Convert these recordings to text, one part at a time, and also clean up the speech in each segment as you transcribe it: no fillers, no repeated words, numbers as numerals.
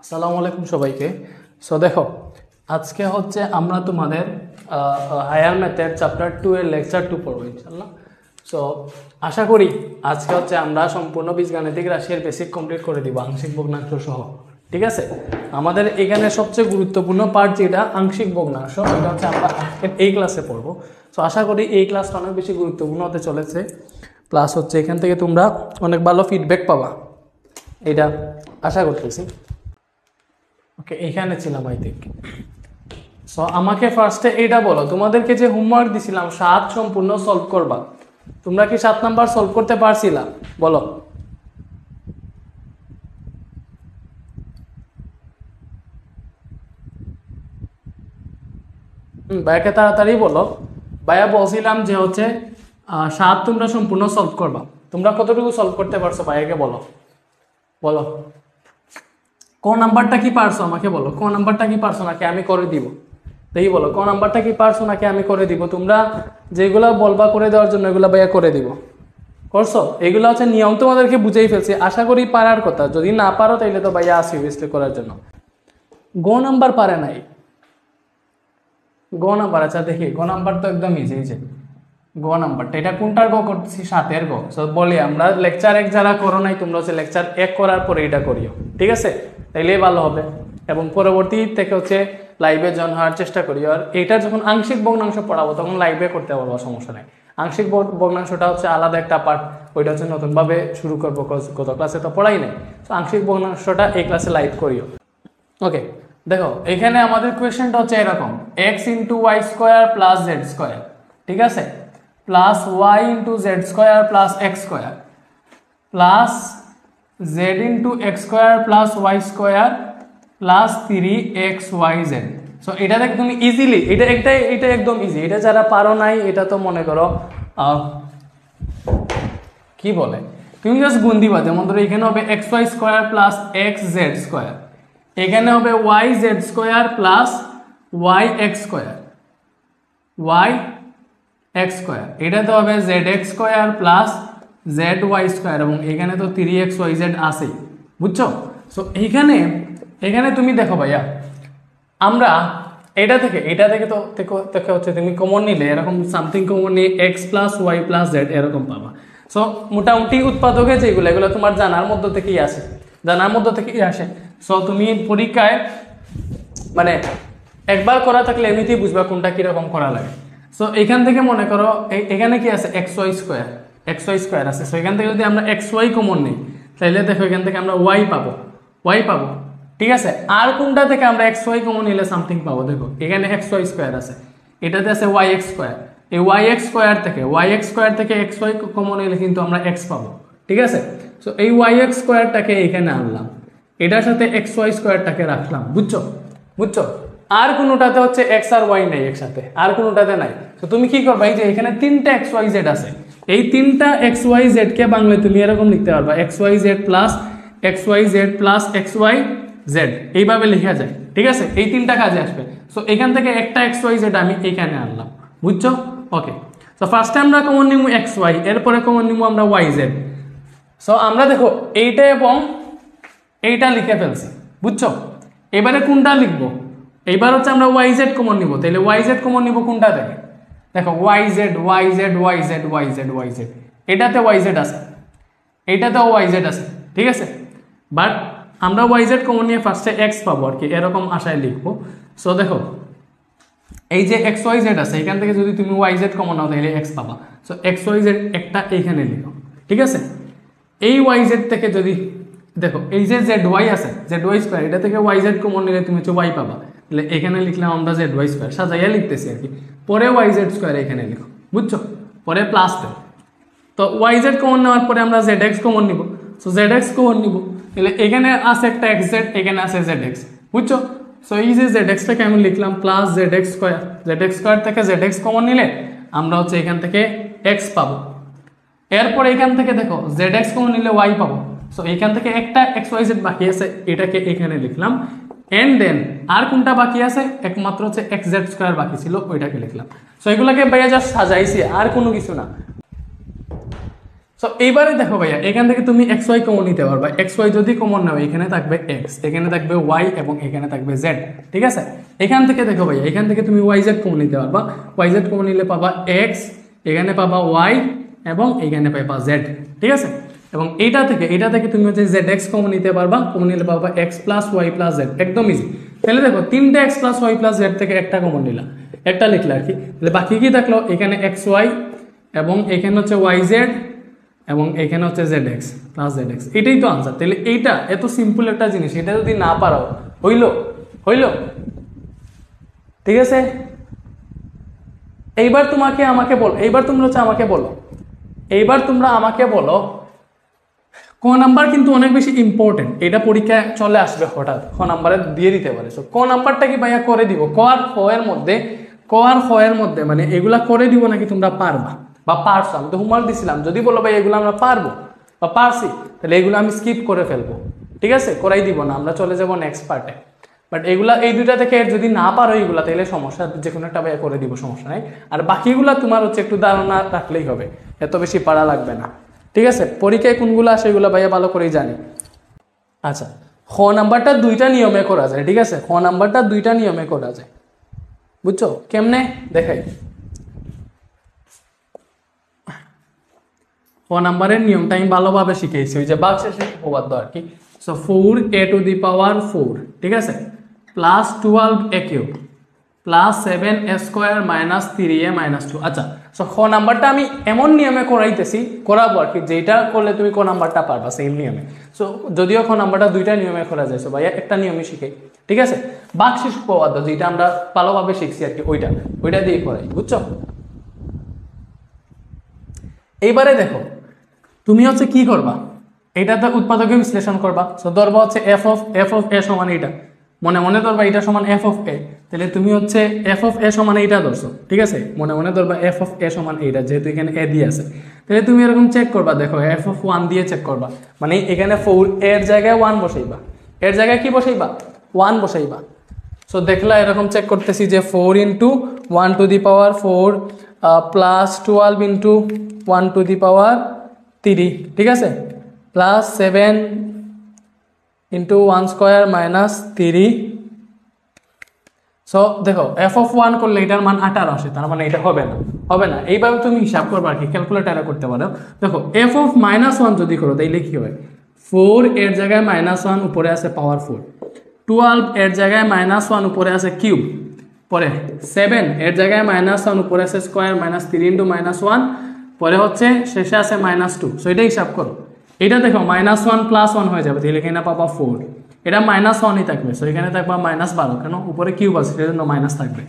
আসসালামু আলাইকুম সবাইকে। সো দেখো, আজকে হচ্ছে আমরা তোমাদের হায়ার ম্যাথের চ্যাপ্টার 2 এর লেকচার 2 পড়বো ইনশাআল্লাহ। সো আশা করি আজকে হচ্ছে আমরা সম্পূর্ণ বীজগাণিতিক রাশির বেসিক কমপ্লিট করে দিব আংশিক ভগ্নাংশ সহ। ঠিক আছে, আমাদের এখানে সবচেয়ে গুরুত্বপূর্ণ পার্ট যেটা আংশিক ভগ্নাংশ, এটা হচ্ছে আমরা এই ক্লাসে পড়বো। সো আশা করি এই ক্লাসটা অনেক বেশি গুরুত্বপূর্ণ হতে চলেছে। প্লাস হচ্ছে এখান থেকে তোমরা অনেক ভালো ফিডব্যাক পাবা, এটা আশা করতেছি। ওকে, এখানে ছিলাম আই থিঙ্ক। সো আমাকে ফার্স্টে এইটা বলো, তোমাদেরকে যে হোমওয়ার্ক দিছিলাম 7 সম্পূর্ণ সলভ করবা, তোমরা কি 7 নাম্বার সলভ করতে পারছিলা? বলো। ভাইয়াকে তাড়াতাড়ি বলো। ভাইয়া বলছিলাম যে হচ্ছে 7 তোমরা সম্পূর্ণ সলভ করবা, তোমরা কতটুকু সলভ করতে পারছো ভাইয়াকে বলো। বলো ক নাম্বারটা কি পারছো আমাকে বলো, ক নাম্বারটা কি পারছো নাকি আমি করে দিব? দেখি বলো, ক নাম্বারটা কি পারছো নাকি আমি করে দিব? তোমরা যেগুলো বলবা করে দেওয়ার জন্য এগুলো ভাইয়া করে দিব। করছো? এগুলো হচ্ছে নিয়ম, তোমাদেরকে বুঝেই ফেলছি, আশা করি পারার কথা। যদি না পারো তাইলে তো ভাইয়া আসি বেস্টে করার জন্য। গ নাম্বার পারে নাই, গ নাম্বার। আচ্ছা দেখি, গ নাম্বার তো একদম ইজি। যে গ নাম্বারটা, এটা কোনটার গ করতেছি? 7-এর গ। সো বলি আমরা লেকচার 1 যারা করো নাই, তোমরা হচ্ছে লেকচার 1 করার পরে এটা করিও, ঠিক আছে? তাইলেই ভালো হবে। এবং পরবর্তী থেকে হচ্ছে লাইভে জয়েন হওয়ার চেষ্টা করি। আর এটা যখন আংশিক ভগ্নাংশ পড়াবো তখন লাইভে করতে পারবো, সমস্যা নেই। আংশিক ভগ্নাংশটা হচ্ছে আলাদা একটা পার্ট, ওইটা হচ্ছে নতুনভাবে শুরু করবো, গত ক্লাসে তো পড়াই নাই। তো আংশিক ভগ্নাংশটা এই ক্লাসে লাইভ করিও। ওকে, দেখো এখানে আমাদের কোয়েশ্চেনটা হচ্ছে এরকম, x into Y square plus Z square, ঠিক আছে, plus Y into Z square plus X square plus Z into X square plus Y square plus 3xyz। So এটা দেখ তুমি ইজিলি, এটা একদম ইজি। এটা যারা পারো নাই, এটা তো মনে করো কি বলে, তুমি জাস্ট গুণ দিবা। যেমন ধরো এখানে হবে xy square plus xz square, এখানে হবে yz square plus yx square, yx square, এটাতে হবে zx square plus zy square, এবং এখানে তো 3xyz আছেই, বুঝছো? সো এখানে তুমি দেখো ভাইয়া, আমরা এটা থেকে তো হচ্ছে তুমি কমন নিলে এরকম সামথিং কমন নিয়ে x plus Y plus Z এরকম পাবা। সো মোটামুটি উৎপাদকে যেগুলো, এগুলো তোমার জানার মধ্য থেকেই আসে। সো তুমি পরীক্ষায় মানে একবার করা থাকলে এমনিতেই বুঝবা কোনটা কিরকম করা লাগে। সো এখান থেকে মনে করো এখানে কি আছে, xy স্কোয়ার আছে। সো এখান থেকে যদি আমরা xy কমন নিই তাহলে দেখো এখান থেকে আমরা y পাবো, ঠিক আছে। আর কোনটা থেকে আমরা xy কমন নিলে সামথিং পাবো, দেখো এখানে xy স্কোয়ার আছে, এটাতে আছে yx স্কোয়ার, এই yx স্কোয়ার থেকে xy কমন নিলে কিন্তু আমরা x পাবো, ঠিক আছে। সো এই yx স্কোয়ারটাকে এখানে আনলাম, এটার সাথে xy স্কোয়ারটাকে রাখলাম, বুঝছো? আর কোনোটাতে হচ্ছে x আর y নাই একসাথে, আর কোনোটাতে নাই। তো তুমি কি করবা, এই যে এখানে 3টা xyz আছে, এই 3টা xyz কে বাংলায় তুমি এরকম লিখতে পারবা, xyz প্লাস xyz এইভাবে লেখা যায়, ঠিক আছে। এই 3টা কাজে আসবে। সো এখান থেকে একটা xyz আমি এখানে আনলাম, বুঝছো? ওকে, সো ফার্স্টে আমরা কমন নিব xy, এরপরে কমন নিব আমরা yz। সো আমরা দেখো এইটা এবং এইটা লিখে ফেলছি, বুঝছো? এবারে কোনটা লিখবো? এইবার হচ্ছে আমরা yz কমন নিব, তাহলে yz কমন নিব কোনটা থেকে? দেখো yz, এটাতে yz আছে, এইটাতেও yz আছে, ঠিক আছে। বাট আমরা yz কমন নিয়ে ফার্স্টে x পাবো আর কি, এরকম আশায় লিখবো। সো দেখো এই যে xyz আছে, এখান থেকে যদি তুমি yz কমন নাও তাহলে x পাবা। সো xyz একটা এইখানে লিখো, ঠিক আছে। এই yz থেকে যদি দেখো এই যে zy আছে, zy স্কোয়ার, এটা থেকে yz কমন নিলে তুমি হচ্ছে y পাবা, তাহলে এখানে লিখলাম আমরা zy স্কোয়ার, সাজাইয়া লিখতেছি আর কি। পরে yz স্কোয়ার এখানে লিখো, বুঝছো? পরে প্লাস তো yz কমন নেওয়ার পরে আমরা zx কমন নিব। সো zx কমন নিব, তাহলে এখানে আছে একটা xz, এখানে আছে zx, বুঝছো? সো এই যে zx-টাকে আমি লিখলাম প্লাস zx স্কোয়ার থেকে zx কমন নিলে আমরা হচ্ছে এখান থেকে x পাবো। এরপর এখান থেকে দেখো zx কমন নিলে y পাবো। সো এখান থেকে একটা xyz বাকি আছে, এটাকে এখানে লিখলাম। এন্ড দেন আর কোনটা বাকি আছে, একমাত্র হচ্ছে xz স্কোয়ার বাকি ছিল, ওইটাকে লিখলাম। সো এগুলোকে ভাইয়া জাস্ট সাজাইছি, আর কোনো কিছু না। সো সো এইবারে দেখো ভাইয়া এখান থেকে তুমি এক্স ওয়াই কমন নিতে পারবা। এক্স ওয়াই যদি কমন নাও এখানে থাকবে এক্স, এখানে থাকবে ওয়াই এবং এখানে থাকবে জেড। ঠিক আছে, এখান থেকে দেখো ভাইয়া এখান থেকে তুমি ওয়াই জেড কমন নিতে পারবা। ওয়াই জেড কমন নিলে পাবা এক্স, এখানে পাবা ওয়াই এবং এখানে পাবা জেড। ঠিক আছে, এবং এটা থেকে তুমি হচ্ছে জেড এক্স কমন নিতে পারবা। কমন নিলে পাবা X plus Y plus Z, একদম ইজি। তাহলে দেখো তিনটে X plus Y plus Z থেকে একটা কমন নিলা, একটা লিখলা আর কি। তাহলে বাকি কি থাকলো, এখানে এক্স ওয়াই এবং এখানে হচ্ছে ওয়াই জেড এবং এখানে হচ্ছে Z x plus Z x. এটাই তো আনসার। তাহলে এইটা এত সিম্পল একটা জিনিস, এটা যদি না পারো হইলো। ঠিক আছে, এইবার তোমরা আমাকে বলো ক নাম্বার কিন্তু অনেক বেশি ইম্পর্টেন্ট, এটা পরীক্ষায় চলে আসবে হঠাৎ, ক নাম্বারে দিয়ে দিতে পারে। ক নাম্বারটা কি ভাইয়া করে দিব, ক আর খ এর মধ্যে মানে এগুলা করে দিব নাকি তোমরা পারবা বা পারছো? আমি তো হোমওয়ার্ক দিছিলাম, যদি বলো ভাই এগুলো আমরা পারবো বা পারছি তাহলে এগুলো আমি স্কিপ করে ফেলবো। ঠিক আছে, করাই দিব না, আমরা চলে যাবো নেক্সট পার্টে। বাট এগুলা এই দুইটা থেকে যদি না পারো এগুলা তাহলে সমস্যা, যে কোনো একটা ভাইয়া করে দিব, সমস্যা নাই। আর বাকিগুলা তোমার হচ্ছে একটু ধারণা রাখলেই হবে, এত বেশি পারা লাগবে না। ঠিক আছে, পরীক্ষায় কোনগুলো আসে এগুলো ভাইয়া ভালো করেই জানি। আচ্ছা, খ নাম্বারটা দুইটা নিয়মে করা যায়। ঠিক আছে, খ নাম্বারটা দুইটা নিয়মে করা যায়, বুঝছো? কেমনে দেখাই, খ নাম্বারের নিয়মটা আমি ভালোভাবে শিখেছি, ওই যে ভাগশেষের উপপাদ্য আর কি। So 4a two the power 4, ঠিক আছে, plus 12a cube plus 7a square minus 3a minus 2। আচ্ছা, সো খ নাম্বারটা আমি এমন নিয়মে করাবো আর কি, যেটা করলে তুমি ক নাম্বারটা পারবা সেম নিয়মে। সো যদিও খ নাম্বারটা দুইটা নিয়মে করা যায়, সো ভাইয়া একটা নিয়মই শিখাই। ঠিক আছে, ভাগশেষ উপপাদ্য যেটা আমরা ভালোভাবে শিখছি আর কি, ওইটা দিয়ে করাই, বুঝছো? এইবারে দেখো তুমি হচ্ছে কি করবা, এটাতে উৎপাদকে বিশ্লেষণ করবা। সো ধরবা হচ্ছে এফ অফ এ সমান এইটা, মনে ধরবা এটা সমান এফ অফ এ, তাহলে তুমি হচ্ছে এফ অফ এ সমান এইটা ধরছো। ঠিক আছে, মনে ধরবা এফ অফ এ সমান এইটা, যেহেতু এখানে এ দিয়ে আছে। তাহলে তুমি এরকম চেক করবা, দেখো এফ অফ 1 দিয়ে চেক করবা, মানে এখানে 4 এর জায়গায় 1 বসাইবা, এর জায়গায় কি বসাইবা, 1 বসাইবা। সো দেখলা এরকম চেক করতেছি যে 4 into 1 to the power 4 plus 12 into 1 to the power 3, ঠিক আছে, plus 7 into 1 square minus 3। So দেখো এফ অফ 1 করলে এটার মান 18 আসে, তার মানে এটা হবে না। এইভাবে তুমি হিসাব করবা আর কি, ক্যালকুলেটারে করতে পারো। দেখো এফ অফ -1 যদি করো তাইলে কি হয়, 4 এর জায়গায় -1 উপরে আছে পাওয়ার 4, 12 এর জায়গায় -1 উপরে আছে কিউব, পরে 7 এর জায়গায় -1 উপরে আছে স্কোয়ার মাইনাস 3 ইন্টু -1, পরে হচ্ছে শেষে আছে -2। সো এটা হিসাব করো, এটা দেখো -1 প্লাস 1 হয়ে যাবে, তাহলে এখানে পাবা 4, এটা -1ই থাকবে। সো এখানে থাকবা -12, কেন উপরে কিউব আছে সেজন্য মাইনাস থাকবে।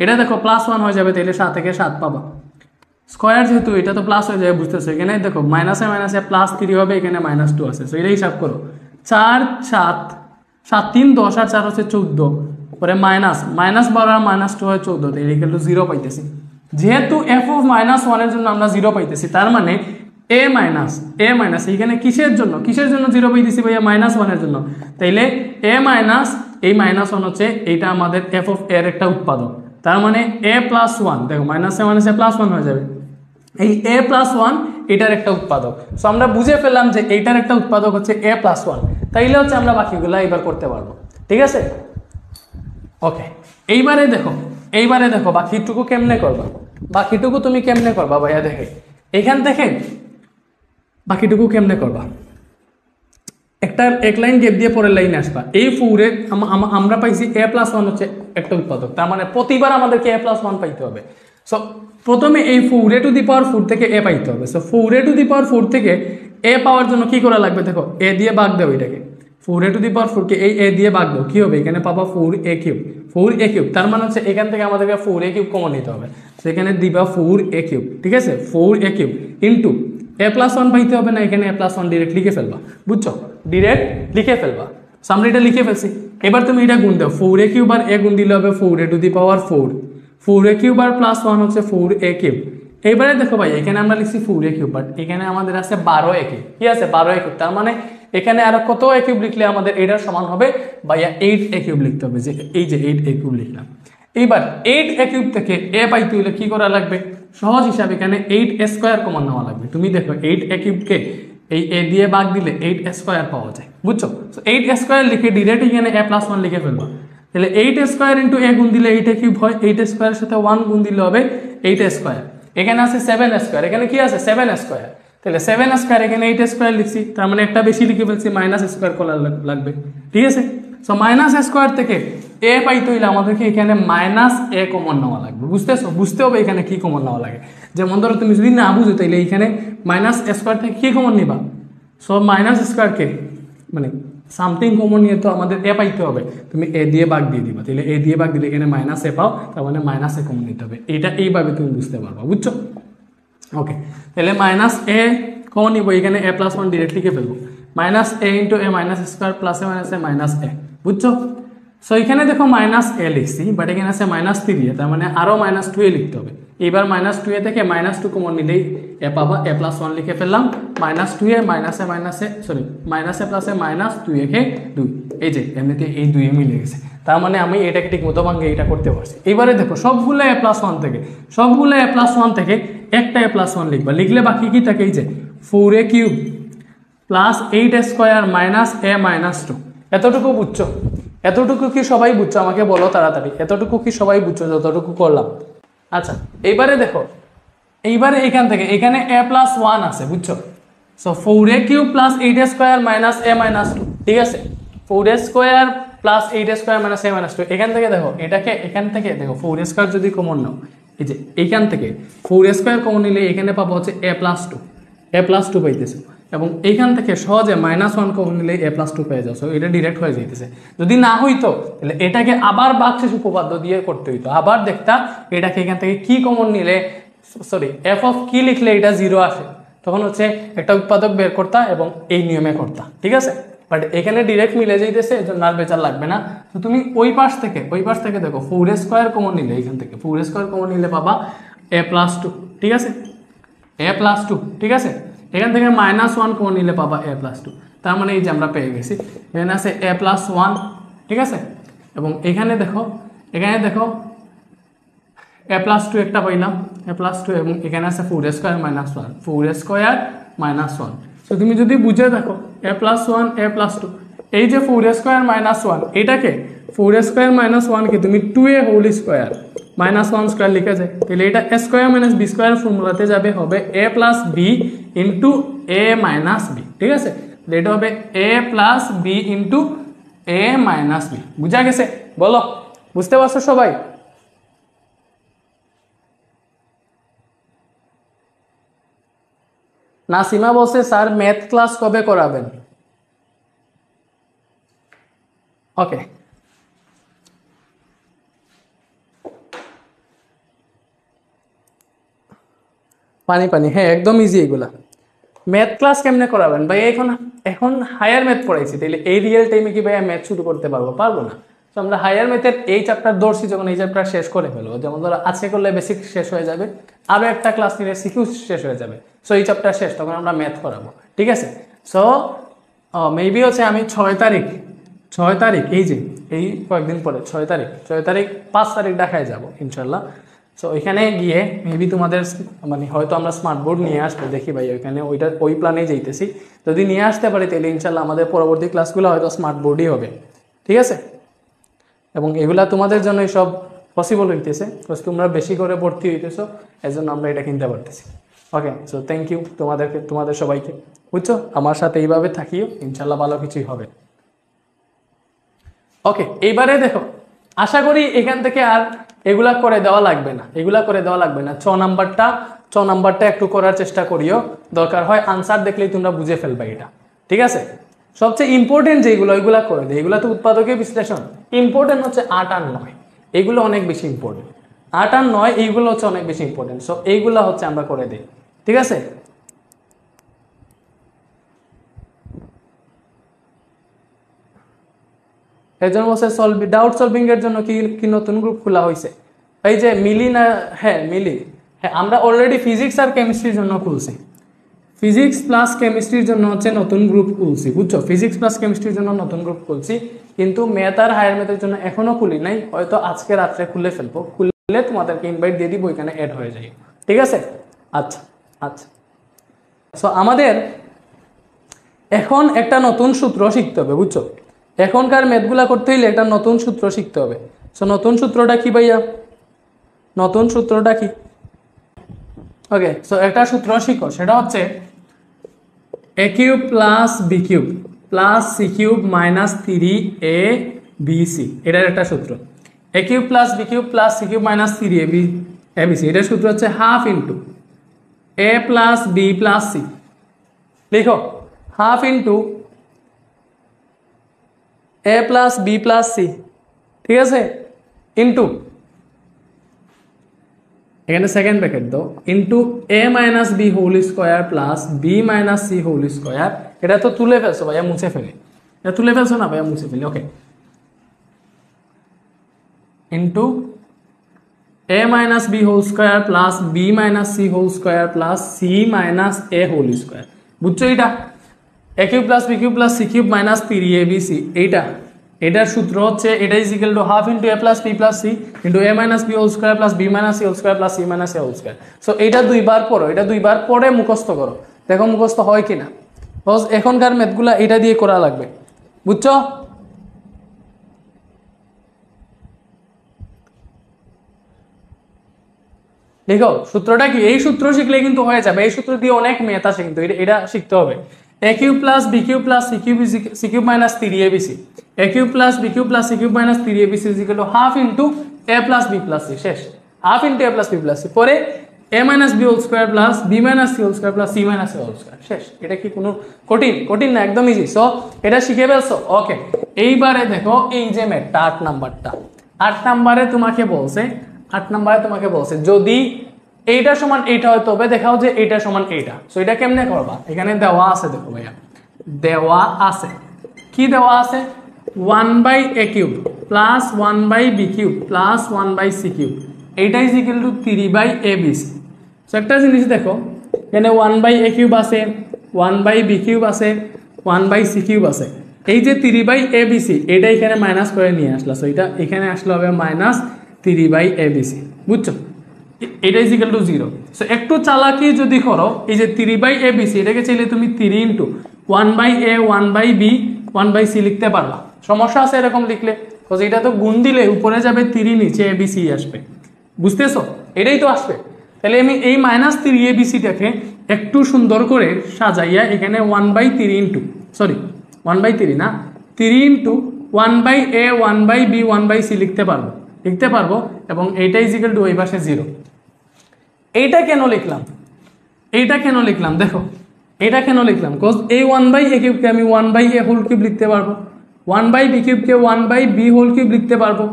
এটা দেখো +1 হয়ে যাবে, তাহলে 7 থেকে 7 পাবা, স্কোয়ার যেহেতু এটা তো প্লাস হয়ে যাবে, বুঝতেছো? এখানে দেখো মাইনাসে মাইনাসে +3 হবে, এখানে -2 আছে। সো এটা হিসাব করো, 4 7 7 3 10 আর 4 হচ্ছে 14, পরে -12 আর -2 হয় 14, তাহলে ইকুয়াল টু 0 পাইতেছি। যেহেতু এফ অফ -1 এর জন্য আমরা 0 পাইতেছি, তার মানে এ মাইনাস এখানে কিসের জন্য 0 পাইতেছি ভাইয়া, -1 এর জন্য। তাইলে এ মাইনাস এই -1 হচ্ছে এইটা আমাদের এফ অফ এর একটা উৎপাদক, তার মানে a + 1, দেখো মাইনাসে মাইনাসে +1 হয়ে যাবে, এই a + 1 এটার একটা উৎপাদক। সো আমরা বুঝে ফেললাম যে এইটার একটা উৎপাদক হচ্ছে a + 1, তাইলে হচ্ছে আমরা বাকিগুলো এবার করতে পারবো। ঠিক আছে, ওকে। এইবারে দেখো বাকিটুকু কেমনে করবা, বাকিটুকু তুমি কেমনে করবা ভাইয়া, দেখে এখান থেকে বাকিটুকু কেমনে করবা, একটা এক লাইন গ্যাপ দিয়ে পরের লাইনে আসবা। এই 4 আমরা পাইছি a + 1 হচ্ছে একটা উৎপাদক, তার মানে প্রতিবার আমাদেরকে a + 1 পাইতে হবে। সো প্রথমে এই 4a টু দি পাওয়ার 4 থেকে a পাইতে হবে। So 4a two the power 4 থেকে a পাওয়ার জন্য কি করা লাগবে, দেখো a দিয়ে ভাগ দাও, এটাকে 4a টু দি পাওয়ার 4 কে এই a দিয়ে ভাগ দাও, কি হবে, এখানে পাবা 4a কিউব, তার মানে হচ্ছে এখান থেকে আমাদেরকে 4a কিউব কমন নিতে হবে। সেখানে দিবা 4a কিউব, ঠিক আছে, 4a কিউব ইন্টু a + 1 পাইতে হবে না, এখানে a + 1 ডিরেক্ট লিখে ফেলবা, বুঝছো, ডিরেক্ট লিখে ফেলবা। সামনে এটা লিখে ফেলছি, এবার তুমি এটা গুণ দাও, 4a কিউব আর a গুণ দিলে হবে 4a two the power 4a cube আর +1 হচ্ছে 4a কিউব। এইবারে দেখো ভাই এখানে আমরা লিখছি 4a কিউব, বাট এখানে আমাদের আছে 12a কিউব, কি আছে 12a কিউব, তার মানে এখানে আরো কত a কিউব লিখলে আমাদের এটার সমান হবে ভাইয়া 8a কিউব লিখতে হবে, যে এই যে 8a কিউব লিখলাম। এইবার 8a কিউব থেকে a পাইতে হলে কি করা লাগবে, সহজ হিসাব এখানে 8 কমন নেওয়া লাগবে। তুমি দেখো 8a³ এই a দিয়ে ভাগ দিলে 8 পাওয়া যায়, বুঝছো? সো 8 লিখে ডিরেক্ট এখানে a+1 লিখে ফেলবা। তাহলে 8 ইন্টু a গুণ দিলে 8a³ হয়, 8 এর সাথে 1 গুণ দিলে হবে 8a²। এখানে আছে 7a², এখানে কি আছে 7a²। তাহলে 7a² এখানে 8a² লিখছি, তার মানে একটা বেশি লিখে ফেলছি, -a² করা লাগবে, ঠিক আছে? সো -a² থেকে a পাইতে হইলে আমাদেরকে এখানে -a কমন নেওয়া লাগবে, বুঝতেছো? বুঝতে হবে এখানে কি কমন নেওয়া লাগে। যেমন ধরো তুমি যদি না বুঝো তাহলে এখানে -a² থেকে কি কমন নিবা? সো -a² কে মানে সামথিং কমন নিয়ে তো আমাদের a পাইতে হবে, তুমি a দিয়ে ভাগ দিয়ে দিবা। তাহলে a দিয়ে ভাগ দিলে এখানে -a পাও, তার মানে -a কমন নিতে হবে। এটা এইভাবে তুমি বুঝতে পারবা, বুঝছো? ওকে, তাহলে -a কমন নিব, এখানে a+1 ডিরেক্ট লিখে ফেলবো। -a into a -a² plus a -a, বুঝছো? সো এখানে দেখো -a লিখছি, বাট এখানে আছে -3a, তার মানে আরও -2a লিখতে হবে। এবার -2a থেকে -2 কমন নিলেই a পাবা, a+1 লিখে ফেললাম, -2a -a sorry -a plus a -2a কে 2, এই যে এমনিতে এই 2 মিলে গেছে, তার মানে আমি এটাকে ঠিক মতো ভাঙে এটা করতে পারছি। এবারে দেখো সবগুলো a+1 থেকে একটা a+1 লিখবা, লিখলে বাকি কি থাকে? এই যে 4a³ plus 8a² minus a -2। এতটুকু বুঝছো? এতটুকু কি সবাই বুঝছো? আমাকে বলো তাড়াতাড়ি, এতটুকু কি সবাই বুঝছো যতটুকু করলাম? আচ্ছা, এইবারে দেখো, এইবারে এখান থেকে এখানে a+1 আছে, বুঝছো? So 4a³ plus 8a² minus a -2, ঠিক আছে? 4a² plus 8a² minus a -2। এখান থেকে দেখো এটাকে, এখান থেকে দেখো 4a² যদি কমন নাও, এই যে এইখান থেকে 4a² কমন নিলে এখানে পাবো হচ্ছে a+2 পাইতেছে, এবং এইখান থেকে সহজে -1 কমন নিলে a+2 পেয়ে যাও। সো এটা ডিরেক্ট হয়ে যাইতেছে। যদি না হইতো তাহলে এটাকে আবার ভাগশেষ উপপাদ্য দিয়ে করতে হইতো, আবার দেখতা এটাকে এখান থেকে কি কমন নিলে, সরি f অফ কি লিখলে এটা 0 আসে, তখন হচ্ছে একটা উৎপাদক বের করতা এবং এই নিয়মে করতা, ঠিক আছে? বাট এখানে ডিরেক্ট মিলে যাইতেছে, এজন্য আর বেচার লাগবে না। তো তুমি ওই পাশ থেকে দেখো 4a² কমন নিলে, এখান থেকে 4a² কমন নিলে পাবা a+2, ঠিক আছে? a+2, ঠিক আছে? এখান থেকে -1 কমন নিলে পাবা a+2, তার মানে এই যে আমরা পেয়ে গেছি। এখানে আছে a+1, ঠিক আছে? এবং এখানে দেখো a+2 একটা পাইলাম, a+2, এবং এখানে আছে 4a² -1। তো তুমি যদি বুঝে দেখো a+1 a+2, এই যে 4a² -1, এটাকে 4a² -1 কে তুমি 2a² -1² লিখে যায়, তাহলে এটা a² - b² ফর্মুলাতে যাবে, হবে a plus B into a minus B, ঠিক আছে? এটা হবে a plus B into a minus B. বুঝা গেছে? বলো, বুঝতে পারছো সবাই? নাসিমা বলছে স্যার ম্যাথ ক্লাস কবে করাবেন? ওকে, পানি, হ্যাঁ একদম ইজি এগুলা। ম্যাথ ক্লাস কেমনে করাবেন ভাই? এখন হায়ার ম্যাথ পড়াইছি, তাহলে এই রিয়েল টাইমে কি ভাই ম্যাথ শুরু করতে পারবো না। তো আমরা হায়ার ম্যাথের এই চ্যাপ্টার ধরছি, যখন এই চ্যাপ্টার শেষ করে ফেলবো, যেমন ধরো আজকে করলে বেসিক শেষ হয়ে যাবে, আরও একটা ক্লাস নিলে সিকিউ শেষ হয়ে যাবে। সো এই চ্যাপ্টার শেষ, তখন আমরা ম্যাথ করাবো, ঠিক আছে? সো মেবি হচ্ছে আমি 6 তারিখ এই যে এই কয়েকদিন পরে 6 তারিখ 5 তারিখ ঢাকায় যাবো ইনশাল্লাহ। সো ওইখানে গিয়ে মেবি তোমাদের মানে হয়তো আমরা স্মার্ট বোর্ড নিয়ে আসবো, দেখি ভাই ওইখানে ওই প্ল্যানেই যাইতেছি। যদি নিয়ে আসতে পারি তাহলে ইনশাল্লাহ আমাদের পরবর্তী ক্লাসগুলো হয়তো স্মার্ট বোর্ডই হবে, ঠিক আছে? এবং এগুলা তোমাদের জন্যই সব পসিবল হইতেছে, তোমরা বেশি করে ভর্তি হইতেছো, এই জন্য আমরা এটা কিনতে পারতেছি। ওকে, সো থ্যাংক ইউ তোমাদের সবাইকে, বুঝছো? আমার সাথে এইভাবে থাকিও, ইনশাল্লাহ ভালো কিছুই হবে। ওকে, এইবারে দেখো, আশা করি এখান থেকে আর এগুলা করে দেওয়া লাগবে না। ছ নাম্বারটা একটু করার চেষ্টা করিও, দরকার হয় আনসার দেখলেই তোমরা বুঝে ফেলবে এটা, ঠিক আছে? সবচেয়ে ইম্পর্টেন্ট যেগুলো ওইগুলা করে দেয়, এগুলা তো উৎপাদকের বিশ্লেষণ। ইম্পর্টেন্ট হচ্ছে 8 আর 9, এইগুলো অনেক বেশি ইম্পর্টেন্ট। 8 আর 9 এইগুলো হচ্ছে অনেক বেশি ইম্পর্টেন্ট। সো এইগুলা হচ্ছে আমরা করে দিই, ঠিক আছে? এর জন্য বলছে ডাউট সলভিং এর জন্য কি নতুন গ্রুপ খোলা হয়েছে? এই যে মিলি না, হ্যাঁ মিলি, হ্যাঁ আমরা অলরেডি ফিজিক্স আর কেমিস্ট্রির জন্য খুলছি। ফিজিক্স প্লাস কেমিস্ট্রির জন্য হচ্ছে নতুন গ্রুপ খুলছি, বুঝছো? ফিজিক্স প্লাস কেমিস্ট্রির জন্য নতুন গ্রুপ খুলছি, কিন্তু ম্যাথ আর হায়ার ম্যাথের জন্য এখনো খুলি নাই। হয়তো আজকে রাত্রে খুলে ফেলবো, খুললে তোমাদেরকে ইনভাইট দিয়ে দিব, ওইখানে অ্যাড হয়ে যায়, ঠিক ঠিক আছে? আচ্ছা আচ্ছা, সো আমাদের এখন একটা নতুন সূত্র শিখতে হবে, বুঝছো? এখনকার ম্যাথগুলা করতে হইলে একটা নতুন সূত্র শিখতে হবে। সো নতুন সূত্রটা কি ভাইয়া? নতুন সূত্রটা কি? ওকে, সো একটা সূত্র শিখো, সেটা হচ্ছে a cube plus B cube plus C cube minus 3ab c, এটার একটা সূত্র। a cube plus B cube plus C cube minus 3ab c, এটার সূত্র হচ্ছে half into a plus B plus C. লিখো half into a plus B plus C, ঠিক আছে, into এখানে সেকেন্ড ব্র্যাকেট দাও, into a minus B whole square plus B minus C whole square. এটা তো তুলে ফেলছো ভাইয়া, মুছে ফেলে, এটা তুলে ফেলছো না ভাইয়া, মুছে ফেলে। Okay, into a minus B whole square plus B minus C whole square plus C minus A whole square. বুঝছো? এটা a cube plus B cube plus C cube minus 3abc, এইটা এটার সূত্র হচ্ছে এটা is equal to half into a plus B plus C into a minus B whole square plus B minus C whole square plus C minus A whole square. So এটা দুইবার পড়ো, এটা দুইবার পরে মুখস্থ করো, দেখো মুখস্থ হয় কিনা। বস এখনকার ম্যাথগুলা এটা দিয়ে করা লাগবে, বুঝছো? দেখো সূত্রটা কি, এই সূত্র শিখলে কিন্তু হয়ে যাবে। এই সূত্র দিয়ে অনেক ম্যাথ আসে, কিন্তু এটা শিখতে হবে। a cube plus B cube plus C cube minus 3abc, a cube plus B cube plus C cube minus 3abc is equal to half into a plus B plus C. শেষ, half into a plus B plus C, পরে a minus B whole square plus B minus C whole square plus C minus A whole square. শেষ। এটা কি কোনো কঠিন না, একদম easy. So এটা শিখে ফেলছো। ওকে, এইবারে দেখো এই যে ম্যাথটা 8 নাম্বারটা, 8 নাম্বারে তোমাকে বলছে যদি এইটা সমান এইটা হয় তবে দেখাও যে এইটা সমান এইটা। সো এটা কেমনে করবা? এখানে দেওয়া আছে, দেখো ভাইয়া দেওয়া আছে, কি দেওয়া আছে? 1/a cube plus 1/b cube plus 1/c cube, এইটা is equal to 3/abc। So একটা জিনিস দেখো, এখানে 1/a কিউব আছে, 1/b কিউব আছে, 1/c কিউব আছে। এই যে 3/abc এটা এখানে মাইনাস করে নিয়ে আসলা, সো এটা এখানে আসলে হবে মাইনাস 3/abc, বুঝছো? এটা ইজ ইকুয়াল টু 0। সো একটু চালাকি যদি করো, এই যে 3/abc এটাকে চাইলে তুমি 3 ইন্টু 1/a 1/b 1/c লিখতে পারবা। সমস্যা আছে এরকম লিখলে? এটা তো গুণ দিলে উপরে যাবে 3, নিচে abc আসবে, বুঝতেছো? এটাই তো আসবে। তাহলে আমি এই মাইনাস 3abcটাকে একটু সুন্দর করে সাজাইয়া এখানে 1/3 ইন্টু 1/3 না 3 ইন্টু 1/a 1/b 1/c লিখতে পারবো এবং এইটা ইজ ইকুয়াল টু ওই পাশে 0। এইটা কেন লিখলাম? দেখো এটা কেন লিখলাম? কজ এই 1/a কিউবকে আমি 1/a হোল কিউব লিখতে পারবো, 1/b কিউবকে 1/b হোল কিউব লিখতে পারবো,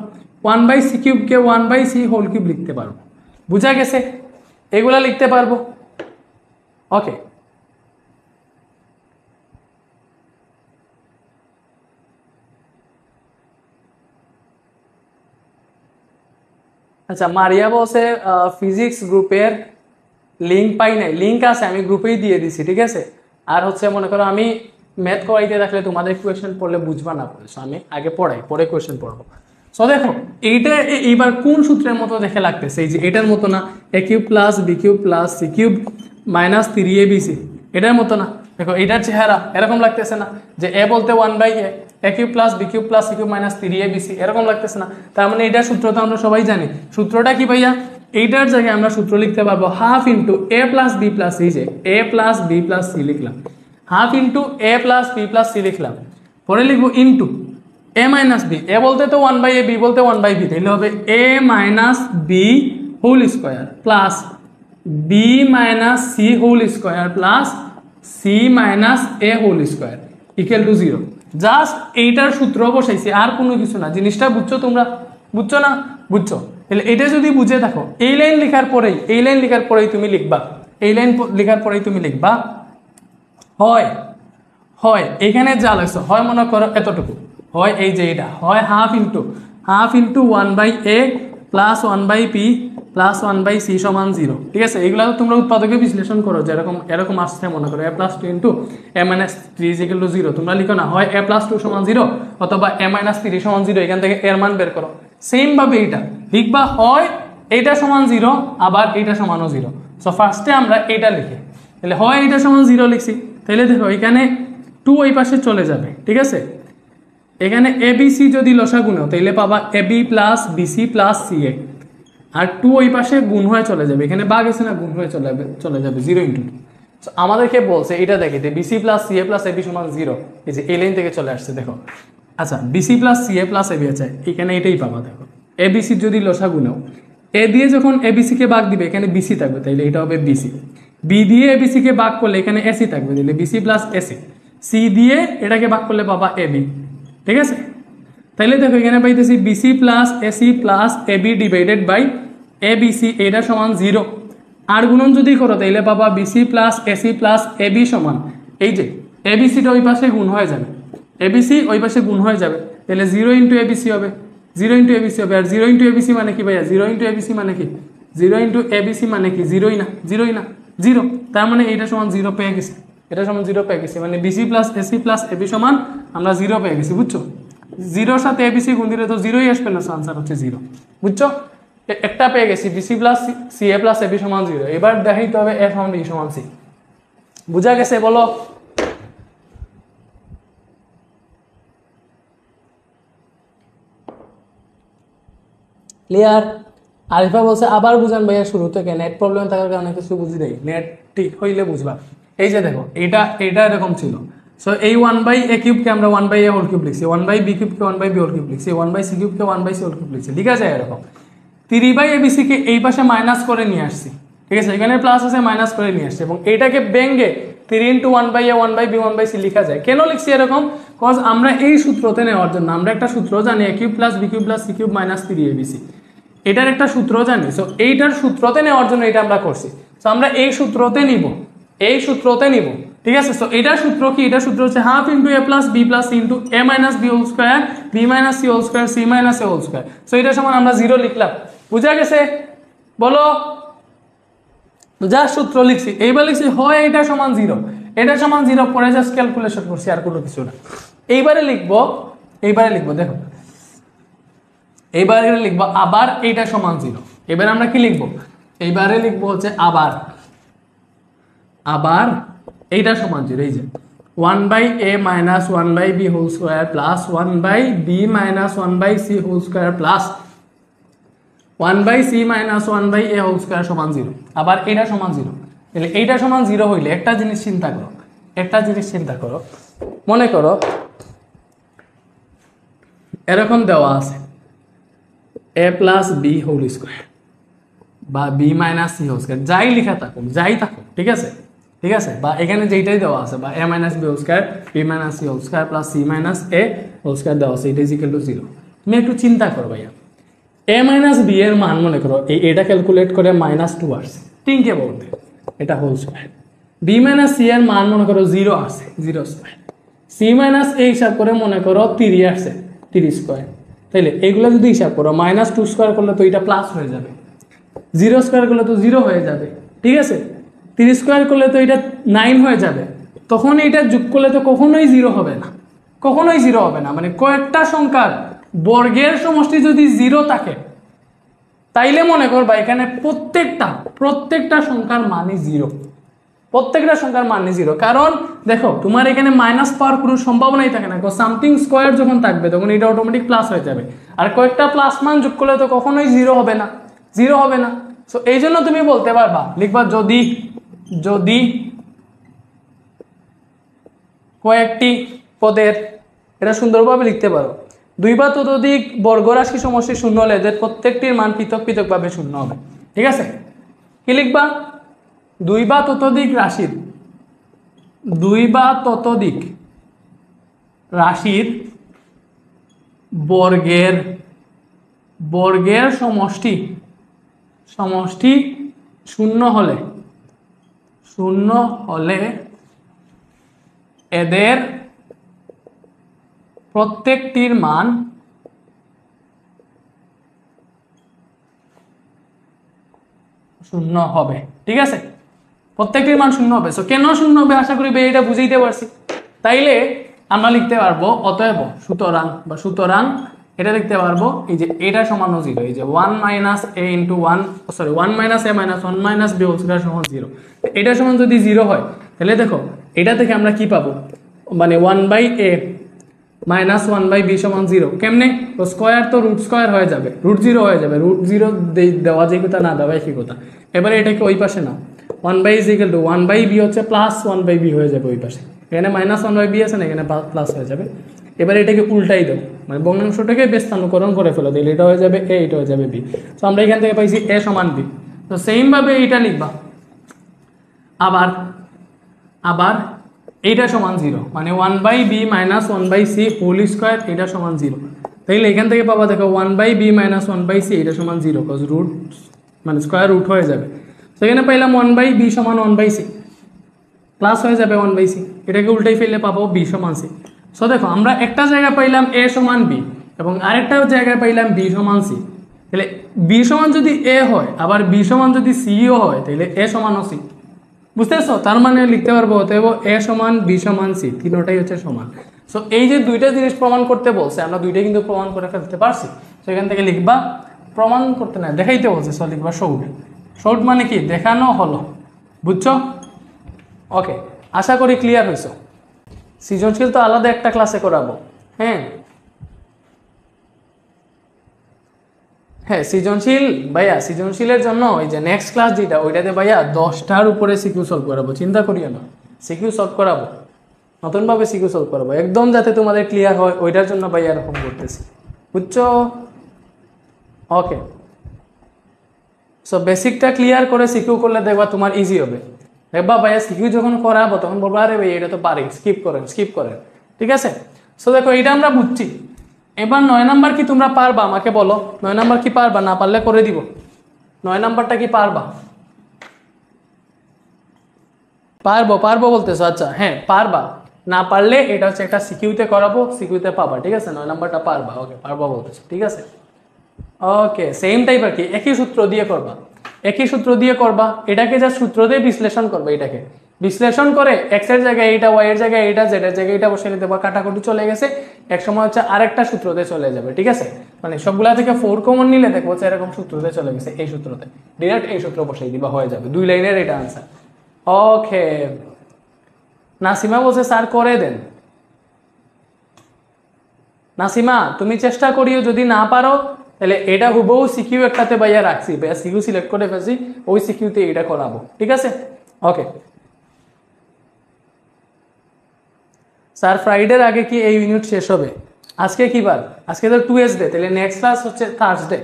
1/c কিউবকে 1/c হোল কিউব লিখতে পারবো। বুঝা গেছে? এগুলা লিখতে পারবো। ওকে, আচ্ছা মারিয়া বলছে ফিজিক্স গ্রুপের লিঙ্ক পাই নাই। লিঙ্ক আছে, আমি গ্রুপেই দিয়ে দিছি, ঠিক আছে? আর হচ্ছে মনে করো আমি ম্যাথ করাইতে থাকলে তোমাদের কোয়েশ্চেন পড়লে বুঝবা না, আমি আগে পড়াই, পরে কোয়েশ্চেন পড়বো। সো দেখো এইটা এইবার কোন সূত্রের মতো দেখে লাগতেছে? এই যে এটার মতো না, a cube plus B cube plus C cube minus 3abc, এটার মতো না? দেখো এটার চেহারা এরকম লাগতেছে না? যে a বলতে 1/a, a cube plus B cube plus C cube minus 3abc, এরকম লাগতেছে না? তার মানে এটার সূত্র তো আমরা সবাই জানি। সূত্রটা কি ভাইয়া? এইটার জায়গায় আমরা সূত্র লিখতে পারবো half into a plus B plus C, যে a plus B plus C লিখলাম, half into a plus B plus C লিখলাম, পরে লিখবো into a minus B, a বলতে তো 1/a, b বলতে 1/b, তাহলে হবে a minus B whole square plus B minus C whole square plus C minus A whole square equal to 0। Just এইটার সূত্র বসাইছি, আর কোনো কিছু না। জিনিসটা বুঝছো তোমরা? বুঝছো না? বুঝছো? তাহলে এটা যদি বুঝে থাকো, এই লাইন লেখার পরেই তুমি লিখবা হয় এখানে যা লাগছে, হয় মনে করো এতটুকু, হয় এই যে এটা, হয় half into 1/a plus 1/p plus 1/c সমান 0, ঠিক আছে? এগুলো তোমরা উৎপাদকে বিশ্লেষণ করো, যেরকম এরকম আসছে মনে করো a plus 2 into a minus 3 is equal to 0। তোমরা লিখো না হয় a প্লাস 2 সমান 0 অথবা a মাইনাস 3 সমান 0, এখান থেকে এর মান বের করো। সেম ভাবে এটা লিখবা, হয় এইটা সমান 0 আবার এইটা সমানও 0, সো ফার্স্টে আমরা এটা লিখি, তাহলে হয় এটা সমান 0 লিখছি, তাহলে দেখো এখানে 2 ওই পাশে চলে যাবে, ঠিক আছে। এখানে ABC যদি লসাগু নাও তাহলে পাবা AB plus BC plus CA, আর 2 ওই পাশে গুণ হয়ে চলে যাবে, এখানে ভাগ আছে না, গুণ হয়ে চলে যাবে 0 × 2। সো আমাদেরকে বলছে এটা দেখিতে BC plus CA plus AB সমান 0, এই যে এই লাইন থেকে চলে আসছে দেখো। আচ্ছা BC plus CA plus AB আছে, এখানে এটাই পাবা দেখো। ABC যদি লসাগু নাও, A দিয়ে যখন ABC কে ভাগ দিবে এখানে BC থাকবে, তাইলে এটা হবে BC। B দিয়ে ABC কে ভাগ করলে এখানে AC থাকবে, তাহলে BC প্লাস AC। C দিয়ে এটাকে ভাগ করলে পাবা AB, ঠিক আছে। তাইলে দেখো এখানে পাইতেছি BC plus AC plus AB divided by ABC, এটা সমান 0। আর গুণন যদি করো তাইলে পাবা BC plus AC plus AB সমান, এই যে ABCটা ওই পাশে গুণ হয়ে যাবে, ABC ওই পাশে গুণ হয়ে যাবে, তাহলে 0 × ABC হবে, 0 × ABC হবে। আর 0 × ABC মানে কি ভাইয়া, 0 × ABC মানে কি, 0 × ABC মানে কি, 0ই না, 0ই না, 0। তার মানে এটা সমান 0 পেয়ে গেছি, এটা সমান 0 পেয়ে গেছি, মানে BC plus AC plus AB সমান আমরা 0 পেয়ে গেছি, বুঝছো। 0 সাথে ABC গুণ দিলে তো 0ই আসবে না, আনসার হচ্ছে 0, বুঝছো। একটা পেয়ে গেছি, BC plus CA plus AB সমান 0। এবার দেখাইতে হবে A সমান B সমান C। বুঝা গেছে বলো? ক্লিয়ার? আরিফা বলছে আবার বুঝান ভাইয়া শুরু থেকে, নেট প্রবলেম থাকার কারণে কিছু বুঝি দেয়, নেট ঠিক হইলে বুঝবা। এই যে দেখো এটা এরকম ছিল। সো এই 1/a³ কে আমরা 1/a হোল কিউব লিখছি, 1/b³ কে 1/b হোল কিউব লিখছি, 1/c³ কে 1/c হোল কিউব লিখছি, ঠিক আছে। এরকম 3/abc কে এই পাশে মাইনাস করে নিয়ে আসছি, ঠিক আছে। এখানে প্লাস আছে, মাইনাস করে নিয়ে আসছি, এবং এটাকে ভেঙে 3 × 1/a 1/b 1/c লিখা যায়। কেন লিখছি এরকম? কজ আমরা এই সূত্রতে নেওয়ার জন্য আমরা একটা সূত্র জানি, a³ plus b³ plus c³ minus 3abc, এটার একটা সূত্র জানি। সো এইটার সূত্রতে নেওয়ার জন্য এটা আমরা করছি। সো আমরা এই সূত্রতে নিব, এই সূত্রতে নিব, ঠিক আছে। সো এটার সূত্র কি? এটার সূত্র হচ্ছে half × a plus b plus c × a minus b whole square, b minus c whole square, c minus a whole square. So এটা সমান আমরা 0 লিখলাম, বুঝা গেছে বলো? যা সূত্র লিখছি, এইবার লিখছি হয় এটা সমান 0, এটা সমান 0, পরে জাস্ট ক্যালকুলেশন করছি, আর কোনো কিছু না। এইবারে লিখবো দেখো, এইবারে লিখবো আবার এইটা সমান 0। এবার আমরা কি লিখবো? এইবারে লিখবো হচ্ছে আবার এইটা সমান 0। এই যে 1/a minus 1/b whole square plus 1/b minus 1/c whole square plus 1/c minus 1/a whole square সমান 0। আবার এটা সমান 0। তাহলে এইটা সমান 0 হইলে একটা জিনিস চিন্তা করো, মনে করো এরকম দেওয়া আছে a plus b whole square বা b minus c whole square, যাই থাকুক, ঠিক আছে। বা এখানে যেইটাই দেওয়া আছে, বা a minus b whole square, b minus c whole square plus c minus a whole square দেওয়া আছে, এটা ইকুয়াল টু 0। তুমি একটু চিন্তা করো ভাইয়া, a মাইনাস b এর মান মনে করো এটা ক্যালকুলেট করে -2 আসছে, থিংক অ্যাবাউট ইট, এটা whole square. b minus c এর মান মনে করো 0 আসছে, 0 স্কয়ার। c মাইনাস a হিসাব করে মনে করো 3 আসছে, 3 স্কয়ার। তাইলে এগুলো যদি হিসাব করো, -2 স্কয়ার করলে তো এটা প্লাস হয়ে যাবে, 0 স্কয়ার করলে তো 0 হয়ে যাবে, ঠিক আছে। 3 স্কয়ার করলে তো এটা 9 হয়ে যাবে, তখন এটা যোগ করলে তো কখনোই 0 হবে না, মানে কয়েকটা সংখ্যার বর্গের সমষ্টি যদি 0 থাকে তাইলে মনে করবা এখানে প্রত্যেকটা সংখ্যার মানই 0, প্রত্যেকটা সংখ্যার মানই 0। কারণ দেখো তোমার এখানে মাইনাস পাওয়ার কোনো সম্ভাবনাই থাকে না, সামথিং স্কয়ার যখন থাকবে তখন এটা অটোমেটিক প্লাস হয়ে যাবে, আর কয়েকটা প্লাস মান যোগ করলে তো কখনোই 0 হবে না। সো এই জন্য তুমি বলতে পারবা, লিখবা যদি কয়েকটি পদের, এটা সুন্দরভাবে লিখতে পারো, 2 বা ততোধিক বর্গরাশি সমষ্টি শূন্য হলে এদের প্রত্যেকটির মান পৃথকভাবে শূন্য হবে, ঠিক আছে। কি লিখবা? 2 বা ততোধিক রাশির বর্গের সমষ্টি শূন্য হলে এদের প্রত্যেকটির মান শূন্য হবে, ঠিক আছে। প্রত্যেকটির মান শূন্য হবে। সো কেন শূন্য হবে আশা করি এটা বুঝাইতে পারছি। তাইলে আমরা লিখতে পারবো অতএব সুতরাং এটা লিখতে পারবো এই যে এটা সমান 0, এই যে 1 minus A into 1 sorry 1 minus A minus 1 minus B whole square সমান 0। এটা সমান যদি 0 হয় তাহলে দেখো এটা থেকে আমরা কি পাবো, মানে 1 by A minus 1 by B সমান 0। কেমনে, তো স্কোয়ার তো রুট স্কোয়ার হয়ে যাবে, রুট 0 হয়ে যাবে, রুট 0 দেওয়া যে কথা না দেওয়া একই কথা। এবারে এটাকে ওই পাশে নাও, 1 by is equal to 1 by B হচ্ছে প্লাস 1 বাই বি হয়ে যাবে ওই পাশে, এখানে মাইনাস 1 বাই বি আছে না, এখানে প্লাস হয়ে যাবে। এবারে এটাকে উল্টাই দাও, মানে ভগ্নাংশটাকে ব্যস্তানুকরণ করে ফেলো, তাহলে এটা হয়ে যাবে এ, এটা হয়ে যাবে বি। তো আমরা এখান থেকে পাইছি এ সমান বি। তো সেম ভাবে এটা লিখবা, আবার এইটা সমান 0, মানে 1 by B minus 1 by C whole square এটা সমান 0। তাইলে এখান থেকে পাবা দেখো 1 by B minus 1 by C এটা সমান 0, কজ রুট মানে স্কোয়ার রুট হয়ে যাবে। তো এখানে পাইলাম 1 বাই বি সমান 1 বাই সি, প্লাস হয়ে যাবে 1 বাই সি, এটাকে উল্টাই ফেললে পাবো বি সমান সি। সো দেখো আমরা একটা জায়গায় পাইলাম এ সমান বি এবং আরেকটা জায়গায় পাইলাম বি সমান সি। তাহলে বি সমান যদি এ হয় আবার বি সমান যদি সিও হয় তাহলে এ সমান ও সি, বুঝতেছো? তার মানে লিখতে পারবো অতএব এ সমান বি সমান সি, তিনটাই হচ্ছে সমান। সো এই যে দুইটা জিনিস প্রমাণ করতে বলছে, আমরা দুইটাই কিন্তু প্রমাণ করে ফেলতে পারছি। তো এখান থেকে লিখবা, প্রমাণ করতে না দেখাইতে বলছে, সো লিখবা শোড। শোড মানে কি, দেখানো হলো, বুঝছো? ওকে, আশা করি ক্লিয়ার হয়েছো। সৃজনশীল তো আলাদা একটা ক্লাসে করাবো। হ্যাঁ হ্যাঁ, সৃজনশীল ভাইয়া, সৃজনশীলের জন্য ওই যে নেক্সট ক্লাস যেটা ওইটাতে ভাইয়া 10টার উপরে সিকিউ সলভ করাবো, চিন্তা করিও না, সিকিউ সলভ করাবো, নতুনভাবে সিকিউ সলভ করাবো একদম, যাতে তোমাদের ক্লিয়ার হয় ওইটার জন্য ভাইয়া এরকম করতেছি, বুঝছো? ওকে, সো বেসিকটা ক্লিয়ার করে সিকিউ করলে দেখবা তোমার ইজি হবে। দেখবা ভাইয়া সিকিউ যখন করাবো তখন বলবো আরে ভাই এটা তো পারি, স্কিপ করেন, ঠিক আছে? সো দেখো এটা আমরা বুঝছি। এবার 9 নাম্বার কি তোমরা পারবা, আমাকে বলো 9 নাম্বার কি পারবা? না পারলে করে দিব। 9 নাম্বারটা কি পারবা? পারবো বলতেছো, আচ্ছা হ্যাঁ পারবা। না পারলে এটা হচ্ছে একটা সিকিউতে করাবো, সিকিউতে পাবা, ঠিক আছে? 9 নাম্বারটা পারবা, ওকে পারবা বলতেছো, ঠিক আছে? ওকে, সেম টাইপ আর কি, একই সূত্র দিয়ে করবা, এটাকে যা সূত্র দিয়ে বিশ্লেষণ করবা, এটাকে বিশ্লেষণ করে এক্স এর জায়গায় এইটা, ওয়াই এর জায়গায় এইটা, জেড এর জায়গায় এটা বসে নিতে পারবা, কাটাকুটি চলে গেছে, এক সময় হচ্ছে আরেকটা সূত্রতে চলে যাবে, ঠিক আছে? মানে সবগুলা থেকে 4 কমন নিলে দেখবো হচ্ছে এরকম সূত্রতে চলে গেছে, এই সূত্রতে ডিরেক্ট এই সূত্র বসাই দিবা, হয়ে যাবে 2 লাইনের এটা আনসার। ওকে, নাসিমা বলছে স্যার করে দেন। নাসিমা তুমি চেষ্টা করিও, যদি না পারো তাহলে এটা হুবহু সিকিউ একটাতে ভাইয়া রাখছি, ভাইয়া সিকিউ সিলেক্ট করে ফেলছি, ওই সিকিউতে এটা করাবো, ঠিক আছে? ওকে স্যার, ফ্রাইডের আগে কি এই ইউনিট শেষ হবে? আজকে কি বার? আজকে তো 2S ডে, তাহলে নেক্সট ক্লাস হচ্ছে থার্সডে,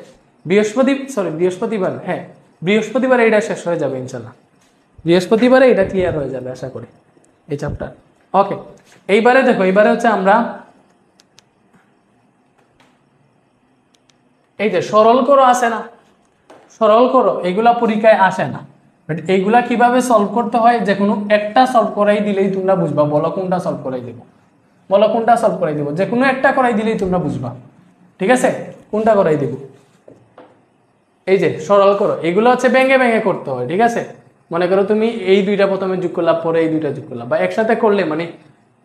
বৃহস্পতিবার। হ্যাঁ বৃহস্পতিবার এটা শেষ হয়ে যাবে ইনশাল্লাহ, বৃহস্পতিবারে এটা ক্লিয়ার হয়ে যাবে আশা করি এই চ্যাপ্টার। ওকে, এইবারে দেখো, এইবারে হচ্ছে আমরা এই যে সরল করো আছে না, সরল করো এগুলা পরীক্ষায় আসে না, বাট এইগুলা কিভাবে সলভ করতে হয়, যে কোনো একটা সলভ করাই দিলেই তোমরা বুঝবা। বলো কোনটা সলভ করাই দেবো, যে কোনো একটা করাই দিলেই তোমরা বুঝবা, ঠিক আছে? কোনটা করাই দেবো? এই যে সরল করো, এগুলো হচ্ছে ভেঙে করতে হয়, ঠিক আছে? মনে করো তুমি এই দুইটা প্রথমে যোগ করলা, পরে এই দুইটা যোগ করলা, বা একসাথে করলে মানে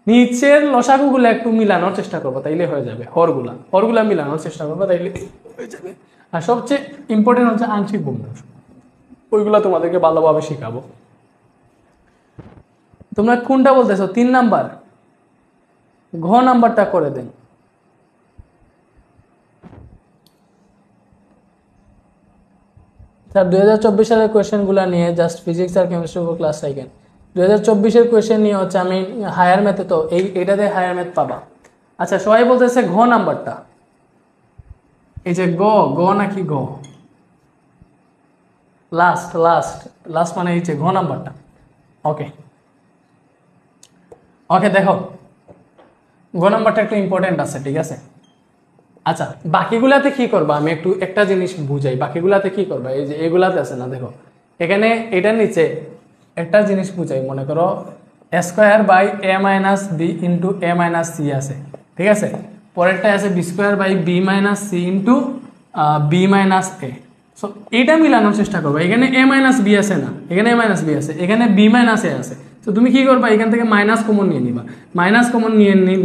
নিচের লসাগুগুলো একটু মিলানোর চেষ্টা করবো, তাইলে হয়ে যাবে। হরগুলা মিলানোর চেষ্টা করবো, তাইলে হয়ে যাবে। আর সবচেয়ে ইম্পর্টেন্ট হচ্ছে আংশিক ভগ্নাংশ, ওইগুলো তোমাদেরকে ভালোভাবে শেখাবো। তোমরা কোনটা বলতেছো? 3 নাম্বার, ঘ নাম্বারটা করে দেন। স্যার 2024 সালের কোয়েশ্চেনগুলো নিয়ে জাস্ট ফিজিক্স আর কেমিস্ট্রির উপর ক্লাস রাখেন। 2024-এর কোয়েশ্চেন নিয়ে হচ্ছে আমি হায়ার ম্যাথে, তো এইটাতে হায়ার ম্যাথ পাবা। আচ্ছা সবাই বলতেছে ঘ নাম্বারটা, এই যে গ নাকি গ লাস্ট মানে এই যে ঘ নাম্বারটা। ওকে দেখো ঘ নাম্বারটা একটু ইম্পর্টেন্ট আছে, ঠিক আছে? আচ্ছা বাকিগুলাতে কি করবা, আমি একটু একটা জিনিস বুঝাই। বাকিগুলাতে কি করবা, এই যে এগুলাতে আছে না, দেখো এখানে এটার নিচে একটা জিনিস বুঝাই। মনে করো square by A minus B into A minus C আছে, ঠিক আছে? পরেরটা আছে B square by B minus C into B minus A. So এটা মিলানোর চেষ্টা করবো। এখানে এ মাইনাস বি আছে না, এখানে এ মাইনাস বি আছে, এখানে বি মাইনাস এ আছে, তো তুমি কি করবা, এখান থেকে মাইনাস কমন নিয়ে নিবা। মাইনাস কমন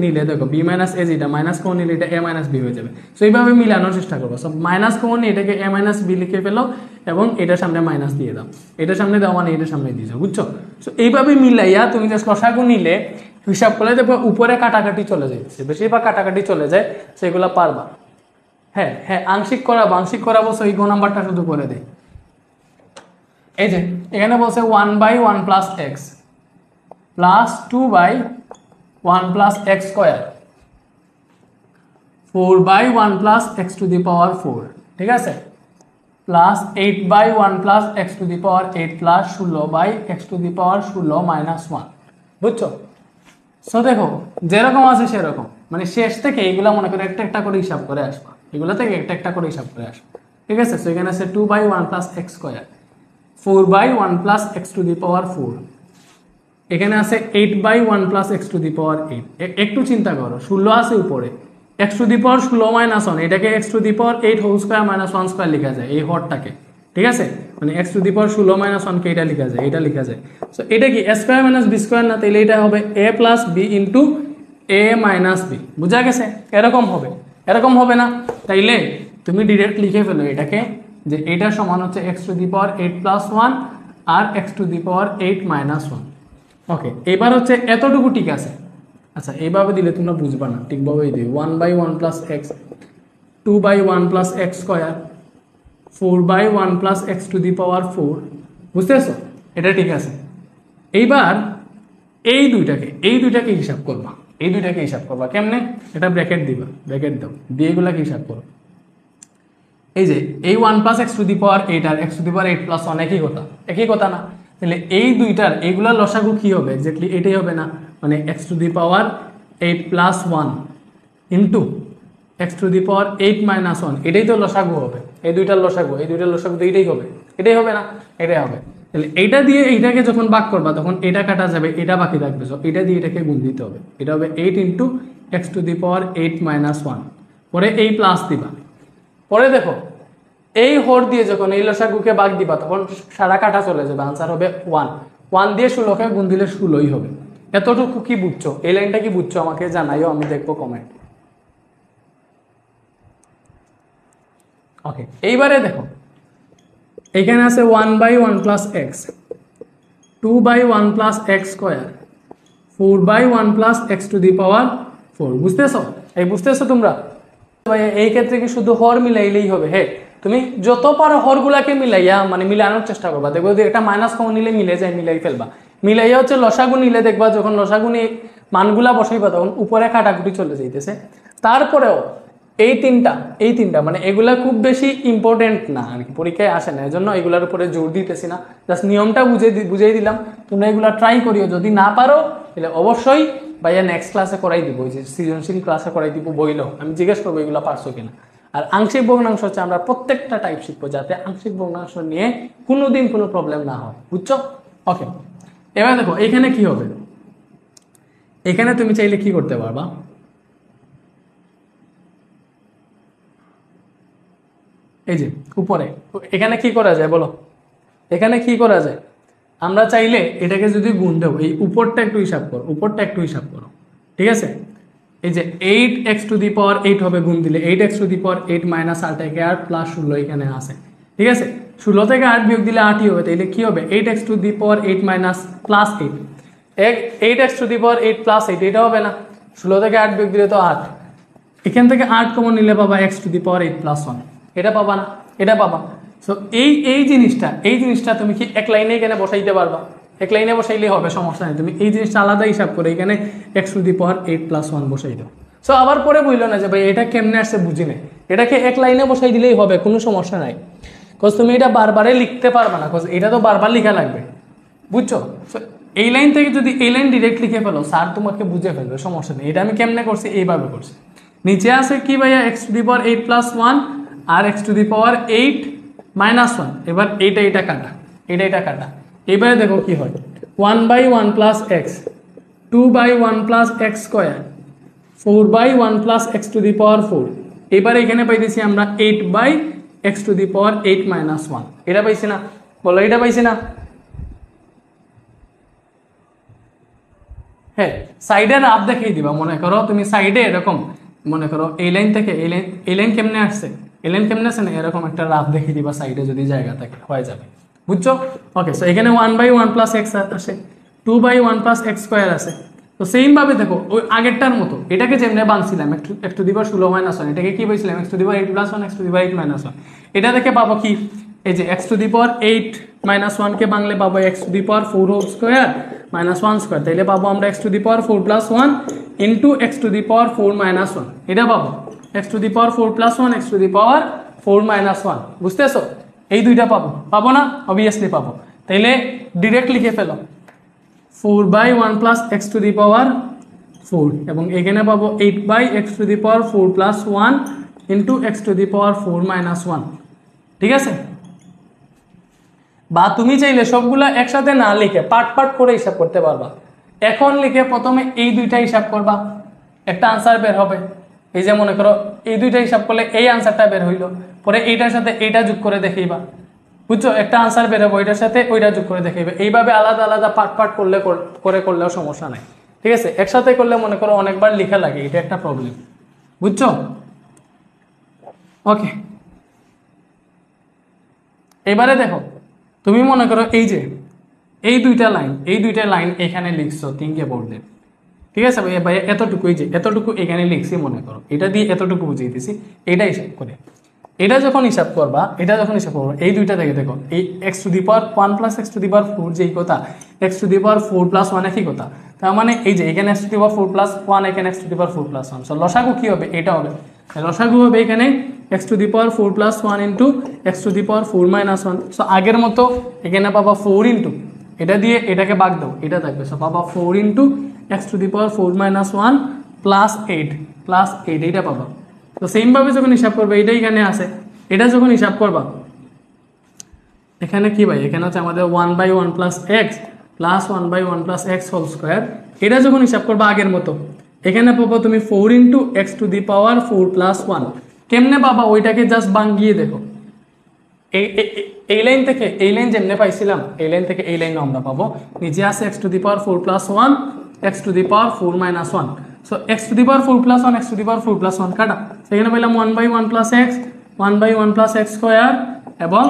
নিলে দেখো বি মাইনাস এ যেটা মাইনাস কমন নিলে এটা এ মাইনাস বি হয়ে যাবে। সো এইভাবে মিলানোর চেষ্টা করবো। সব মাইনাস কমন নিয়ে এটাকে এ মাইনাস বি লিখে ফেলো এবং এটার সামনে মাইনাস দিয়ে দাও, এটার সামনে দাও মানে এটার সামনে দিয়ে যাও, বুঝছো? সো এইভাবে মিলাইয়া তুমি জাস্ট লসাগু নিলে হিসাব করলে দেখো উপরে কাটাকাটি চলে যাচ্ছে, বেশিরভাগ কাটাকাটি চলে যায়, সেগুলো পারবা। হ্যাঁ হ্যাঁ, আংশিক করাবো। সো এই গো নাম্বারটা শুধু করে দেয়। এই যে এখানে বলছে 1/1 plus X plus 2/1 plus X square 4/1 plus X to the power 4, ঠিক আছে, plus 8/1 plus X to the power 8 plus 16/x to the power 16 minus 1, বুঝছো? সো দেখো যেরকম আছে সেরকম, মানে শেষ থেকে এইগুলা মনে করে একটা একটা করে হিসাব করে আসবা, এগুলা থেকে একটা একটা করে হিসাব করে আসবা, ঠিক আছে? সো এখানে আছে 2/1 plus X square 4/1 plus X to the power 4, এখানে আছে 8/1 plus X to the power 8। একটু চিন্তা করো, 16 আছে উপরে, X to the power 16 minus 1, এটাকে X to the power 8 whole square minus 1 square লেখা যায় এই হরটাকে, ঠিক আছে? মানে X to the power 16 minus 1 কে এটা লেখা যায়, এটা লেখা যায়। সো এটা কি এ স্কোয়ার মাইনাস বি স্কোয়ার না? তাহলে এটা হবে এ plus B into A minus B, বুঝা গেছে? এরকম হবে, এরকম হবে না? তাইলে তুমি ডিরেক্ট লিখে ফেলো এটাকে যে এটা সমান হচ্ছে X to the power 8 plus 1 আর X to the power 8 minus 1। Okay, এবার হচ্ছে এতটুকু ঠিক আছে। আচ্ছা এইভাবে দিলে তোমরা বুঝবা না, ঠিকভাবেই দিই 1/1 plus X 2/1 plus X square 4/1 plus X to the power 4, বুঝতেছো? এটা ঠিক আছে। এইবার এই দুইটাকে হিসাব করবা, এই দুইটাকে হিসাব করবা কেমনে? এটা ব্র্যাকেট দিবা, ব্র্যাকেট দাও, দিয়ে এগুলাকে হিসাব করো। এই যে এই 1 plus X to the power 8 আর X to the power 8 plus 1 একই কথা না? তাহলে এই দুইটার এইগুলার লসাগু কি হবে? এক্স্যাক্টলি এটাই হবে না? মানে X to the power 8 plus 1 into X to the power 8 minus 1, এটাই তো লসাগু হবে। এই দুইটার লসাগু তো এটাই হবে, এটাই হবে না? এটাই হবে। তাহলে এইটা দিয়ে এইটাকে যখন ভাগ করবা তখন এটা কাটা যাবে, এটা বাকি থাকবে। সো এটা দিয়ে এটাকে গুণ দিতে হবে, এটা হবে 8 into X to the power 8 minus 1, পরে এই প্লাস দিবা। পরে দেখো এই হর দিয়ে যখন এই লসাগুকে ভাগ দিবা তখন সারা কাটা চলে যাবে, আনসার হবে 1 দিয়ে 16কে গুণ দিলে 16ই হবে। এতটুকু কি বুঝছো? এই লাইনটা কি বুঝছো? আমাকে জানাইও, আমি দেখবো কমেন্ট। ওকে, এইবারে দেখো এখানে আছে 1/1 plus X 2/1 plus X square 4/1 plus X to the power 4, বুঝতেছো? বুঝতেছো তোমরা? এই ক্ষেত্রে কি শুধু হর মিলাইলেই হবে? হ্যাঁ, তুমি যত পারো হরগুলাকে মিলাইয়া মানে মিলানোর চেষ্টা করবা, দেখবো যদি একটা মাইনাস কমন নিলে মিলে যায়, মিলাই ফেলবা। মিলাইয়া হচ্ছে লসাগু নিলে দেখবা যখন লসাগু নিয়ে মানগুলা বসাইবা তখন উপরে কাটাকুটি চলে যাইতেছে। তারপরেও এই তিনটা মানে এগুলা খুব বেশি ইম্পর্টেন্ট না আর কি, পরীক্ষায় আসে না, এজন্য এগুলার উপরে জোর দিতেছি না, জাস্ট নিয়মটা বুঝিয়ে দিলাম। তোমরা এগুলা ট্রাই করিও, যদি না পারো তাহলে অবশ্যই ভাইয়া নেক্সট ক্লাসে করাই দিব, যে সৃজনশীল ক্লাসে করাই দিব, বইলেও আমি জিজ্ঞেস করবো এগুলো পারছো কিনা। আর আংশিক ভগ্নাংশ হচ্ছে আমরা প্রত্যেকটা টাইপ শিখবো যাতে আংশিক ভগ্নাংশ নিয়ে কোনোদিন কোনো প্রবলেম না হয়, বুঝছো? ওকে, এবার দেখো এখানে কি হবে। এখানে তুমি চাইলে কি করতে পারবা, এই যে উপরে এখানে কি করা যায় বলো? এখানে কি করা যায়? আমরা চাইলে এটাকে যদি গুণ দেবো, এই উপরটা একটু হিসাব করো, ঠিক আছে? এই যে 8x টু দি পাওয়ার 8 হবে গুণ দিলে 8x two the power 8 minus 8 থেকে 8 প্লাস 16 এখানে আছে, ঠিক আছে? 16 থেকে 8 বিয়োগ দিলে 8ই হবে, তাইলে কি হবে? 8x two the power 8 minus plus 8x two the power 8 plus 8, এটা হবে না? 16 থেকে 8 বিয়োগ দিলে তো 8, এখান থেকে 8 কমন নিলে পাবা x to the power 8 plus 1, এটা পাবা না? এটা পাবা। সো এই জিনিসটা তুমি কি এক লাইনে এখানে বসাইতে পারবা? এক লাইনে বসাইলেই হবে, সমস্যা নেই। তুমি এই জিনিসটা আলাদা হিসাব করে এখানে x to the power 8 plus 1 বসাই দাও। সো আবার পরে বললো না যে ভাই এটা কেমনে আসছে বুঝি নাই, এটাকে এক লাইনে বসাই দিলেই হবে, কোনো সমস্যা নাই। কজ তুমি এটা বারবারে লিখতে পারবা না, কজ এটা তো বারবার লেখা লাগবে, বুঝছো? এই লাইন থেকে যদি এই লাইন ডিরেক্ট লিখে ফেলো স্যার তোমাকে বুঝে ফেলবে, সমস্যা নেই। এটা আমি কেমনে করছি? এইভাবে করছি। নিচে আছে কি ভাইয়া? x to the power 8 plus 1 আর x to the power 8 minus 1। এবার এটা কাটা, এবারে দেখো কি হয়। 1/1 plus X 2/1 plus X square 4/1 plus X to the power 4। এবারে এখানে পাইতেছি আমরা 8/x two the power 8 minus 1, এটা পাইছি না? বলো এটা পাইছি না? হ্যাঁ সাইডে রাফ দেখিয়ে দিবা, মনে করো তুমি সাইডে এরকম মনে করো এই লাইন থেকে এই লাইন কেমনে আসছে, এই লাইন কেমনে আসছে না, এরকম একটা রাফ দেখিয়ে দিবা সাইডে যদি জায়গা থাকে, হয়ে যাবে। বুঝছো? ওকে, সো এখানে 1/1 প্লাস এক্স আসে, 2/1 প্লাস এক্স স্কোয়ার আছে। তো সেম ভাবে দেখো ওই আগেরটার মতো এটাকে যেমনি বানছিলাম x টু দি পাওয়ার 16 - 1, এটাকে কি বলছিলাম x to the power 8 + 1 x to the power 8 - 1। এটা দেখে পাবো কি, এই যে x টু দি পাওয়ার 8 - 1 কে বাংলে পাবো x to the power 4 whole square minus 1 square, তাইলে পাবো আমরা x to the power 4 + 1 into x to the power 4 - 1, এটা পাবো x to the power 4 + 1 x to the power 4 - 1। বুঝতেছো? এই দুইটা পাবো না? অবভিয়াসলি পাবো। তাইলে ডাইরেক্ট লিখে ফেলো 4/1 plus X to the power 4, এবং এখানে পাবো 8/x two the power 4 plus 1 into X to the power 4 - 1। ঠিক আছে? বা তুমি চাইলে সবগুলো একসাথে না লিখে পার্ট পার্ট করে হিসাব করতে পারবা। এখন লিখে প্রথমে এই দুইটা হিসাব করবা, একটা আনসার বের হবে। এই যে মনে করো এই দুইটা হিসাব করলে এই আনসারটা বের হইলো, পরে এইটার সাথে এইটা যোগ করে দেখাইবা। বুঝছো? একটা আনসার বের হবে, ওইটার সাথে ওইটা যোগ করে দেখাইবে। এইভাবে আলাদা আলাদা পার্ট পার্ট করলেও সমস্যা নাই। ঠিক আছে? একসাথে করলে মনে করো অনেকবার লেখা লাগে, এটা একটা প্রবলেম। বুঝছো? ওকে, এবারে দেখো তুমি মনে করো এই যে এই দুইটা লাইন এখানে লিখছো তিনকে বোর্ডে। ঠিক আছে ভাই, এতটুকু এই যে এতটুকু এখানে লিখছি, মনে করো এটা দিয়ে এতটুকু বুঝিয়ে দিছি, এটা হিসাব করে এটা যখন হিসাব করবা এই দুইটা থেকে দেখো এই X to the power 1 plus X to the power 4 যেই কথা, X to the power 4 plus 1 একই কথা। তার মানে এই যে এখানে X to the power 4 plus 1, এখানে X to the power 4 plus 1। So লসাগু কি হবে? এটা হবে, লসাগু হবে এখানে X to the power 4 plus 1 into X to the power 4 - 1। So আগের মতো এখানে পাবা 4 ইন্টু এটা দিয়ে এটাকে ভাগ দাও, এটা থাকবে। সো পাবা 4 into X to the power 4 - 1 plus 8 এইটা পাবা। তো সেমভাবে যখন হিসাব করবে, এটা এখানে আছে, এটা যখন হিসাব করবা এখানে কি ভাই, এখানে হচ্ছে আমাদের 1/1 plus X plus 1/1 plus X whole square. এটা যখন হিসাব করবা আগের মতো, এখানে পাবো তুমি 4 into X to the power 4 plus 1। কেমনে পাবা? ওইটাকে জাস্ট ভাঙিয়ে দেখো, এই লাইন থেকে এই লাইন যেমনে পাইছিলাম, এই লাইন থেকে এই লাইন আমরা পাবো। নিচে আছে x to the power 4 plus 1 x to the power 4 - 1। So x to the power 4 plus 1 x to the power 4 plus 1 কাটা, সেখানে পাইলাম 1/1 plus x 1/1 plus X square, এবং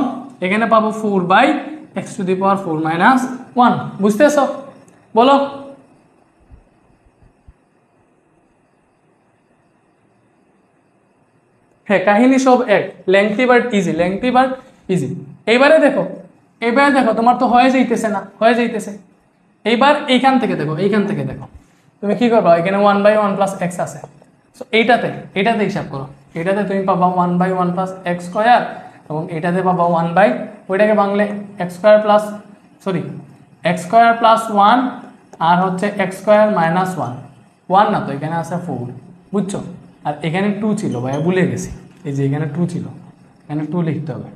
এখানে পাবো 4/x টু দি পাওয়ার 4 - 1। বুঝতেছো? বলো। হ্যাঁ, কাহিনী সব এক, লেংথি বাট ইজি। এইবারে দেখো তোমার তো হয়ে যাইতেছে না, হয়ে যাইতেছে। এইবার এইখান থেকে দেখো তুমি কি করবা, এখানে 1/1 প্লাস এক্স আছে। সো এইটাতে হিসাব করো, এটাতে তুমি পাবা 1/1 প্লাস এক্স স্কোয়ার, এবং এটাতে পাবা ওইটাকে বাংলে এক্স স্কোয়ার প্লাস 1 আর হচ্ছে এক্স স্কোয়ার মাইনাস 1 না, তো এখানে আছে 4। বুঝছো? আর এখানে 2 ছিল ভাইয়া, ভুলে গেছি। এই যে এখানে 2 ছিল, এখানে 2 লিখতে হবে।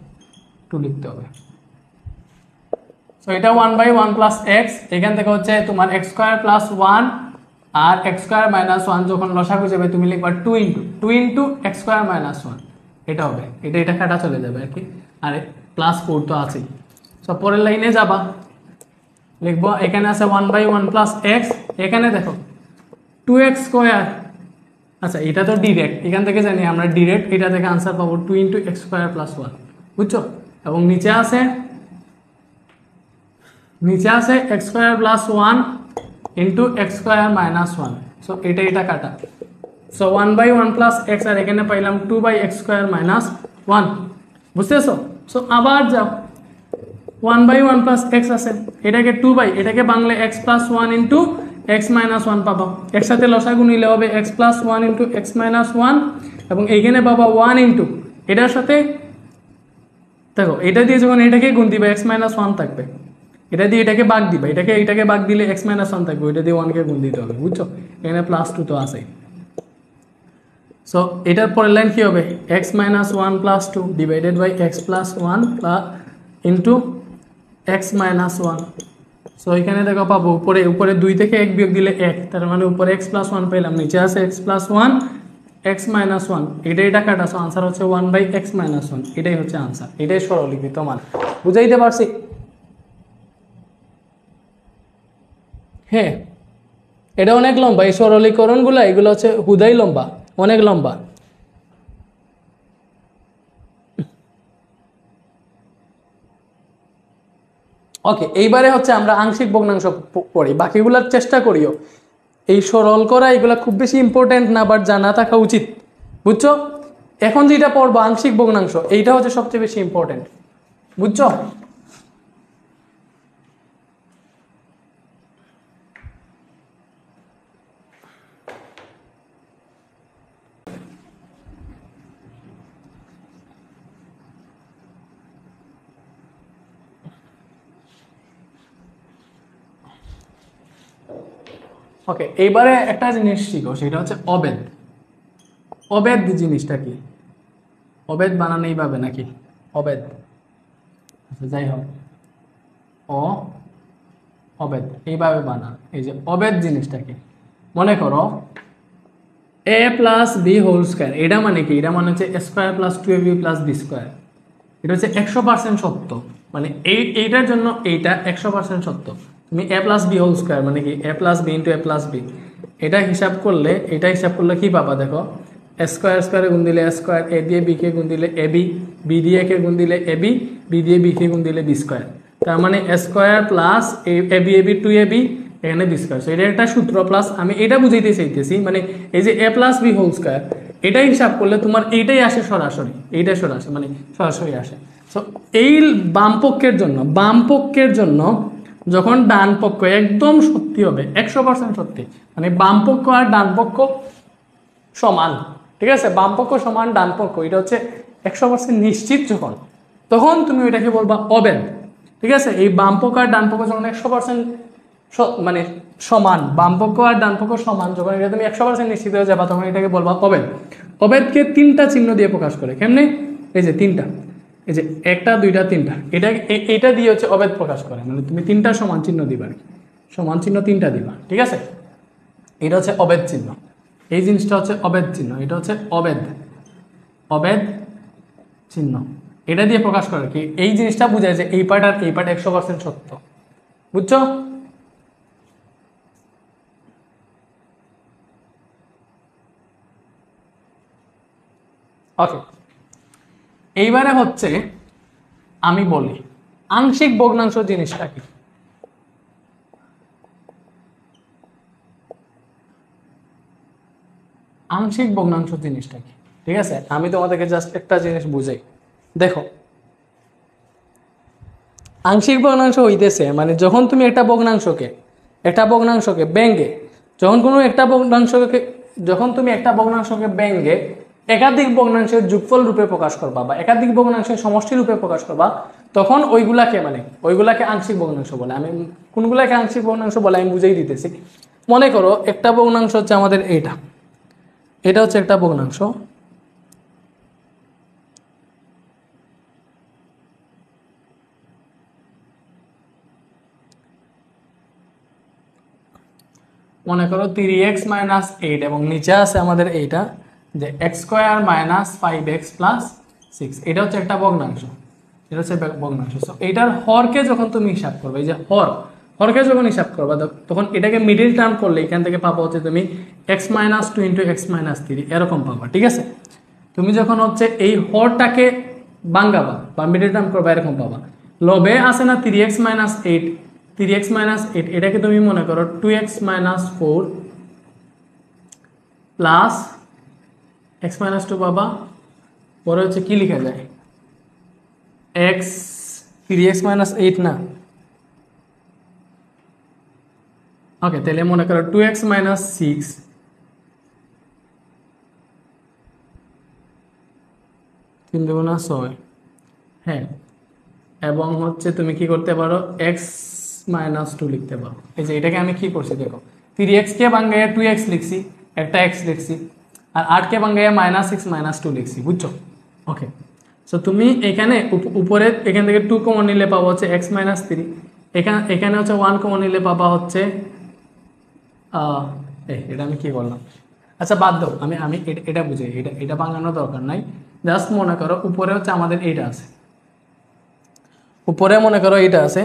সো এটা 1/1 প্লাস এক্স, এখান থেকে হচ্ছে তোমার এক্স স্কোয়ার প্লাস 1 আর এক্স স্কোয়ার মাইনাস 1 যখন লসাগু যাবে তুমি লিখবা 2 ইন্টু এক্স স্কোয়ার মাইনাস 1। এটা হবে, এটা কাটা চলে যাবে আর কি, আর প্লাস 4 তো আছেই। সো পরের লাইনে যাবা, লিখবো এখানে আছে 1/1 প্লাস এক্স, এখানে দেখো 2x স্কোয়ার। আচ্ছা, এটা তো ডিরেক্ট, এখান থেকে জানি আমরা ডিরেক্ট, এটা থেকে আনসার পাবো 2 ইন্টু এক্স স্কোয়ার প্লাস 1। বুঝছো? এবং নিচে আছে x square plus 1 into X square minus 1। So এটা কাটা। সো 1/1 প্লাস এক্স, আর এখানে পাইলাম 2/x স্কোয়ার মাইনাস 1। বুঝতেছো? সো আবার যাও, 1/1 প্লাস এক্স আছে, এটাকে এটাকে Bangla x plus 1 into X minus 1 পাবা। একসাথে লসাগু নিলে হবে x plus 1 into X minus 1, এবং এইখানে পাবা 1 ইন্টু এটার সাথে দেখো, এটা দিয়ে যখন এটাকে গুণ দিবে এক্স মাইনাস 1 থাকবে, এটা দিয়ে এটাকে ভাগ দিবা, এটাকে ভাগ দিলে এক্স মাইনাস 1 থাকবে, ওইটা দিয়ে 1 কে গুণ দিতে হবে। বুঝছো? এখানে প্লাস 2 তো আছেই। সো এটার পরের লাইন কি হবে, X minus 1 plus 2 divided by X plus 1 into X minus 1। So এখানে দেখো পাবো উপরে 2 থেকে 1 বিয়োগ দিলে 1, তার মানে উপরে এক্স প্লাস 1 পেলাম, নিচে আছে এক্স প্লাস 1 এক্স মাইনাস 1। এটা কাটা, সো আনসার হচ্ছে 1/x মাইনাস 1। এটাই হচ্ছে আনসার, এটাই সরলীকৃত মান। বুঝাইতে পারছি? হ্যাঁ, এটা অনেক লম্বা, এই সরলীকরণগুলো এগুলো হচ্ছে হুদাই লম্বা, অনেক লম্বা। ওকে, এইবারে হচ্ছে আমরা আংশিক ভগ্নাংশ পড়ি, বাকিগুলোর চেষ্টা করিও। এই সরল করা এগুলো খুব বেশি ইম্পর্টেন্ট না, বাট জানা থাকা উচিত, বুঝছো? এখন যেটা পড়বো আংশিক ভগ্নাংশ, এইটা হচ্ছে সবচেয়ে বেশি ইম্পর্টেন্ট, বুঝছো? ওকে, এইবারে একটা জিনিস শিখো, সেটা হচ্ছে অবেদ। অবেদ জিনিসটা কি? অবেদ বানানো এইভাবে নাকি? অবেদ, আচ্ছা যাই হোক, অ অবেদ এইভাবে বানান। এই যে অবেদ জিনিসটা কি, মনে করো A plus B whole square, এটা মানে কি? এটা মানে হচ্ছে A square plus 2ab plus B square. এটা হচ্ছে 100% সত্য, মানে এইটার জন্য এইটা 100% সত্য। তুমি এ প্লাস বি হোল স্কোয়ার মানে কি? এ প্লাস বি ইন্টু এ প্লাস বি, এটা হিসাব করলে কি পাবা দেখো, এ স্কোয়ার স্কোয়ারে গুণ দিলে এ স্কোয়ার, এ দিয়ে বি কে গুণ দিলে এ বি, বি দিয়ে একে গুণ দিলে এ বি, বি দিয়ে বি কে গুণ দিলে বি স্কোয়ার। তার মানে এ square plus A B 2ab, এখানে বি স্কোয়ার। সো এটা একটা সূত্র, প্লাস আমি এটা বুঝাইতে চাইতেছি, মানে এই যে এ প্লাস বি হোল স্কোয়ার, এটাই হিসাব করলে তোমার এইটাই আসে সরাসরি, এইটাই সরাসরি মানে সরাসরি আসে। সো এই বাম পক্ষের জন্য যখন ডান পক্ষ একদম সত্যি হবে, 100% সত্যি, মানে বাম পক্ষ আর ডান পক্ষ সমান, ঠিক আছে? বাম পক্ষ সমান ডান পক্ষ, এটা হচ্ছে 100% নিশ্চিত যখন, তখন তুমি ওইটাকে বলবা অবেদ, ঠিক আছে? এই বাম পক্ষ আর ডান পক্ষ যখন 100% মানে সমান, বাম পক্ষ আর ডান পক্ষ সমান, যখন এটা তুমি 100% নিশ্চিত হয়ে যাবা, তখন এটাকে বলবা অবেদ। অবেদকে 3টা চিহ্ন দিয়ে প্রকাশ করে, কেমনে? এই যে 3টা, এই যে 1টা 2টা 3টা, এটা দিয়ে হচ্ছে অবেদ প্রকাশ করে, মানে তুমি 3টা সমান চিহ্ন দিবা, সমান চিহ্ন 3টা দিবা, ঠিক আছে? এটা হচ্ছে অবেদ চিহ্ন, এই জিনিসটা হচ্ছে অবেদ চিহ্ন, এটা হচ্ছে অবেদ চিহ্ন, এটা দিয়ে প্রকাশ করে কি? এই জিনিসটা বোঝায় যে এই পার্ট আর এই পার্ট 100% সত্য, বুঝছো? ওকে, এইবারে হচ্ছে আমি বলি আংশিক ভগ্নাংশ জিনিসটা কি। আংশিক ভগ্নাংশ জিনিসটা কি, ঠিক আছে? আমি তোমাদেরকে জাস্ট একটা জিনিস বুঝাই, দেখো আংশিক ভগ্নাংশ হইতেছে মানে যখন তুমি একটা ভগ্নাংশকে ব্যঙ্গে, যখন তুমি একটা ভগ্নাংশকে ব্যঙ্গে একাধিক ভগ্নাংশের যোগফল রূপে প্রকাশ করবা বা একাধিক ভগ্নাংশের সমষ্টি রূপে প্রকাশ করবা, তখন ওইগুলাকে আংশিক ভগ্নাংশ বলে। আমি কোনগুলাকে আংশিক ভগ্নাংশ বলে আমি বুঝেই দিতেছি। মনে করো একটা ভগ্নাংশ হচ্ছে আমাদের এটা হচ্ছে একটা ভগ্নাংশ, মনে করো 3x - 8 এবং নিচে আছে আমাদের এইটা যে x² - 5x + 6, এটা হচ্ছে একটা ভগ্নাংশ, সো এইটার হরকে যখন তুমি হিসাব করবে, এই যে হরকে যখন হিসাব করবে, তখন এটাকে মিডিল টার্ম করলে এখান থেকে পাবো হচ্ছে তুমি x - 2 × x - 3 এরকম পাবা, ঠিক আছে? তুমি যখন হচ্ছে এই হরটাকে ভাঙাবা বা মিডিল টার্ম করবা, এরকম পাবা। লবে আছে না 3x - 8, 3x - 8, এটাকে তুমি মনে করো 2x - 4 প্লাস x - 2 পাবা। পরে হচ্ছে কি লিখা যায়, x 3x - 8 না, ওকে, তাহলে মনে করো 2x - 6 3 × 6, হ্যাঁ, এবং হচ্ছে তুমি কি করতে পারো x - 2 লিখতে পারো। এই যে এটাকে আমি কি করছি দেখো, 3x কে ভাঙাইয়া 2x লিখছি, একটা x লিখছি, আর 8 কে ভাঙাইয়া -6 - 2 লিখছি, বুঝছো? ওকে, সো তুমি এখানে উপরে এখান থেকে 2 কমন নিলে পাবো হচ্ছে x - 3, এখানে হচ্ছে 1 কমন নিলে পাবা হচ্ছে এটা আমি কি করলাম, আচ্ছা বাদ দাও, আমি এটা বুঝি, এটা ভাঙানোর দরকার নাই। জাস্ট মনে করো উপরে হচ্ছে আমাদের এইটা আছে, উপরে মনে করো এইটা আছে,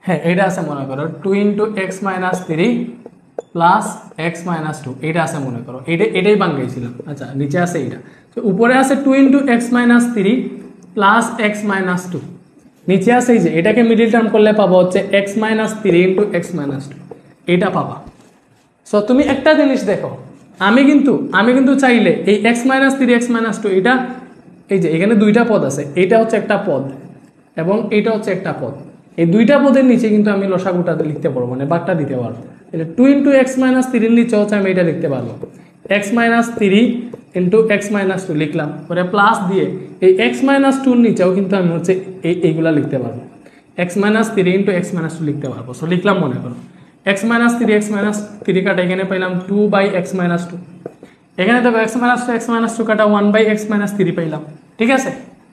হ্যাঁ এইটা আছে, মনে করো 2 × x - 3 plus X minus two, এটা আছে মনে করো, এটাই বাঙ্গাইছিলাম। আচ্ছা নিচে আছে এইটা, তো উপরে আছে two into X minus three plus X minus two, নিচে আছে এই যে এটাকে মিডিল টার্ম করলে পাবো হচ্ছে X minus three into X minus two, এটা পাবা। সো তুমি একটা জিনিস দেখো, আমি কিন্তু চাইলে এই X minus three X minus two, এটা এই যে এখানে দুইটা পদ আছে, এটা হচ্ছে একটা পদ এবং এটা হচ্ছে একটা পদ, এই দুইটা পদের নিচে কিন্তু আমি লসাগুটা লিখতে পারবো, মানে বাগটা দিতে পারবো। এটা টু ইন্টু এক্স মাইনাস থ্রির নিচে হচ্ছে আমি এটা লিখতে পারবো X minus three into X minus two লিখলাম, পরে প্লাস দিয়ে এই এক্স মাইনাস টুর নিচেও কিন্তু আমি হচ্ছে এইগুলা লিখতে পারবো, X minus three into X minus two লিখতে পারবো। সো লিখলাম মনে করো এক্স মাইনাস থ্রি কাটা, এখানে পাইলাম two by X minus two, এখানে দেখো এক্স মাইনাস টু কাটা one by X minus three পাইলাম, ঠিক আছে।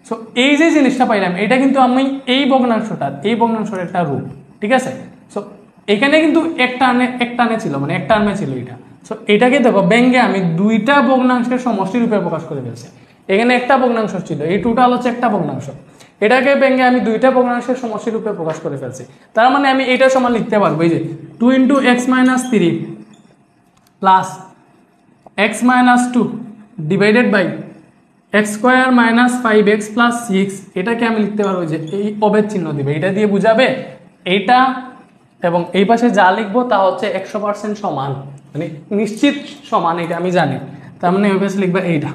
সো এই যে জিনিসটা পাইলাম, এটা কিন্তু আমি এই ভগ্নাংশটার একটা রূপ, ঠিক আছে। সো এখানে কিন্তু এক টানে ছিল, মানে এক টার্মে ছিল এটা। সো এটাকে দেখো ব্যঙ্গে আমি দুইটা ভগ্নাংশের সমষ্টি রূপে প্রকাশ করে ফেলছি, এখানে একটা ভগ্নাংশ ছিল, এই টোটাল হচ্ছে একটা ভগ্নাংশ, এটাকে ব্যঙ্গে আমি দুইটা ভগ্নাংশের সমষ্টি রূপে প্রকাশ করে ফেলছি। তার মানে আমি এটা সমান লিখতে পারবো এই যে two into X minus three plus X minus two divided by x square minus five X plus six, এটাকে আমি লিখতে পারবো যে এই অভেদ চিহ্ন দিবে, এটা দিয়ে বুঝাবে এইটা, এবং এই পাশে যা লিখবো তা হচ্ছে 100% সমান, মানে নিশ্চিত সমান, এটা আমি জানি। তার মানে ওই পাশে লিখবে এইটা,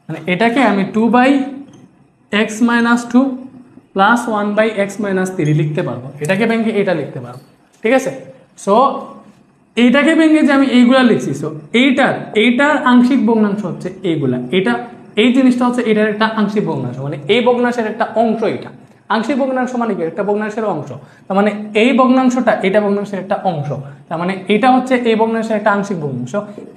মানে এটাকে আমি two by X minus two plus one by X minus three লিখতে পারবো, এটাকে ব্যাংকে এটা লিখতে পারবো, ঠিক আছে। সো এইটাকে ব্যাংকে যে আমি এইগুলা লিখছি, সো এইটার আংশিক ভগ্নাংশ হচ্ছে এইগুলা, এই জিনিসটা হচ্ছে এটার একটা আংশিক ভগ্নাংশ, মানে এই ভগ্নাংশের একটা অংশ, এটা আংশিক ভগ্নাংশ মানে কি একটা ভগ্নাংশের অংশ, তার মানে এই ভগ্নাংশটা এটা ভগ্নাংশের একটা অংশ, তার মানে এটা হচ্ছে এই ভগ্নাংশের একটা আংশিক ভগ্নাংশ,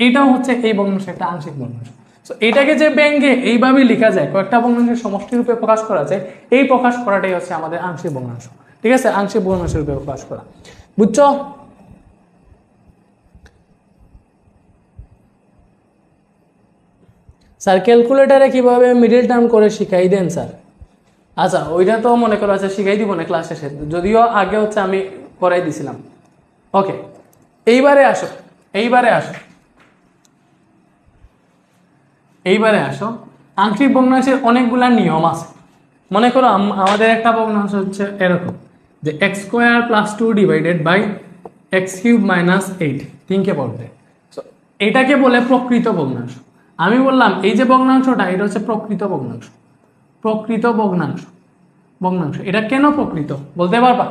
এটাও হচ্ছে এই ভগ্নাংশের একটা আংশিক ভগ্নাংশ। সো এটাকে যে ব্যঙ্গে এইভাবে লেখা যায়, কয়েকটা ভগ্নাংশের সমষ্টি রূপে প্রকাশ করা যায়, এই প্রকাশ করাটাই হচ্ছে আমাদের আংশিক ভগ্নাংশ, ঠিক আছে, আংশিক ভগ্নাংশ রূপে প্রকাশ করা, বুঝছো? স্যার ক্যালকুলেটারে কিভাবে মিডল টার্ম করে শিখাই দেন স্যার। আচ্ছা ওইটা তো মনে করো আচ্ছা শিখাই দিব না ক্লাস শেষে, যদিও আগে হচ্ছে আমি করাই দিছিলাম। ওকে এইবারে আসো, আংশিক ভগ্নাংশের অনেকগুলা নিয়ম আছে। মনে করো আমাদের একটা ভগ্নাংশ হচ্ছে এরকম যে X square plus two divided by X cube minus eight, think about that. So এটাকে বলে প্রকৃত ভগ্নাংশ। আমি বললাম এই যে ভগ্নাংশটা এটা হচ্ছে প্রকৃত ভগ্নাংশ, এটা কেন প্রকৃত বলতে পারবা?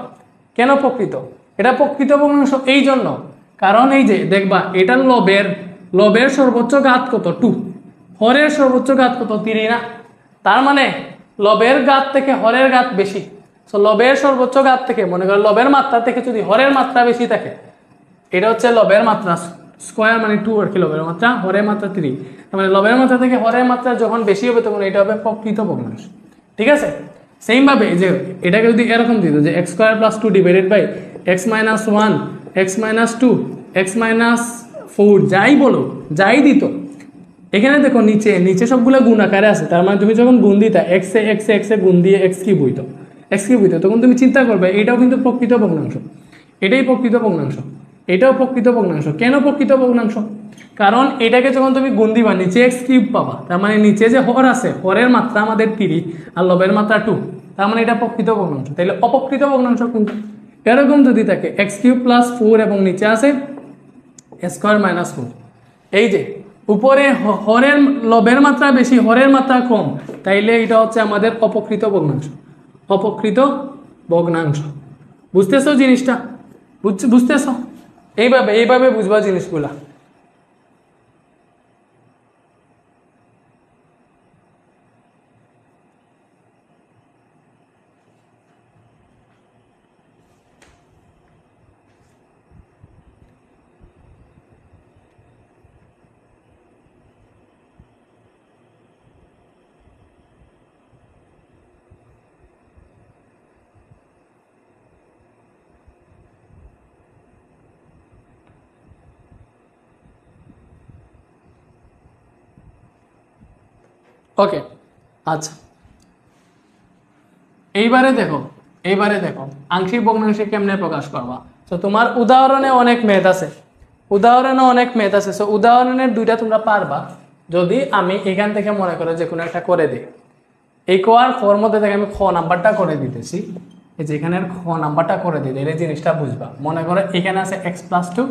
কেন প্রকৃত? এটা প্রকৃত ভগ্নাংশ এই জন্য কারণ এই যে দেখবা এটা লবের সর্বোচ্চ ঘাত কত 2, হরের সর্বোচ্চ ঘাত কত 3 না, তার মানে লবের ঘাত থেকে হরের ঘাত বেশি। সো লবের সর্বোচ্চ ঘাত থেকে মনে করো লবের মাত্রা থেকে যদি হরের মাত্রা বেশি থাকে, এটা হচ্ছে লবের মাত্রা স্কোয়ার মানে 2 আর কি, লবের মাত্রা হরের মাত্রা 3, তার মানে লবের মাত্রা থেকে হরের মাত্রা যখন বেশি হবে তখন এটা হবে প্রকৃত ভগ্নাংশ, ঠিক আছে। সেম ভাবে যে এটাকে যদি এরকম দিত যে X square plus two divided by X minus one x minus two x minus four, যাই দিত, এখানে দেখো নিচে সবগুলো গুণ আকারে আছে, তার মানে তুমি যখন গুণ দিতা এক্সে গুণ দিয়ে এক্স কিউব হইতো, তখন তুমি চিন্তা করবে এটাও কিন্তু প্রকৃত ভগ্নাংশ, এটাও প্রকৃত ভগ্নাংশ। কেন প্রকৃত ভগ্নাংশ? কারণ এটাকে যখন তুমি গুণ দিবা নিচে এক্স কিউব পাবা, তার মানে নিচে যে হর আছে হরের মাত্রা আমাদের 3 আর লবের মাত্রা 2, তার মানে এটা প্রকৃত ভগ্নাংশ। তাইলে অপ্রকৃত ভগ্নাংশ কিন্তু এরকম যদি থাকে এক্স কিউব প্লাস 4 এবং নিচে আছে স্কোয়ার মাইনাস 4, এই যে উপরে লবের মাত্রা বেশি হরের মাত্রা কম, তাইলে এটা হচ্ছে আমাদের অপ্রকৃত ভগ্নাংশ। বুঝতেছো জিনিসটা? বুঝতেছো? এইভাবে বুঝবা জিনিসগুলা। ওকে আচ্ছা এইবারে দেখো আংশিক ভগ্নাংশে কেমনে প্রকাশ করবা। তো তোমার উদাহরণে অনেক মেথ আছে, উদাহরণে অনেক মেথ আছে, সো উদাহরণের দুইটা তোমরা পারবা যদি আমি এখান থেকে মনে করো যে কোনো একটা করে দিই। এই কোয়ার খর মধ্যে থেকে আমি খ নাম্বারটা করে দিতেছি, এই যে এখানের খ নাম্বারটা করে দিই, এই জিনিসটা বুঝবা। মনে করো এখানে আছে এক্স প্লাস টু,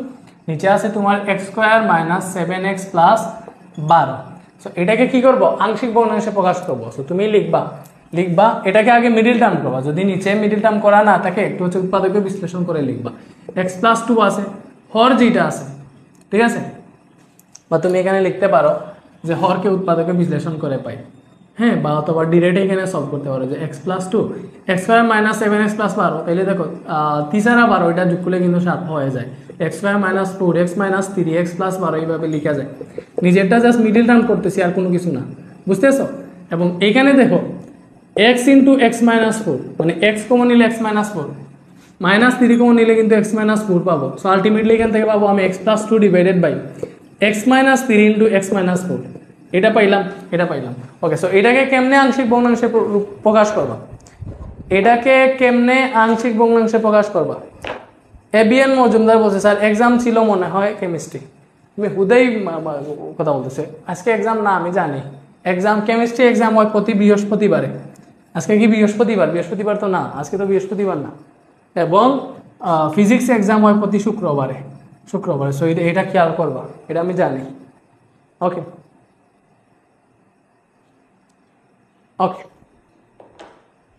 নিচে আছে তোমার x square minus 7x plus 12। So এটাকে কি করবো, আংশিক ভগ্নাংশে প্রকাশ করবো। সো তুমি লিখবা এটাকে আগে মিডিল টার্ম করবা, যদি নিচে মিডিল টার্ম করা না থাকে একটু হচ্ছে উৎপাদকে বিশ্লেষণ করে লিখবা। এক্স প্লাস টু আছে, হর যেটা আছে, ঠিক আছে, বা তুমি এখানে লিখতে পারো যে হরকে উৎপাদকে বিশ্লেষণ করে পাই, হ্যাঁ, বা অথবা ডিরেক্ট এখানে সলভ করতে পারো যে X plus two X square minus 7x plus 12, তাহলে দেখো 3 আর 12 এটা যোগ করলে কিন্তু 7 হয়ে যায়। X square minus 4x minus 3x plus 12 এইভাবে লিখা যায়। নিজেরটা জাস্ট মিডিল টার্ম করতেছি আর কোনো কিছু না, বুঝতেছো? এবং এইখানে দেখো x ইন্টু এক্স মাইনাস 4, মানে এক্স কমন নিলে এক্স মাইনাস 4, মাইনাস 3 কমন নিলে কিন্তু এক্স মাইনাস 4 পাবো। সো আলটিমেটলি এখান থেকে পাবো আমি X plus two divided by X minus 3 into X minus 4, এটা পাইলাম। ওকে, সো এটাকে কেমনে আংশিক ভগ্নাংশে প্রকাশ করবা, এটাকে কেমনে আংশিক ভগ্নাংশে প্রকাশ করবা? এবিএন মজুমদার বলছে স্যার এক্সাম ছিল মনে হয় কেমিস্ট্রি, তুমি হুদেই কথা বলতেছে। আজকে এক্সাম না, আমি জানি এক্সাম, কেমিস্ট্রি এক্সাম হয় প্রতি বৃহস্পতিবারে। আজকে কি বৃহস্পতিবার? বৃহস্পতিবার তো না, আজকে তো বৃহস্পতিবার না। এবং ফিজিক্স এক্সাম হয় প্রতি শুক্রবারে। সো এটা খেয়াল করবা, এটা আমি জানি। ওকে,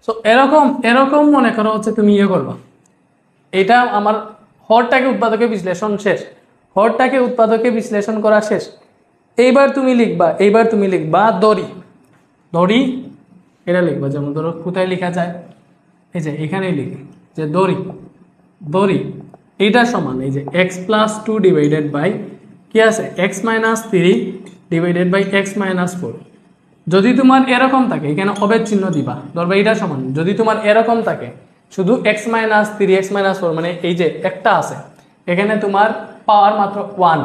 সো এরকম মনে করো হচ্ছে তুমি ইয়ে করবা, এটা আমার হরটাকে উৎপাদকে বিশ্লেষণ শেষ, হরটাকে উৎপাদকে বিশ্লেষণ করা শেষ। এইবার তুমি লিখবা দড়ি, এটা লিখবা। যেমন ধরো কোথায় লেখা যায়, এই যে এখানেই লিখি যে দড়ি এইটা সমান এই যে X plus two divided by কি আছে X minus 3 divided by X minus 4। যদি তোমার এরকম থাকে এখানে অবেদ চিহ্ন দিবা, ধরবা এটা সমান। যদি তোমার এরকম থাকে শুধু এক্স মাইনাস 3 এক্স মাইনাস 4, মানে এই যে একটা আছে এখানে তোমার পাওয়ার মাত্র 1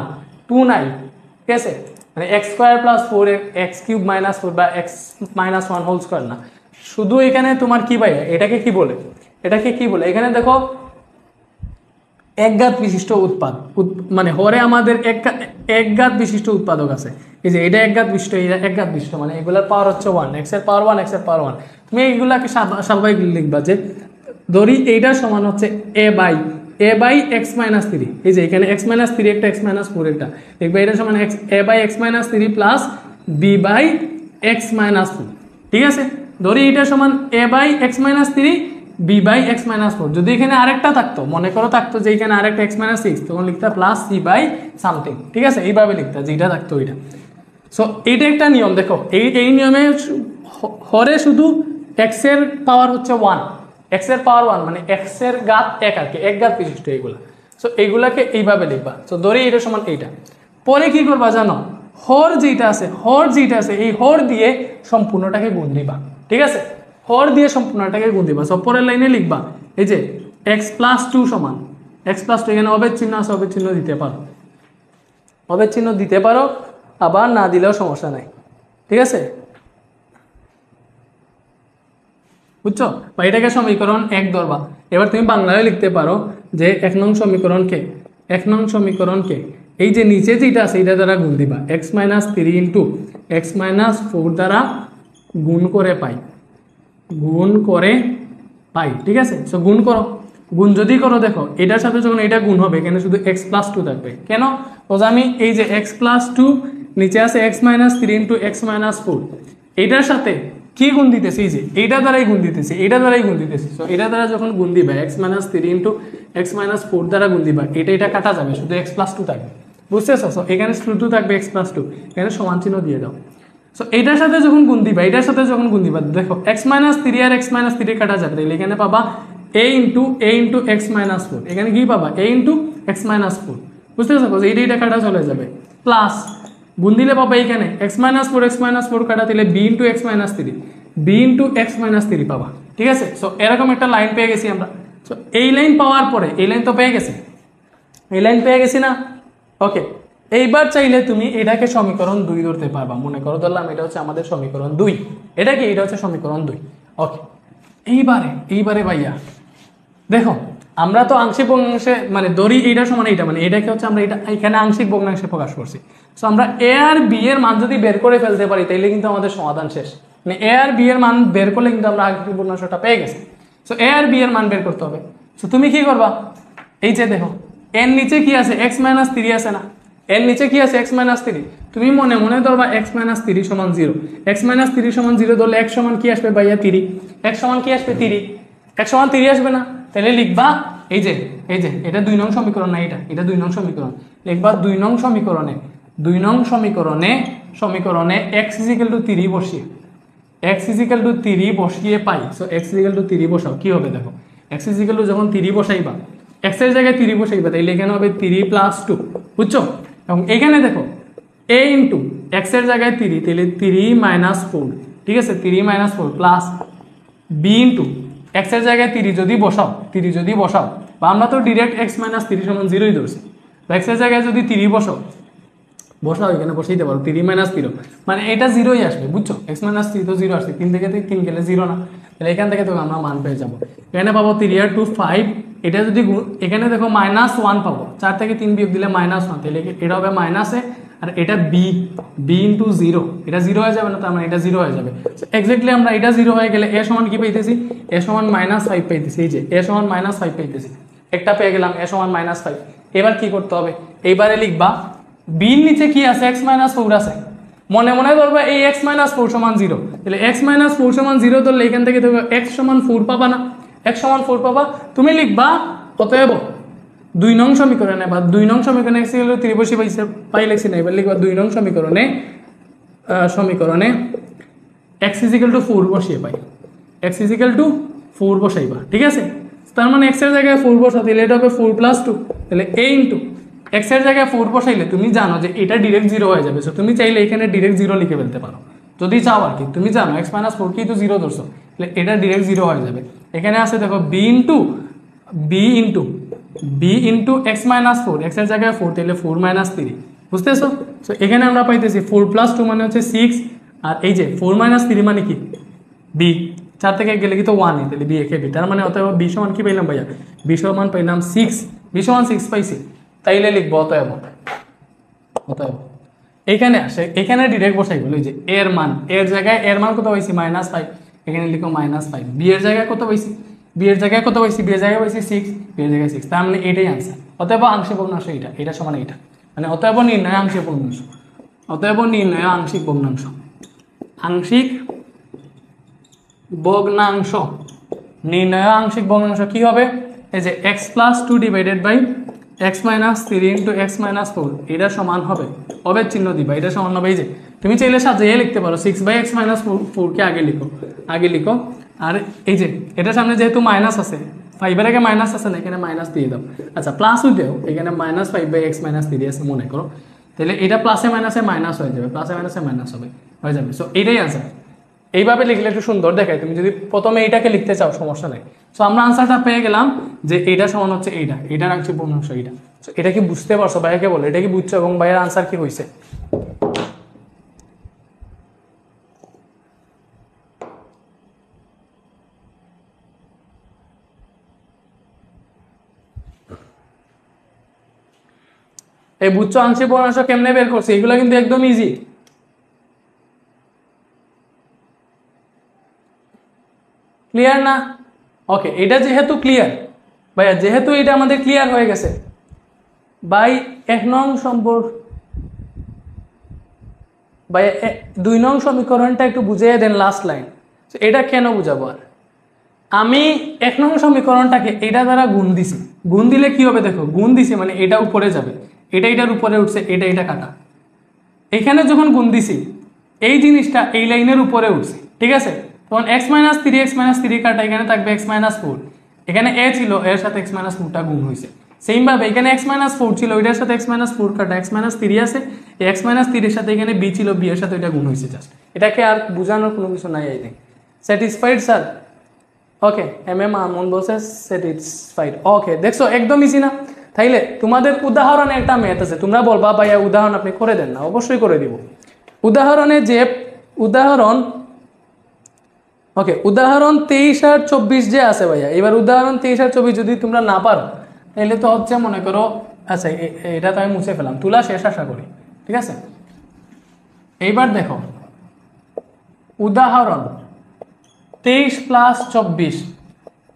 2 নাই, ঠিক আছে, মানে x square plus 4 x cube minus 4 বা এক্স মাইনাস 1 হোল স্কোয়ার না, শুধু এখানে তোমার কি পাই, এটাকে কি বলে এখানে দেখো একঘাত বিশিষ্ট উৎপাদ, মানে হরে আমাদের একঘাত বিশিষ্ট উৎপাদক আছে। এই যে এটা একঘাত বিশিষ্ট, এটা একঘাত বিশিষ্ট, মানে এগুলোর পাওয়ার হচ্ছে 1, এক্স এর পাওয়ার 1 এক্স এর পাওয়ার 1। তুমি এইগুলাকে স্বাভাবিক লিখবা যে ধরি এইটা সমান হচ্ছে এ বাই এক্স মাইনাস 3। এই যে এখানে এক্স মাইনাস 3 একটা, এক্স মাইনাস 4 একটা, দেখবা এটা সমান A by X minus 3 plus B by X minus 4, ঠিক আছে। ধরি এটা সমান A by X minus 3 B by X minus 4। যদি এখানে আরেকটা থাকতো, মনে করো থাকতো যে এখানে আরেকটা এক্স মাইনাস 6, তখন লিখতা প্লাস সি বাই সামথিং, ঠিক আছে, এইভাবে লিখতা যেটা থাকতো ওইটা। সো এইটা একটা নিয়ম, দেখো এই নিয়মে হরে শুধু এক্স এর পাওয়ার হচ্ছে 1, এক্স এর পাওয়ার 1 মানে এক্স এর ঘাত 1 আর কি, একঘাত বিশিষ্ট এইগুলা। সো এইগুলাকে এইভাবে লিখবা। সো ধরে এটা সমান এইটা, পরে কি করবা জানো, হর যেটা আছে এই হর দিয়ে সম্পূর্ণটাকে গুণ দিবা, ঠিক আছে, হর দিয়ে সম্পূর্ণটাকে গুণ দিবা। সো পরের লাইনে লিখবা এই যে এক্স প্লাস 2 সমান এক্স প্লাস 2, এখানে অবেদ চিহ্ন আছে, অবেদ চিহ্ন দিতে পারো, আবার না দিলেও সমস্যা নাই, ঠিক আছে, বুঝছো? বা এটাকে সমীকরণ 1 ধরবা। এবার তুমি বাংলায় লিখতে পারো যে 1 নং সমীকরণকে এই যে নিচে যেটা আছে এটা দ্বারা গুণ দিবা, x minus 3 into X minus 4 দ্বারা গুণ করে পাই, ঠিক আছে। সো গুণ যদি করো, দেখো এটার সাথে যখন এটা গুণ হবে এখানে শুধু এক্স প্লাস 2 থাকবে। কেন? তো আমি এই যে এক্স প্লাস 2 নিচে আছে X minus 3 into X minus 4, এটার সাথে কি গুণ দিতেছি, এই যে এইটা দ্বারাই গুণ দিতেছি। সো এটা দ্বারা যখন গুণ দিবা x minus 3 into X minus 4 দ্বারা গুণ দিবা, এটা কাটা যাবে, শুধু এক্স প্লাস 2 থাকবে, বুঝতেছো? সো এখানে শুধু থাকবে এক্স প্লাস 2, এখানে সমান চিহ্ন দিয়ে দাও। সো এটার সাথে যখন গুণ দিবা দেখো এক্স মাইনাস 3 আর এক্স মাইনাস 3 কাটা যাবে, তাহলে এখানে পাবা এ ইন্টু এক্স মাইনাস 4, এখানে কি পাবা এ ইন্টু এক্স মাইনাস 4, বুঝতেছো? এইটা কাটা চলে যাবে, প্লাস গুণ দিলে পাবা এখানে এক্স মাইনাস 4 কাটা দিলে বি ইন্টু এক্স মাইনাস 3 পাবা, ঠিক আছে। সো এরকম একটা লাইন পেয়ে গেছি আমরা। সো এই লাইন পাওয়ার পরে এই লাইন তো পেয়ে গেছি না? ওকে, এইবার চাইলে তুমি এটাকে সমীকরণ 2 ধরতে পারবা। মনে করো ধরলাম এটা হচ্ছে আমাদের সমীকরণ 2, এটা হচ্ছে সমীকরণ 2। ওকে, এইবারে ভাইয়া দেখো আমরা তো আংশিক ভগ্নাংশে মানে ধরি এইটা সমান এইটা, মানে এটাকে হচ্ছে আমরা এটা এখানে আংশিক ভগ্নাংশে প্রকাশ করছি। সো আমরা এ আর বি এর মান যদি বের করে ফেলতে পারি তাইলে কিন্তু আমাদের সমাধান শেষ। মানে এ আর বি এর মান বের করলে কিন্তু আমরা আংশিক ভগ্নাংশটা পেয়ে গেছি। সো এ আর বি এর মান বের করতে হবে। সো তুমি কি করবা, এই যে দেখো এর নিচে কি আছে x মাইনাস 3 আছে না, এর নিচে কি আছে x মাইনাস 3, তুমি মনে মনে ধরবা x মাইনাস 3 সমান 0, x মাইনাস 3 সমান 0 ধরলে x সমান কি আসবে ভাইয়া 3, x সমান কি আসবে 3, x সমান 3 আসবে না, তাহলে লিখবা এই যে এটা 2 নং সমীকরণ না, এটা 2 নং সমীকরণ, লিখবা 2 নং সমীকরণে x ইকুয়াল টু 3 বসিয়ে x ইকুয়াল টু 3 বসিয়ে পাই। সো x ইকুয়াল টু 3 বসাও, কি হবে দেখো x ইকুয়াল টু যখন 3 বসাইবা x এর জায়গায় 3 বসাইবা তাইলে এখানে হবে 3 প্লাস 2, বুঝছো? এবং এখানে দেখো a ইন্টু x এর জায়গায় 3 তাহলে 3 মাইনাস 4, ঠিক আছে, 3 minus 4 plus b into x এর জায়গায় 3 যদি বসাও বা আমরা তো ডিরেক্ট x মাইনাস 3 সমান 0ই ধরছি, x এর জায়গায় যদি 3 বসাও এখানে বসাইতে পারো 3 মাইনাস 0 মানে এটা 0ই আসবে, বুঝছো? x মাইনাস 3 তো 0 আসছে, 3 থেকে 3 গেলে 0 না, তাহলে এখান থেকে তো আমরা মান পেয়ে যাবো। এখানে পাবো 3 আর 2 5, এটা যদি এখানে দেখো মাইনাস 1 পাবো, 4 থেকে 3 বিয়োগ দিলে মাইনাস 1, তাহলে এটা হবে মাইনাসে, আর এটা b ইন্টু 0, এটা 0 হয়ে যাবে না, তার মানে এটা 0 হয়ে যাবে। এক্স্যাক্টলি আমরা এটা 0 হয়ে গেলে a সমান কি পাইতেছি, a সমান মাইনাস 5 পাইতেছি, এই যে a সমান মাইনাস 5 পাইতেছি, একটা পেয়ে গেলাম a সমান মাইনাস 5। এবার কি করতে হবে, এইবারে লিখবা b এর নিচে কি আছে x মাইনাস 4 আছে, মনে মনে ধরবা এই x মাইনাস 4 সমান 0, তাহলে x মাইনাস 4 সমান 0 ধরলে এখান থেকে দেখো x সমান 4 পাবা না, x সমান 4 পাবা, তুমি লিখবা অতএব 2 নং সমীকরণে বা 2 নং সমীকরণে x ইকুয়াল টু 3 বসিয়ে পাই লিখছি না, এবার লিখবা 2 নং সমীকরণে x ইকুয়াল টু 4 বসিয়ে পাই, x ইকুয়াল টু 4 বসাইবা, ঠিক আছে? তার মানে x এর জায়গায় 4 বসা দিলে এটা হবে 4 প্লাস 2, তাহলে a ইন্টু x এর জায়গায় 4 বসাইলে তুমি জানো যে এটা ডিরেক্ট 0 হয়ে যাবে। সো তুমি চাইলে এখানে ডিরেক্ট 0 লিখে ফেলতে পারো যদি চাও আর কি, তুমি জানো x মাইনাস 4 কি তো 0 ধরছো, তাহলে এটা ডিরেক্ট 0 হয়ে যাবে। এখানে আছে দেখো b into x minus 4, x এর জায়গায় 4 তাহলে 4 মাইনাস 3, বুঝতেছো? সো এখানে আমরা পাইতেছি 4 প্লাস 2 মানে হচ্ছে 6, আর এই যে 4 মাইনাস 3 মানে কি b, 4 থেকে গেলে কি তো 1, তাহলে b একে b, তার মানে অতএব b সমান কি পাইলাম ভাইয়া, b সমান পাইলাম 6, b সমান 6 পাইছি, তাইলে লিখবো অতএব এখানে আসে, এখানে ডিরেক্ট বসাই বলি যে এর মান, এর জায়গায় এর মান কত পাইছি মাইনাস 5, এখানে লিখো মাইনাস 5, বি এর জায়গায় কত পাইছি, বি এর জায়গায় 6, বি এর জায়গায় 6, তার মানে এটাই আনসার। অতএব আংশিক ভগ্নাংশ এটা সমান এইটা, মানে অতএব নির্ণয় আংশিক ভগ্নাংশ, আংশিক নির্ণয় আংশিক ভগ্নাংশ কি হবে, এই যে x plus 2 divided by x minus 3 into x minus 4, এটা সমান হবে, অবেদ চিহ্ন দিবা, এটা সমান হবে এই যে, তুমি চাইলে সাজিয়ে লিখতে পারো 6 বাই x মাইনাস 4 কে আগে লিখো, আর এই যে এটা সামনে যেহেতু মাইনাস আছে, 5 এর আগে মাইনাস আছে না, এখানে মাইনাস দিয়ে দাও, আচ্ছা প্লাস হইতেও এখানে মাইনাস 5 বাই x মাইনাস 3 আছে মনে করো, তাহলে এটা প্লাসে মাইনাসে মাইনাস হয়ে যাবে, প্লাসে মাইনাসে মাইনাস হয়ে যাবে। সো এটাই আনসার। এইভাবে লিখলে একটু সুন্দর দেখায়, তুমি যদি প্রথমে এইটাকে লিখতে চাও সমস্যা নেই। সো আমরা আনসারটা পেয়ে গেলাম যে এইটা সমান হচ্ছে এইটার আংশিক ভগ্নাংশ এইটা। সো এটা কি বুঝতে পারছো, ভাইয়াকে বলো এটা কি বুঝছো এবং ভাইয়ের আনসার কি হয়েছে? এই বুঝছো আংশিক ভগ্নাংশ কেমনে বের করছে, এগুলো কিন্তু একদম ইজি। ক্লিয়ার না? ওকে, এটা যেহেতু ক্লিয়ার ভাইয়া, যেহেতু এটা আমাদের ক্লিয়ার হয়ে গেছে ভাই, 1 নং ভাইয়া 2 নং সমীকরণটা একটু বুঝিয়ে দেন লাস্ট লাইন। এটা কেন বুঝাবো আর, আমি 1 নং সমীকরণটাকে এটা দ্বারা গুণ দিছি, গুণ দিলে কি হবে দেখো, গুণ দিছি মানে এটা উপরে যাবে, এটার উপরে উঠছে, এটা কাটা, এখানে যখন গুণ দিছি এই জিনিসটা এই লাইনের উপরে উঠছে, ঠিক আছে? তখন x মাইনাস 3 কাটা, এখানে থাকবে x মাইনাস 4, এখানে a ছিল, এর সাথে x মাইনাস 4টা গুণ হয়েছে। সেম ভাবে এখানে x মাইনাস 4 ছিল, ওইটার সাথে x মাইনাস 4 কাটা, x মাইনাস 3 আছে, এই x মাইনাস 3 এর সাথে এখানে b ছিল, b এর সাথে ওইটা গুণ হয়েছে জাস্ট। এটাকে আর বোঝানোর কোনো কিছু নাই, আই থিঙ্ক স্যাটিসফাইড স্যার? ওকে, আমন বলছে স্যাটিসফাইড। ওকে, দেখছো একদম ইজি না? তাইলে তোমাদের উদাহরণে একটা ম্যাথ আছে, তোমরা বলবা ভাইয়া উদাহরণ আপনি করে দেন না, অবশ্যই করে দিব। উদাহরণে যে উদাহরণ ওকে, উদাহরণ 23 আর 24 যে আছে ভাইয়া, এবার উদাহরণ 23 আর 24 যদি তোমরা না পারো তাহলে তো হচ্ছে মনে করো, আচ্ছা এটা তো আমি মুছে ফেলাম, তুলা শেষ আশা করি, ঠিক আছে। এইবার দেখো উদাহরণ 23 প্লাস 24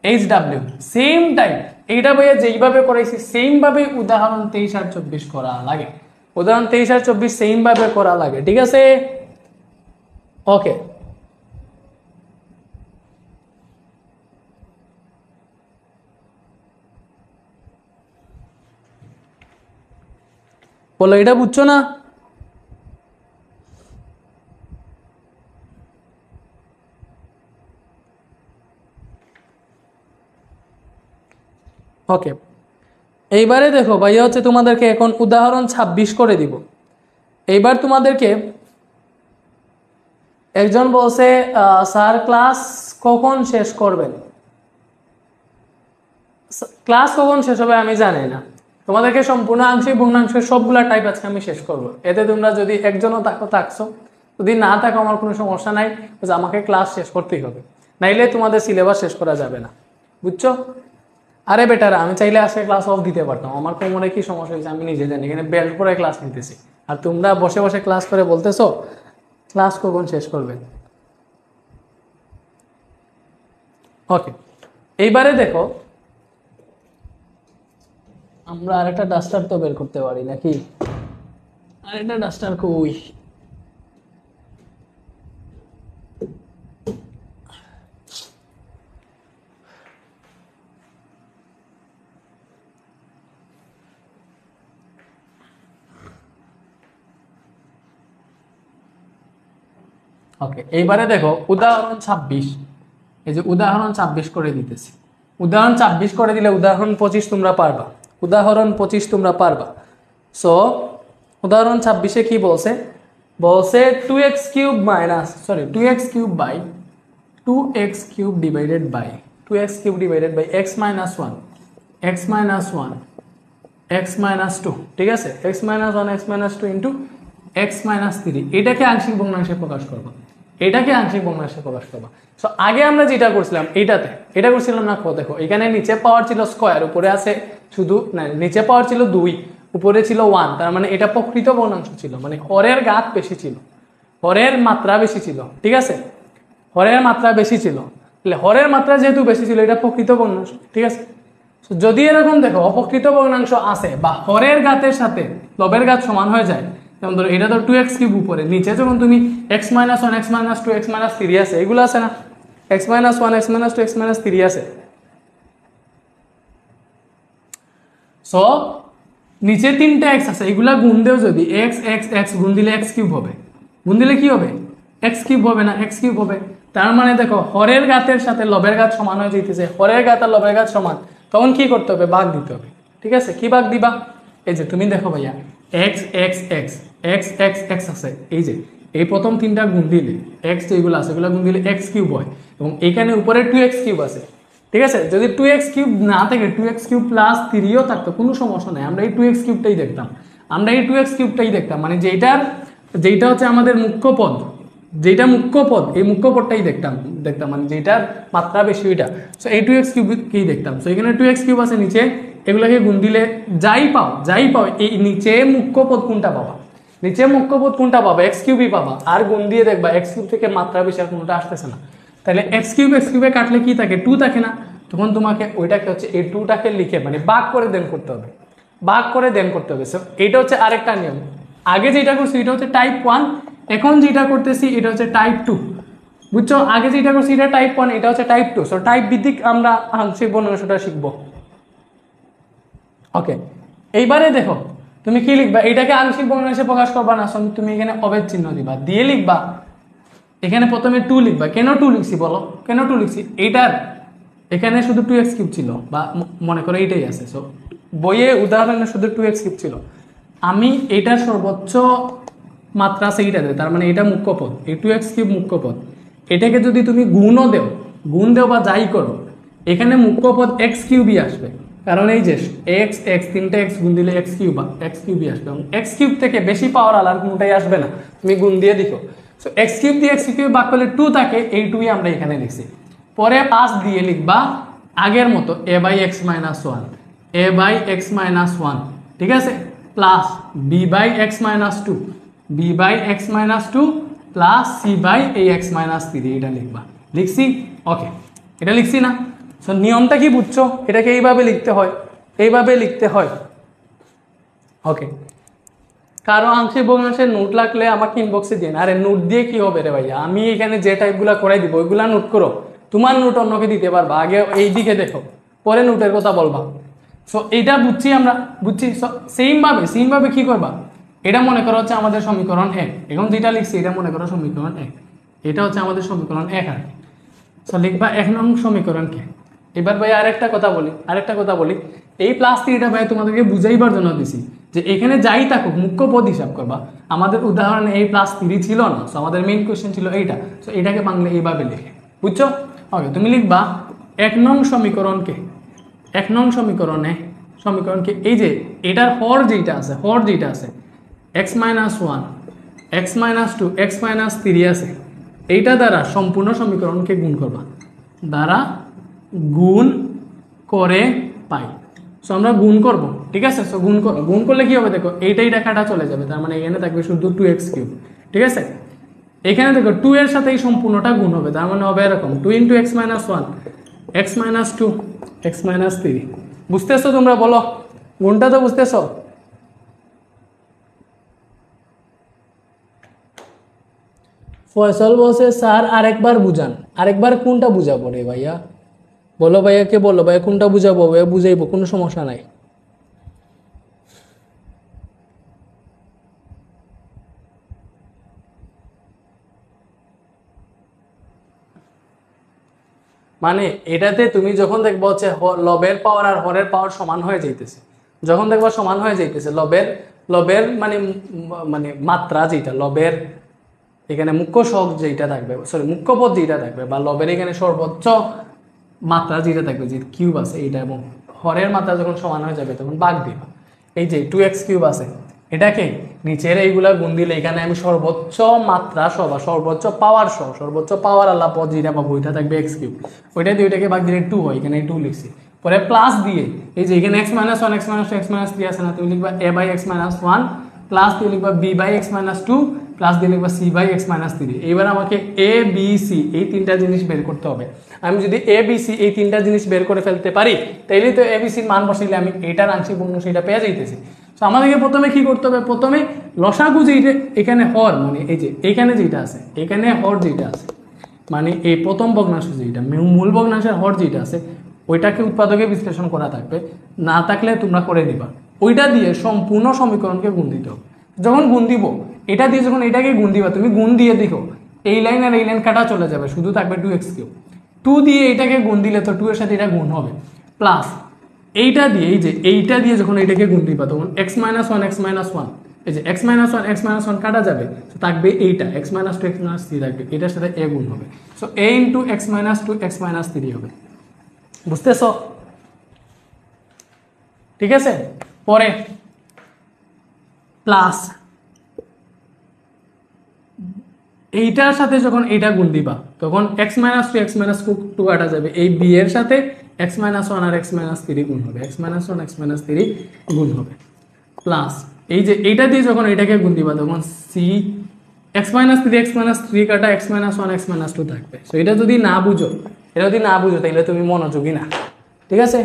HW সেম টাইপ, এইটা ভাইয়া যেইভাবে করাইছি সেম ভাবে উদাহরণ 23 আর 24 করা লাগে, উদাহরণ 23 আর 24 সেম ভাবে করা লাগে, ঠিক আছে। ওকে, বলো এটা বুঝছো না? ওকে, এইবারে দেখো ভাইয়া হচ্ছে তোমাদেরকে এখন উদাহরণ 26 করে দিব। এইবার তোমাদেরকে একজন বলছে স্যার ক্লাস কখন শেষ করবেন, ক্লাস কখন শেষ হবে আমি জানি না, তোমাদেরকে সম্পূর্ণ আংশিক ভগ্নাংশের সবগুলা টাইপ আজকে আমি শেষ করব। এতে তোমরা যদি একজনও থাকছো, যদি না থাকো আমার কোনো সমস্যা নাই, আমাকে ক্লাস শেষ করতেই হবে, নাইলে তোমাদের সিলেবাস শেষ করা যাবে না, বুঝছো? আরে বেটারা, আমি চাইলে আজকে ক্লাস অফ দিতে পারতাম, আমার কোমরে কি সমস্যা হয়েছে আমি নিজে জানি, এখানে বেল্ট পরে ক্লাস নিতেছি, আর তোমরা বসে বসে ক্লাস করে বলতেছো ক্লাস কখন শেষ করবেন। ওকে, এইবারে দেখো আমরা আরেকটা ডাস্টার তো বের করতে পারি নাকি, আরেকটা ডাস্টার কই, ওকে এইবারে দেখো উদাহরণ 26, এই যে উদাহরণ 26 করে দিতেছি, উদাহরণ 26 করে দিলে উদাহরণ 25 তোমরা পারবা, উদাহরণ 25 তোমরা পারবা। সো উদাহরণ 26-এ কি বলছে, বলছে 2x cube minus 2x cube by 2x cube divided by 2x cube divided by x minus 1 x minus 1 x minus 2, ঠিক আছে, x minus 1 x minus 2 into x minus 3, এটাকে আংশিক ভগ্নাংশে প্রকাশ করবো, এটাকে আংশিক ভগ্নাংশে প্রকাশ করবো। সো আগে আমরা যেটা করছিলাম এটা করছিলাম না, দেখো এখানে নিচে পাওয়ার ছিল স্কোয়ার, উপরে আছে শুধু না, নিচে পাওয়ার ছিল 2, উপরে ছিল 1, তার মানে এটা প্রকৃত ভগ্নাংশ ছিল, মানে হরের ঘাত বেশি ছিল, হরের মাত্রা বেশি ছিল, ঠিক আছে, হরের মাত্রা বেশি ছিল, তাহলে হরের মাত্রা যেহেতু বেশি ছিল এটা প্রকৃত ভগ্নাংশ, ঠিক আছে। যদি এরকম দেখো অপ্রকৃত ভগ্নাংশ আছে বা হরের ঘাতের সাথে লবের ঘাত সমান হয়ে যায়, যেমন ধরো এটা তো 2x কিউব উপরে, নিচে যখন তুমি x minus 1 x minus 2 x minus 3 আছে, এগুলো আছে না, x minus 1 x minus 2 x minus 3 আছে। সো নিচে 3টা x আছে, এগুলা গুণ দেও যদি x x x গুণ দিলে x কিউব হবে, গুণ দিলে কি হবে x কিউব হবে না, x কিউব হবে। তার মানে দেখো হরের ঘাতের সাথে লবের ঘাত সমান হয়ে যেতেছে, হরের ঘাত আর লবের ঘাত সমান, তখন কি করতে হবে, ভাগ দিতে হবে, ঠিক আছে। কি ভাগ দিবা, এই যে তুমি দেখো ভাইয়া x x x x x x আছে, এই যে এই প্রথম 3টা গুণ দিলে x যেগুলো আছে এগুলো গুণ দিলে x কিউব হয়, এবং এখানে উপরে 2x কিউব আছে, ঠিক আছে। যদি 2x কিউব না থাকে 2x কিউব প্লাস 3ও থাকতো কোনো সমস্যা নাই, আমরা এই 2x কিউবটাই দেখতাম, আমরা এই 2x কিউবটাই দেখতাম, মানে যেটা হচ্ছে আমাদের মুখ্য পদ, যেটা মুখ্য পদ, এই মুখ্য পদটাই দেখতাম, মানে যেটার মাত্রা বেশি ওইটা। সো এই 2x কিউবকেই দেখতাম। সো এখানে 2x কিউব আছে নিচে, এগুলোকে গুণ দিলে যাই পাও এই নিচে মুখ্য পদ কোনটা পাবা, নিচে মুখ্য পদ কোনটা পাবা, x কিউবই পাবা, আর গুণ দিয়ে দেখবা x কিউব থেকে মাত্রা বেশি আর কোনটা আসতেছে না, তাহলে x কিউবে কাটলে কি থাকে, 2 থাকে না, তখন তোমাকে ওইটাকে হচ্ছে এই 2টাকে লিখে মানে ভাগ করে দেন করতে হবে, ভাগ করে দেন করতে হবে। সো এটা হচ্ছে আরেকটা নিয়ম, আগে যেটা করছি এটা হচ্ছে টাইপ 1, এখন যেটা করতেছি এটা হচ্ছে টাইপ 2, বুঝছো, আগে যেটা করছি এটা টাইপ 1, এটা হচ্ছে টাইপ 2। সো টাইপ ভিত্তিক আমরা আংশিক ভগ্নাংশটা শিখবো। ওকে, এইবারে দেখো তুমি কি লিখবা, এটাকে আংশিক ভগ্নাংশে প্রকাশ করবা না, তুমি এখানে অবেদ চিহ্ন দিবা, দিয়ে লিখবা এখানে প্রথমে 2 লিখবা। কেন 2 লিখছি বলো, কেন 2 লিখছি, এইটার এখানে শুধু 2x কিউব ছিল, বা মনে করো এইটাই আছে, সো বইয়ে উদাহরণে শুধু 2x কিউব ছিল, আমি এটার সর্বোচ্চ মাত্রা আছে এইটাতে, তার মানে এটা মুখ্য পদ, এই 2x কিউব মুখ্য পদ, এটাকে যদি তুমি গুণ দেও বা যাই করো, এখানে মুখ্য পদ x কিউবই আসবে, কারণ এই যে x x 3টা x গুণ দিলে x কিউবই আসবে, এবং x কিউব থেকে বেশি পাওয়ার আর কোনটাই আসবে না, তুমি গুণ দিয়ে দেখো। সো এক্স কিউব দিয়ে এক্স কিউব ভাগ করলে 2 থাকে, এই 2ই আমরা এখানে লিখছি। পরে প্লাস দিয়ে লিখবা আগের মতো a by X minus one, a by X minus one, ঠিক আছে, plus b by X minus two, b by X minus two plus c by এই এক্স মাইনাস থ্রি, এটা লিখবা। লিখছি? ওকে, এটা লিখছি না? সো নিয়মটা কি বুঝছো? এটাকে এইভাবে লিখতে হয়, এইভাবে লিখতে হয়। ওকে, কারো আংশিক ভগ্নাংশের নোট লাগলে আমাকে ইনবক্সে দিন। আরে নোট দিয়ে কি হবে রে ভাইয়া, আমি এখানে যে টাইপগুলো করাই দিব ওইগুলা নোট করো, তোমার নোট অন্যকে দিতে পারবা, আগে এই দিকে দেখো, পরে নোটের কথা বলবা। সো এইটা বুঝছি আমরা, বুঝছি। সেমভাবে কি করবা, এটা মনে করো হচ্ছে আমাদের সমীকরণ 1, এখন যেটা লিখছি এটা মনে করো সমীকরণ 1, এটা হচ্ছে আমাদের সমীকরণ 1 আর কি। সো লিখবা 1 নং সমীকরণকে। এবার ভাই আরেকটা কথা বলি, এই প্লাস থ্রিটা ভাই তোমাদেরকে বুঝাইবার জন্য দিছি যে এখানে যাই থাকুক মুখ্য পদ হিসাব করবা। আমাদের উদাহরণে এই প্লাস থ্রি ছিল না, সো আমাদের মেইন কোয়েশ্চেন ছিল এইটা, সো এটাকে বাংলা এইভাবে লিখে, বুঝছো? ওকে, তুমি লিখবা 1 নং সমীকরণকে, 1 নং সমীকরণকে এই যে এটার হর যেটা আছে X minus one, x minus two, x minus three আছে, এইটা দ্বারা সম্পূর্ণ সমীকরণকে গুণ করবা, দ্বারা গুণ করে পাই। সো আমরা গুণ করব, ঠিক আছে? সো গুণ করলে কি হবে দেখো, এইটা কাটা চলে যাবে, তার মানে এখানে থাকবে শুধু 2x কিউব, ঠিক আছে? এখানে দেখো 2 এর সাথে এই সম্পূর্ণটা গুণ হবে, তার মানে হবে এরকম 2 into X minus one, x minus two, x minus three. বুঝতেছো তোমরা? বলো, গুণটা তো বুঝতেছো? ফয়সল বলছে স্যার আরেকবার বুঝান। আরেকবার কোনটা বুঝাবো রে ভাইয়া? বলো ভাইয়াকে, বলো ভাইয়া কোনটা বুঝাবো, ভাইয়া বুঝাইবো, কোনো সমস্যা নাই। মানে এটাতে তুমি যখন দেখবো হচ্ছে লবের পাওয়ার আর হরের পাওয়ার সমান হয়ে যাইতেছে, যখন দেখবা সমান হয়ে যাইতেছে, লবের মানে মানে মাত্রা যেটা, লবের এখানে মুখ্য সহগ যেটা থাকবে, সরি মুখ্য পদ যেটা থাকবে, বা লবের এখানে সর্বোচ্চ মাত্রা যেটা থাকবে, যে কিউব আছে এইটা, এবং হরের মাত্রা যখন সমান হয়ে যাবে তখন ভাগ দিবা। এই যে 2x কিউব আছে, এটাকে নিচের এইগুলা গুণ দিলে এখানে আমি সর্বোচ্চ মাত্রা সহ বা সর্বোচ্চ পাওয়ার আল্লাহ পদ যেটা পাবো ওইটা থাকবে x কিউব, ওইটা দিয়ে ওইটাকে ভাগ দিলে 2 হয়, এখানে 2 লিখছি। পরে প্লাস দিয়ে এই যে এখানে x minus one, x minus two, x minus three আছে না, তুমি লিখবা a by X minus one, plus দিয়ে লিখবা b by X minus two, plus দিয়ে লিখবা c by X minus three. এইবার আমাকে a b c এই তিনটা জিনিস বের করতে হবে। আমি যদি a b c এই তিনটা জিনিস বের করে ফেলতে পারি, তাইলে তো a b c এর মান বসাইলে আমি এটার আংশিক ভগ্নাংশ সেটা পেয়ে যাইতেছি। তো আমাদেরকে প্রথমে কি করতে হবে, প্রথমে লসাগু যেটা এখানে হর, মানে এই যে এখানে যেটা আছে, এখানে হর যেটা আছে, মানে এই প্রথম ভগ্নাংশ যেটা মূল ভগ্নাংশের হর যেটা আছে ওইটাকে উৎপাদকে বিশ্লেষণ করা থাকবে, না থাকলে তোমরা করে দিবা। ওইটা দিয়ে সম্পূর্ণ সমীকরণকে গুণ দিতে হবে। যখন গুণ দিব, এটা দিয়ে যখন এটাকে গুণ দিবা, তুমি গুণ দিয়ে দেখো এই লাইন আর এই লাইন কাটা চলে যাবে, শুধু থাকবে 2x কিউব। 2 দিয়ে এটাকে গুণ দিলে তো 2 এর সাথে এটা গুণ হবে, প্লাস এইটা দিয়ে এই যে এইটা দিয়ে যখন এটাকে গুণ দিবা তখন x minus one, x minus one, এই যে x minus one, x minus one কাটা যাবে, তো থাকবে এইটা x minus two, x minus three থাকবে, এটার সাথে a গুণ হবে। So a into X minus two, x minus three হবে। বুঝতেছ? ঠিক আছে? পরে প্লাস এইটার সাথে যখন এইটা গুণ দিবা তখন x minus two, x minus two কাটা যাবে, এই b এর সাথে x মাইনাস ওয়ান আর এক্স মাইনাস থ্রি গুণ হবে, x minus one, x minus three গুণ হবে, প্লাস এই যে এইটা দিয়ে যখন এটাকে গুণ দিবা তখন c এক্স মাইনাস থ্রি কাটা x minus one, x minus two থাকবে। সো এটা যদি না বুঝো তাহলে তুমি মনোযোগী না। ঠিক আছে?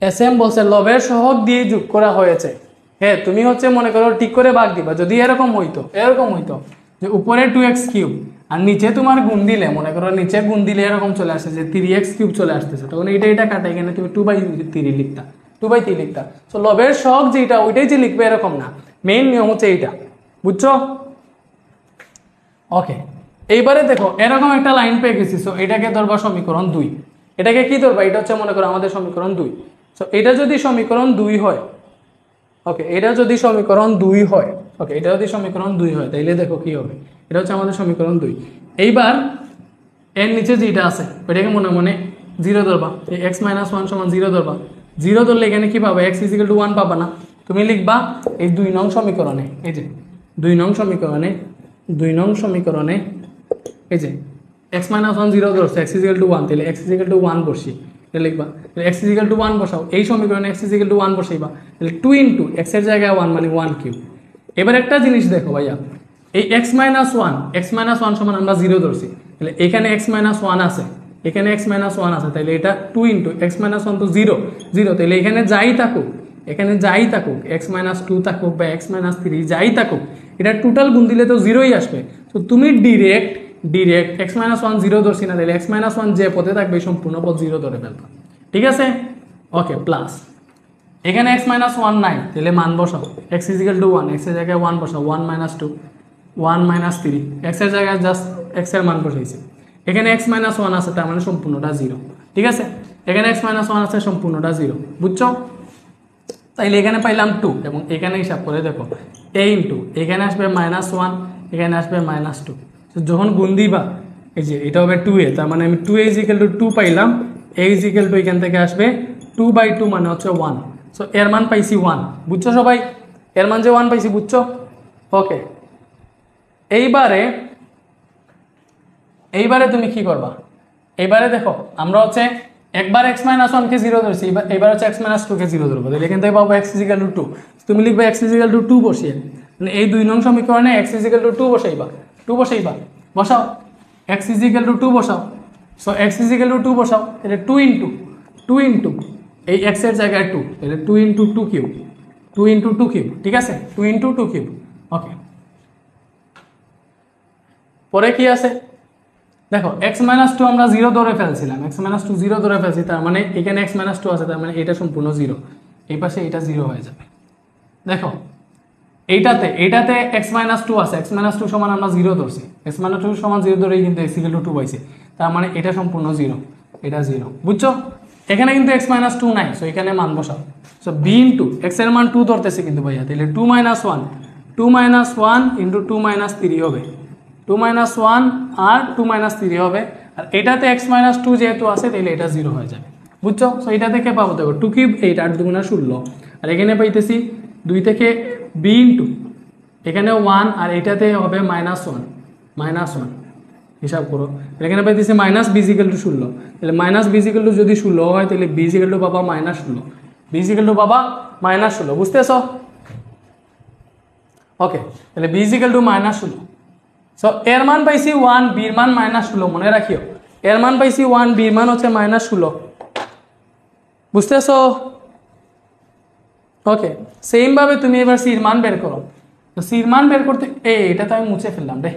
SM বলছে লবের সহগ দিয়ে যোগ করা হয়েছে। হ্যাঁ, তুমি হচ্ছে মনে করো ঠিক করে ভাগ দিবা। যদি এরকম হইতো যে উপরে 2x কিউব আর নিচে তোমার গুণ দিলে, মনে করো নিচে গুণ দিলে এরকম চলে আসছে যে 3x কিউব চলে আসতেছে, তখন এটা কাটা এখানে তুমি 2/3 লিখতা, 2/3 লিখতা। সো লবের সহগ যেটা ওইটাই যে লিখবে এরকম না, মেইন নিয়ম হচ্ছে এইটা। বুঝছো? ওকে, এইবারে দেখো এরকম একটা লাইন পেয়ে গেছি। সো এটাকে ধরবা সমীকরণ 2। এটাকে কি ধরবা? এটা হচ্ছে মনে করো আমাদের সমীকরণ 2। সো এটা যদি সমীকরণ 2 হয়, ওকে, এটা যদি সমীকরণ 2 হয়, তাইলে দেখো কি হবে। এটা হচ্ছে আমাদের সমীকরণ 2। এইবার এর নিচে যেটা আছে ওইটাকে মনে মনে 0 ধরবা, এই x মাইনাস ওয়ান সমান 0 ধরবা। 0 ধরলে এখানে কি পাবা? x ইজিক্যাল টু 1 পাবা না। তুমি লিখবা এই 2 নং সমীকরণে, এই যে 2 নং সমীকরণে এই যে x - 1 0 ধরছে, x = 1, তাহলে x = 1 বসি, এটা লিখবা। x = 1 বসাও, এই সমীকরণে x = 1 বসাইবা, তাহলে 2 * x এর জায়গায় 1 মানে 1 কিউব। এবার একটা জিনিস দেখো ভাইয়া, এই x - 1 সমান আমরা 0 ধরছি, তাহলে এখানে x - 1 আছে, এখানে x - 1 আছে, তাহলে এটা 2 * x - 1 তো 0, তাহলে এখানে যাই থাকুক x - 2 থাকুক বা x - 3 যাই থাকুক, এটা টোটাল গুণ দিলে তো 0ই আসবে। তো তুমি ডিরেক্ট x - 1 0 ধরছি না, তাহলে x - 1 যে পদে থাকবে সম্পূর্ণ পদ 0 ধরে ফেলবা, ঠিক আছে? ওকে, প্লাস এখানে x - 1 নাই, তাহলে মান বসাও, x = 1, x এর জায়গায় 1 বসাও, 1 - 2 1 - 3, x এর জায়গায় জাস্ট x এর মান বসাইছি। এখানে x - 1 আছে, তার মানে সম্পূর্ণটা 0, ঠিক আছে? এখানে x - 1 আছে, সম্পূর্ণটা 0, বুঝছো? তাইলে এখানে পাইলাম 2, এবং এখানে হিসাব করে দেখো a ইন্টু এখানে আসবে -1, এখানে আসবে -2, তো যখন গুণ দিবা এই যে এটা হবে 2a, তার মানে আমি 2a = 2 পাইলাম, a = এখান থেকে আসবে 2/2 মানে হচ্ছে 1, সো এর মান পাইছি 1, বুঝছো সবাই? এর মান যে 1 পাইছি, বুঝছো? ওকে, এইবারে তুমি কি করবা? এইবারে দেখো আমরা হচ্ছে একবার x - 1 কে 0 ধরছি, এবার হচ্ছে x - 2 কে 0 ধরবো, তাহলে এখান থেকে পাবো x = 2, তুমি লিখবে x = 2 বসিয়ে, মানে এই 2 নং সমীকরণে x = 2 বসাইবা, বসাও x = 2 বসাও, সো x = 2 বসাও, তাহলে 2 * এই x এর জায়গায় 2, তাহলে 2 * 2 কিউব, 2 * 2 কিউব, ঠিক আছে? 2 * 2 কিউব। ওকে, পরে কি আছে দেখো, x - 2 আমরা 0 ধরে ফেলছিলাম, x - 2 0 ধরে ফেলছি, তার মানে এখানে x - 2 আছে, তার মানে এটা সম্পূর্ণ 0, এই পাশে এটা 0 হয়ে যাবে। দেখো এইটাতে x - 2 আছে, x - 2 সমান আমরা 0 ধরছি, x - 2 সমান 0 ধরেই কিন্তু x = 2 পাইছি, তার মানে এটা সম্পূর্ণ 0, এটা 0, বুঝছো? এখানে কিন্তু x - 2 নাই, সো এখানে মান বসাও, সো b ইনটু x এর মান 2 ধরতেছি কিন্তু ভাইয়া, তাহলে 2 - 1 * 2 - 3 হবে, 2 - 1 আর 2 - 3 হবে, আর এটাতে x - 2 যেহেতু আছে, তাহলে এটা 0 হয়ে যাবে, বুঝছো? সো এটা থেকে পাবো দেখো 2 কিউব 8, 8 2 = 16, আর এখানে পাইতেছি 2 থেকে b ইনটু এখানে 1, আর এটাতে হবে -1, হিসাব করো, এখানে পাইতেছি -b = 16, তাহলে -b = যদি 16 হয়, তাহলে b = পাবা -16, b = পাবা -16, বুঝতেছো? ওকে, তাহলে b = -16, সো এর মান পাইছি 1, বির মান -16, মনে রাখিও এর মান পাইছি 1, বির মান হচ্ছে -16, বুঝতেছো? ওকে, সেম ভাবে তুমি এবার সির মান বের করো, তো সির মান বের করতে এটা তো আমি মুছে ফেললাম রে,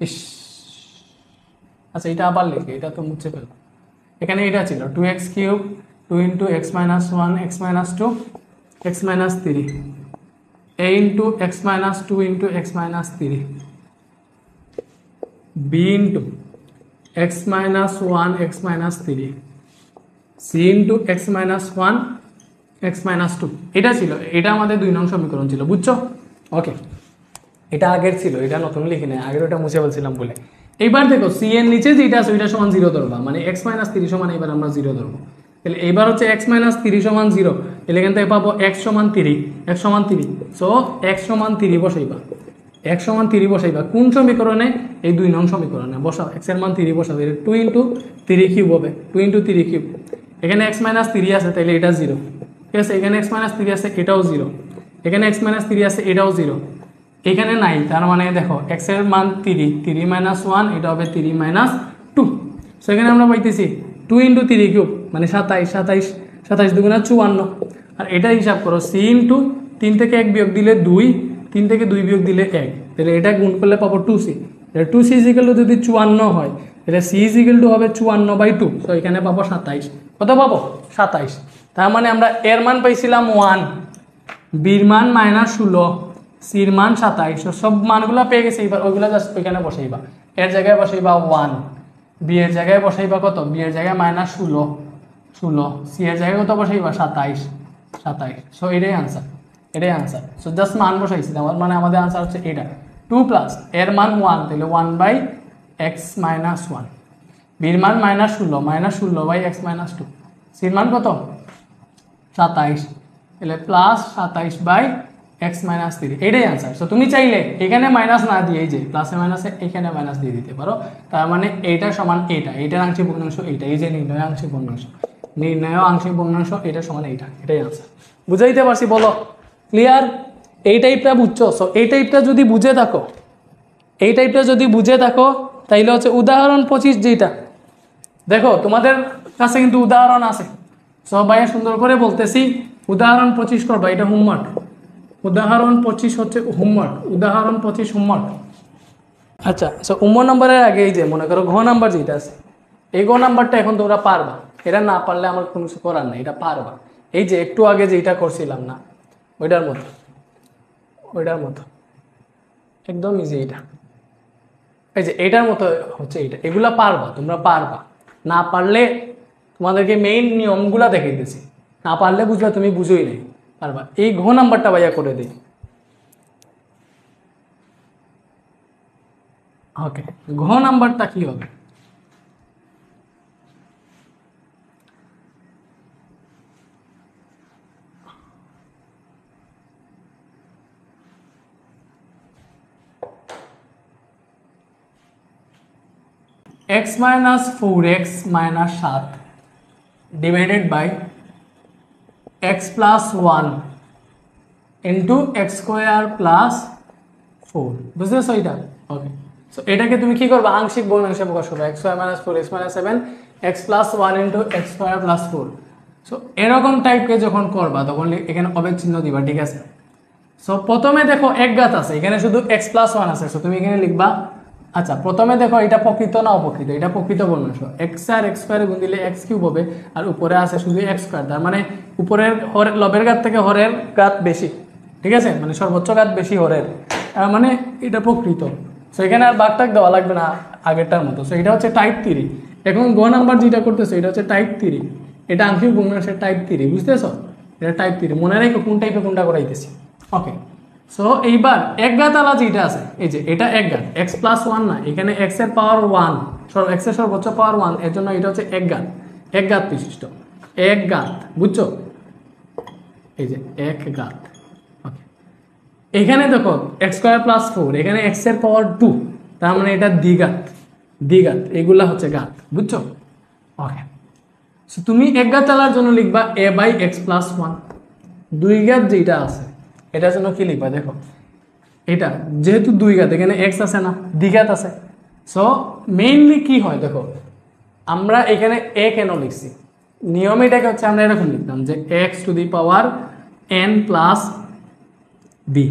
ইস, আচ্ছা এটা আবার লিখি, এটা তো মুছে ফেললাম, এখানে এটা ছিল 2x³ 2 * x - 1 x - 2 x - 3 a * x - 2 * x - 3 b * x - 1 x - 3 c * x - 1 x - 2, এটা ছিল, এটা আমাদের 2 নং সমীকরণ ছিল, বুঝছো? ওকে, এটা আগের ছিল, এটা নতুন লিখি না, আগের ওটা মুছে বলছিলাম বলে। এইবার দেখো c এর নিচে যেটা আছে ওইটা সমান 0 ধরবা, মানে x - 3 সমান এবার আমরা 0 ধরবো, তাহলে এবার হচ্ছে x - 3 সমান 0, তাহলে এখান থেকে পাবো x সমান 3, সো x সমান 3 বসাইবা, x সমান 3 বসাইবা কোন সমীকরণে? এই 2 নং সমীকরণে বসাও, x এর মান 3 বসাবে, 2 * 3 কিউব হবে, 2 * 3 কিউব, এখানে x - 3 আছে, তাহলে এটা 0, ঠিক আছে? এখানে x - 3 আছে, এটাও 0, এখানে x - 3 আছে, এটাও 0, এখানে নাই, তার মানে দেখো x এর মান 3, 3 - 1 এটা হবে 3 - 2, সো এখানে আমরা পাইতেছি 2 * 3 কিউব মানে 27, 27 2 * 54, আর এটা হিসাব করো c * 3 থেকে 1 বিয়োগ দিলে 2, 3 থেকে 2 বিয়োগ দিলে 1, তাহলে এটা গুণ করলে পাবো 2c, তাহলে 2c = যদি 54 হয়, তাহলে c = হবে 54/2, সো এখানে পাবো 27, কত পাবো? 27, তার মানে আমরা এর মান পাইছিলাম 1, বির মান -16, সির মান 27, সব মানগুলো পেয়ে গেছে, এবার ওইগুলো জাস্ট ওইখানে বসাইবা, এর জায়গায় বসাইবা 1, বি এর জায়গায় বসাইবা কত? বি এর জায়গায় -16, সি এর জায়গায় কত বসাইবা? 27, সো এটাই আনসার, সো জাস্ট মান বসাইছি, মানে আমাদের আনসার হচ্ছে এটা 2 প্লাস এর মান 1, তাহলে 1/x - 1, বির মান -16 - 16/x - 2, সির মান কত? 27, তাহলে প্লাস 27/x-3 এটাই आंसर। সো তুমি চাইলে এখানে মাইনাস না দিয়ে এই যে প্লাসে মাইনাসে এখানে মাইনাস দিয়ে দিতে পারো, তার মানে এইটা সমান এইটা, এইটার আংশিক ভগ্নাংশ এইটা, এই যে নির্ণয় আংশিক ভগ্নাংশ, নির্ণয় আংশিক ভগ্নাংশ এটা সমান এইটা, এটাই आंसर। বুঝাইতে পারছি বলো? ক্লিয়ার? এই টাইপটা বুঝছো? সো এই টাইপটা যদি বুঝে থাকো, এই টাইপটা যদি বুঝে থাকো তাইলে হচ্ছে উদাহরণ 25 যেটা দেখো তোমাদের কাছে কিন্তু উদাহরণ আছে। সো ভাইয়া সুন্দর করে বলতেছি, উদাহরণ 25 করবা, এটা হোমওয়ার্ক। উদাহরণ 25 হচ্ছে হোমওয়ার্ক, উদাহরণ 25 হোমওয়ার্ক। আচ্ছা, সো নম্বরের আগে এই যে মনে করো ঘ নাম্বার যেটা আছে, এই ঘ নাম্বারটা এখন তোমরা পারবা, এটা না পারলে আমার কোনো কিছু করার নেই, এটা পারবা। এই যে একটু আগে যেটা করছিলাম না, ওইটার মতো, ওইটার মতো একদম ইজি। এটা এই যে এটার মতো হচ্ছে এইটা, এগুলা পারবা, তোমরা পারবা। না পারলে তোমাদেরকে মেইন নিয়মগুলা দেখাইতেছি, না পারলে বুঝবা তুমি বুঝোই নাই, পারবা। এই ঘ নাম্বারটা ভাইয়া করে দিই। ওকে, ঘ নাম্বারটা কি হবে? x minus 4x minus 7 divided by x plus 1 into x square plus 4, বুঝতেছো এটা? ওকে, সো এটাকে তুমি কি করবা? আংশিক ভগ্নাংশে প্রকাশ করবে, x square minus 4x minus 7 x plus 1 into x square plus 4। So এরকম টাইপকে যখন করবা তখন এখানে অবেদ চিহ্ন দিবা, ঠিক আছে? সো প্রথমে দেখো এক ঘাত আছে, এখানে শুধু x plus 1 আছে, সো তুমি এখানে লিখবা। আচ্ছা, প্রথমে দেখো এটা প্রকৃত না অপ্রকৃত? এটা প্রকৃত ভগ্নাংশ, x আর x স্কয়ার গুণ দিলে x কিউব হবে, আর উপরে আছে শুধু x স্কয়ার, তার মানে উপরের লবের ঘাত থেকে হরের ঘাত বেশি, ঠিক আছে? মানে সর্বোচ্চ ঘাত বেশি হরের, মানে এটা প্রকৃত। সো এখানে আর ভাগটাক দেওয়া লাগবে না আগেরটার মতো। সো এটা হচ্ছে টাইপ 3। এখন গ নাম্বার যেটা করতেছে এটা হচ্ছে টাইপ 3, এটা আংশিক ভগ্নাংশের টাইপ 3, বুঝতেছো? এটা টাইপ 3, মনে রেখো কোন টাইপে কোনটা করাইতেছি। ওকে, সো এইবার এক ঘাতালা যেটা আছে, এই যে এটা এক ঘাত, x প্লাস 1 না, এখানে x এর পাওয়ার 1, x এর সর্বোচ্চ পাওয়ার 1, এর জন্য এটা হচ্ছে এক ঘাত, এক ঘাত বিশিষ্ট, এক ঘাত, বুঝছো? এই যে এক ঘাত। ওকে, এখানে দেখো x স্কয়ার প্লাস 4, এখানে x এর পাওয়ার 2, তার মানে এটা দ্বিঘাত, দ্বিঘাত, এগুলা হচ্ছে ঘাত, বুঝছো? ওকে, সো তুমি এক ঘাতালার জন্য লিখবা a বাই x প্লাস 1। দুই ঘাত যেটা আছে এটার জন্য কি লিখবা? দেখো এটা যেহেতু দুই ঘাত, এখানে এক্স আছে না, দ্বিঘাত আছে। সো মেইনলি কি হয় দেখো, আমরা এখানে এ কেন লিখছি, নিয়ম এটাকে হচ্ছে আমরা এরকম লিখতাম যে X to the power N plus B,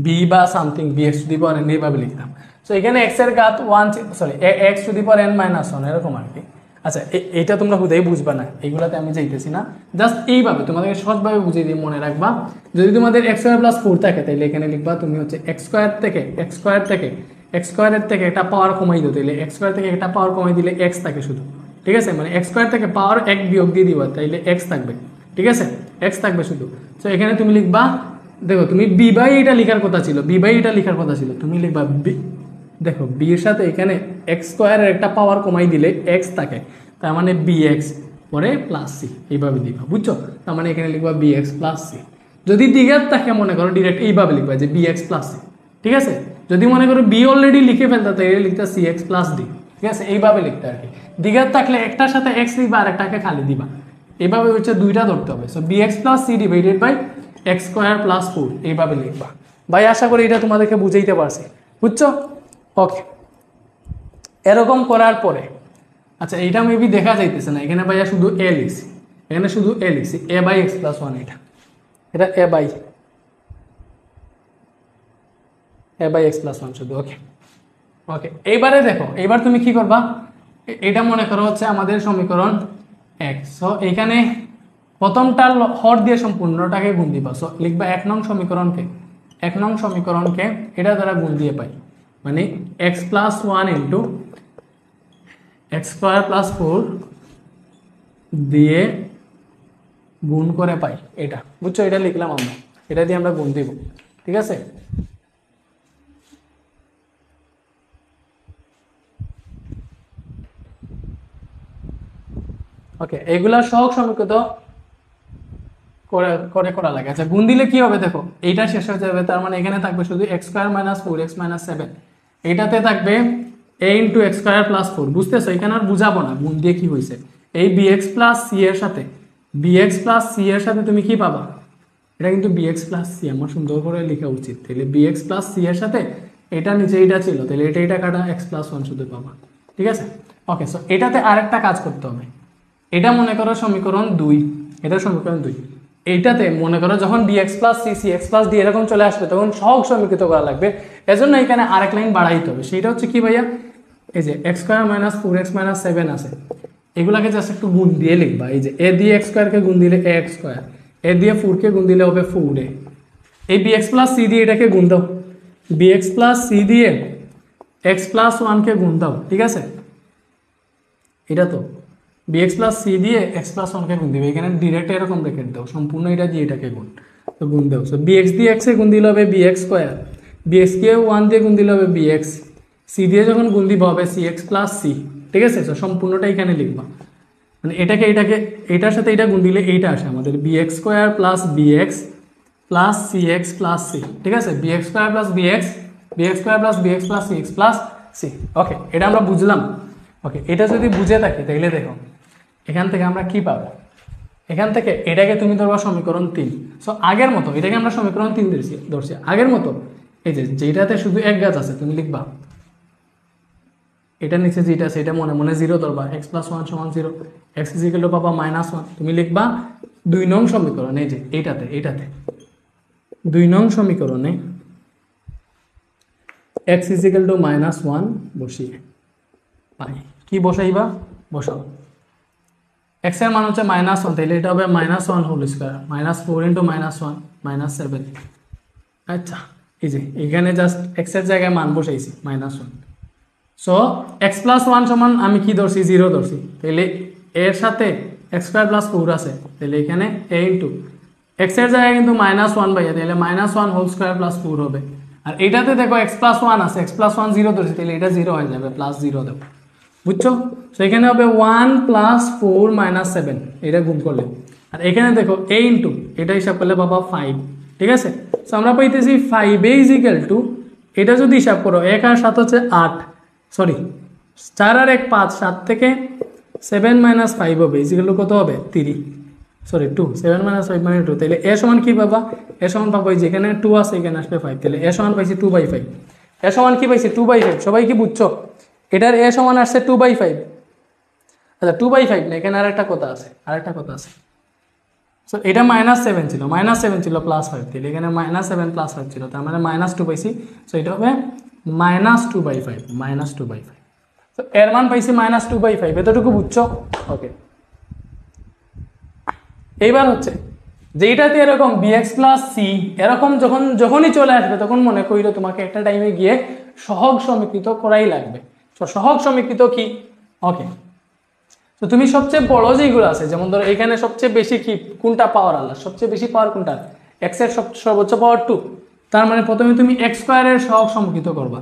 B বা something B X to the power N, এইভাবে লিখতাম। সো এখানে এক্স এর ঘাত 1, sorry X to the power N minus 1, এরকম আর কি। আচ্ছা, এইটা তোমরা হুদাই বুঝবা না, এইগুলাতে আমি যাইতেছি না, জাস্ট এইভাবে তোমাদেরকে সহজভাবে বুঝিয়ে দিয়ে মনে রাখবা। যদি তোমাদের এক্স স্কয়ার প্লাস 4 থাকে তাহলে এখানে লিখবা তুমি হচ্ছে এক্স স্কয়ার থেকে এক্স স্কয়ারের থেকে একটা পাওয়ার কমাই দিও, তাইলে এক্স স্কয়ার থেকে একটা পাওয়ার কমাই দিলে এক্স থাকে শুধু, ঠিক আছে? মানে এক্স স্কয়ার থেকে পাওয়ার 1 বিয়োগ দিয়ে দিবা, তাইলে এক্স থাকবে, ঠিক আছে? এক্স থাকবে শুধু। সো এখানে তুমি লিখবা, দেখো তুমি বি বাই এটা লেখার কথা ছিল, বি বাই এটা লেখার কথা ছিল, তুমি লিখবা বি, দেখো বি এর সাথে এখানে এক্স স্কয়ারের একটা পাওয়ার কমাই দিলে এক্স থাকে, তার মানে বি এক্স পরে প্লাস সি, এইভাবে দিবা, বুঝছো? তার মানে এখানে লিখবা বি এক্স প্লাস সি। যদি দ্বিঘাত থাকে মনে করো ডিরেক্ট এইভাবে লিখবা যে বি এক্স প্লাস সি, ঠিক আছে? যদি মনে করো বি অলরেডি লিখে ফেলতে তাহলে লিখতে সি এক্স প্লাস ডি, ঠিক আছে? এইভাবে লিখতে আর কি। দ্বিঘাত থাকলে একটার সাথে এক্স লিখবা আর একটাকে খালি দিবা, এইভাবে হচ্ছে দুইটা ধরতে হবে। So b x plus c divided by x square plus 4, এইভাবে লিখবা। ভাই আশা করি এটা তোমাদেরকে বুঝাইতে পারছি, বুঝছো? ওকে, এরকম করার পরে আচ্ছা এইটা মেবি দেখা যাইতেছে না, এখানে ভাইয়া শুধু এ লিখছি, এখানে শুধু এ লিখছি, এ বাই এক্স প্লাস 1, এটা এ বাই এক্স প্লাস 1 শুধু। ওকে ওকে, এইবারে দেখো, এইবার তুমি কি করবা, এটা মনে করো হচ্ছে আমাদের সমীকরণ 1। সো এইখানে প্রথমটার হর দিয়ে সম্পূর্ণটাকে গুণ দিবা। সো লিখবা 1 নং সমীকরণকে, 1 নং সমীকরণকে এটা দ্বারা গুণ দিয়ে পাই, মানে x plus 1 into x square plus 4 দিয়ে গুণ করে পাই এটা, বুঝছো? এটা লিখলাম আমরা, এটা দিয়ে আমরা গুণ দিব, ঠিক আছে? ওকে, এগুলা সহগ সমীকৃত করা লাগে। আচ্ছা গুণ দিলে কি হবে দেখো, এইটা শেষ হয়ে যাবে, তার মানে এখানে থাকবে শুধু x square minus 4x minus 7, এইটাতে থাকবে a into X square plus 4। বুঝতেছো, এখানে আর বুঝাবো না গুণ দিয়ে কি হয়েছে। এই bx প্লাস c এর সাথে তুমি কি পাবা, এটা কিন্তু bx প্লাস c আমার সুন্দর করে লেখা উচিত, তাহলে bx প্লাস c এর সাথে এটা নিচে এটা ছিল, তাহলে এটা কাটা x প্লাস 1 শুধু পাবা। ঠিক আছে, ওকে। সো এটাতে আরেকটা কাজ করতে হবে, এটা মনে করো সমীকরণ 2, এটা সমীকরণ 2, এইটাতে মনে করো যখন dx plus c cx plus d এরকম চলে আসবে তখন সহগ সমীকৃত করা লাগবে, এজন্য এখানে আরেক লাইন বাড়াইতে হবে। সেটা হচ্ছে কি ভাইয়া, এই যে X square minus 4x minus 7 আছে, এগুলাকে জাস্ট একটু গুণ দিয়ে লিখবা। এই যে এ দিয়ে এক্স স্কোয়ারকে গুণ দিলে এ এক্স স্কোয়ার, এ দিয়ে 4 কে গুণ দিলে হবে 4a, এই bx প্লাস c দিয়ে এটাকে গুণ দাও, bx প্লাস c দিয়ে x প্লাস 1 কে গুণ দাও। ঠিক আছে, এটা তো bx প্লাস c দিয়ে x প্লাস 1 কে গুণ দিবে, এখানে ডিরেক্ট এরকম ব্র্যাকেট দাও, সম্পূর্ণ এটা দিয়ে এটাকে গুণ, তো গুণ দাও। সো bx দিয়ে x এ গুণ দিলে হবে bx স্কোয়ার, bx কে 1 দিয়ে গুণ দিলে হবে bx, c দিয়ে যখন গুণ দিব হবে cx প্লাস c। ঠিক আছে, তো সম্পূর্ণটা এখানে লিখবা, মানে এটার সাথে এটা গুণ দিলে এইটা আসে আমাদের bx square plus bx plus cx plus c। ঠিক আছে, bx square plus bx square plus bx plus cx plus c। ওকে, এটা আমরা বুঝলাম। ওকে, এটা যদি বুঝে থাকি তাহলে দেখো এখান থেকে আমরা কি পাবো, এখান থেকে এটাকে তুমি ধরবা সমীকরণ 3। সো আগের মতো এটাকে আমরা সমীকরণ 3 ধরছি আগের মতো, এই যে যেটাতে শুধু এক গাছ আছে তুমি লিখবা, এটা নিচে যেটা আছে এটা মনে মনে 0 ধরবা, x প্লাস 1 সমান 0, x ইজ ইকুয়াল টু পাবা -1, তুমি লিখবা 2 নং সমীকরণ, এই যে এইটাতে 2 নং সমীকরণে x ইজ ইকুয়াল টু -1 বসিয়ে পাই, কি বসাইবা বসাও, x এর মান হচ্ছে -1, তাহলে এটা হবে -1 হোল স্কয়ার, -4 ইন্টু -1 -7। আচ্ছা, এই যে এখানে জাস্ট x এর জায়গায় মান বসাইছি -1। সো x প্লাস 1 সমান আমি কি ধরছি 0 ধরছি, তাহলে এর সাথে x স্কয়ার প্লাস 4 আছে, তাহলে এখানে a ইন্টু x এর জায়গায় কিন্তু -1 ভাইয়া, তাহলে -1 হোল স্কয়ার প্লাস 4 হবে। আর এটাতে দেখো x প্লাস 1 আছে, x প্লাস 1 0 ধরছি, তাহলে এটা 0 হয়ে যাবে, প্লাস 0 দেবো। বুঝছো, সো এখানে হবে 1 প্লাস 4 মাইনাস 7, এটা গুণ করলে। আর এখানে দেখো a ইন্টু এটা হিসাব করলে বাবা 5। ঠিক আছে, সো আমরা পাইতেছি 5a ইজ ইকুয়াল টু, এটা যদি হিসাব করো 1 আর 7 হচ্ছে 8, সরি 4 আর 1 5, 7 থেকে 7 মাইনাস 5 হবে, ইজ ইকুয়াল টু কত হবে 3, সরি 2, 7 মাইনাস 5 মানে 2, তাহলে a সমান কি পাবা, a সমান পাবো যেখানে 2 আছে এখানে আসবে 5, তাহলে a সমান পাইছি 2/5, a সমান কি পাইছি 2/5। সবাই কি বুঝছো, এটার a সমান আসছে 2/5। আচ্ছা 2/5 না, এখানে আরেকটা কথা আছে, সো এটা -7 ছিল, -7 ছিল প্লাস 5, তাহলে এখানে -7 প্লাস 5 ছিল, তার মানে -2 পাইছি। সো এটা হবে -2/5, তো এর মান পাইছি -2/5, এতটুকু বুঝছো। ওকে, এইবার হচ্ছে যেটাতে এরকম bx প্লাস c এরকম যখনই চলে আসবে তখন মনে করিল তোমাকে একটা টাইমে গিয়ে সহগ সমীকৃত করাই লাগবে। তো সহগ সমীকৃত কি, ওকে, তো তুমি সবচেয়ে বড় যেগুলো আছে, যেমন ধরো এখানে সবচেয়ে বেশি কি কোনটা পাওয়ার, আল্লাহ সবচেয়ে বেশি পাওয়ার কোনটা, x এর সর্বোচ্চ পাওয়ার 2, তার মানে প্রথমে তুমি x স্কয়ারের সহগ সমীকৃত করবা,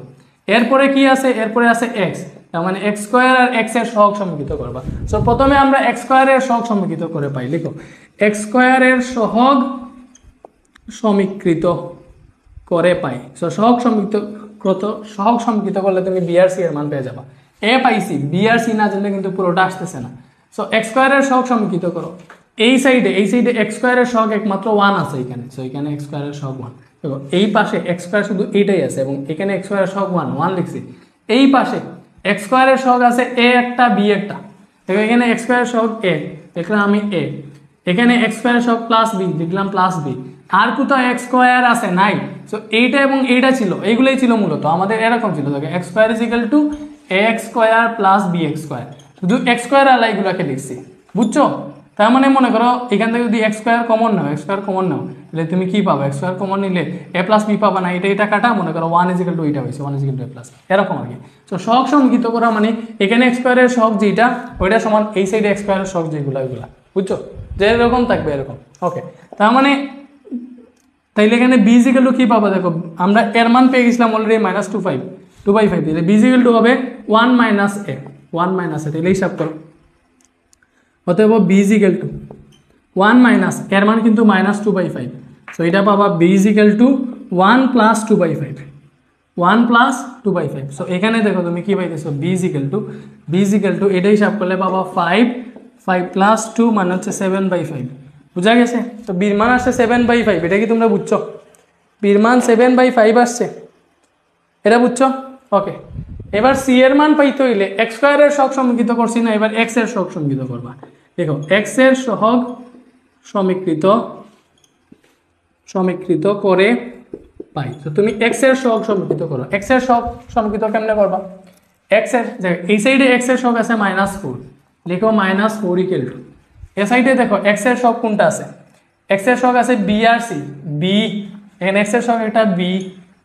এরপরে কি আছে, এরপরে আছে x, তার মানে x স্কয়ার আর x এর সহগ সমীকৃত করবা। সো প্রথমে আমরা x স্কয়ারের সহগ সমীকৃত করে পাই, লিখো x স্কয়ারের সহগ সমীকৃত করে পাই। সো সহগ সমীকৃত করলে তুমি b আর c এর মান পেয়ে যাবা। a পাইছি, b আর c না জানলে কিন্তু পুরোটা আসতেছে না। সো x স্কয়ারের সহগ সমীকৃত করো, এই সাইডে x স্কয়ারের সহগ একমাত্র 1 আছে এখানে, সো এখানে x স্কয়ারের সহগ 1, দেখো এই পাশে x স্কয়ার শুধু এইটাই আছে এবং এখানে x স্কয়ারের সহগ 1 লিখছি, এই পাশে x স্কয়ারের সহগ আছে a একটা b একটা, দেখো এখানে x স্কয়ারের সহগ a দেখলাম আমি a, এখানে x স্কয়ারের সহগ প্লাস b লিখলাম প্লাস b, আর কোথাও x স্কয়ার আছে নাই। সো এইটা এবং এইটা ছিল, এইগুলোই ছিল মূলত আমাদের এরকম ছিল, দেখো x square is equal two ax square plus bx square, শুধু x স্কয়ার আর এইগুলোকে লিখছি, বুঝছো। তার মানে মনে করো এখান থেকে যদি x স্কয়ার কমন নাও, তাহলে তুমি কি পাবে, x স্কয়ার কমন নিলে a প্লাস b পাবা না, এটা কাটা, মনে করো 1 ইজ ইকুয়াল টু এটা হইছে 1 is equal two a plus, এরকম আর কি। সো সহগ সমীকৃত করা মানে এখানে x স্কয়ারের সহগ যেটা ওইটা সমান এই সাইডে x স্কয়ারের সহগ যেগুলো ওইগুলা, বুঝছো, যে এরকম থাকবে এরকম। ওকে, তার মানে তাইলে এখানে b ইজ ইকুয়াল টু কি পাবো, দেখো আমরা এর মান পেয়ে গেছিলাম অলরেডি -2/5, দিলে b ইজ ইকুয়াল টু হবে 1 মাইনাস a, তাহলে হিসাব করো, অতএব b is equal to 1 minus এর মান কিন্তু -2/5, সো এটা পাবা b is equal to 1 plus 2/5, 1 plus 2/5। So এখানে দেখো তুমি কি পাইতেছো, b ইজ ইকুয়াল টু এটা হিসাব করলে পাবা 5 প্লাস 2 মানে হচ্ছে 7/5, বুঝা গেছে? তো b এর মান আসছে 7/5, এটা কি তোমরা বুঝছো? b এর মান 7/5 আসছে, এটা বুঝছো? ওকে, এবার c এর মান পাইতে হইলে x স্কয়ারের সহগ সমীকৃত করছি না, এবার x এর সহগ সমীকৃত করবা। দেখো x এর সহগ সমীকৃত করে পাই, তো তুমি x এর সহগ সমীকৃত করো। x এর সহগ সমীকৃত কেমনে করবা? x এর এই সাইডে x এর সহগ আছে -4, লিখো -4 ইকুয়াল টু এই সাইডে দেখো x এর সহগ কোনটা আছে? x এর সহগ আছে b আর c, b এখানে x এর সহগ এটা b,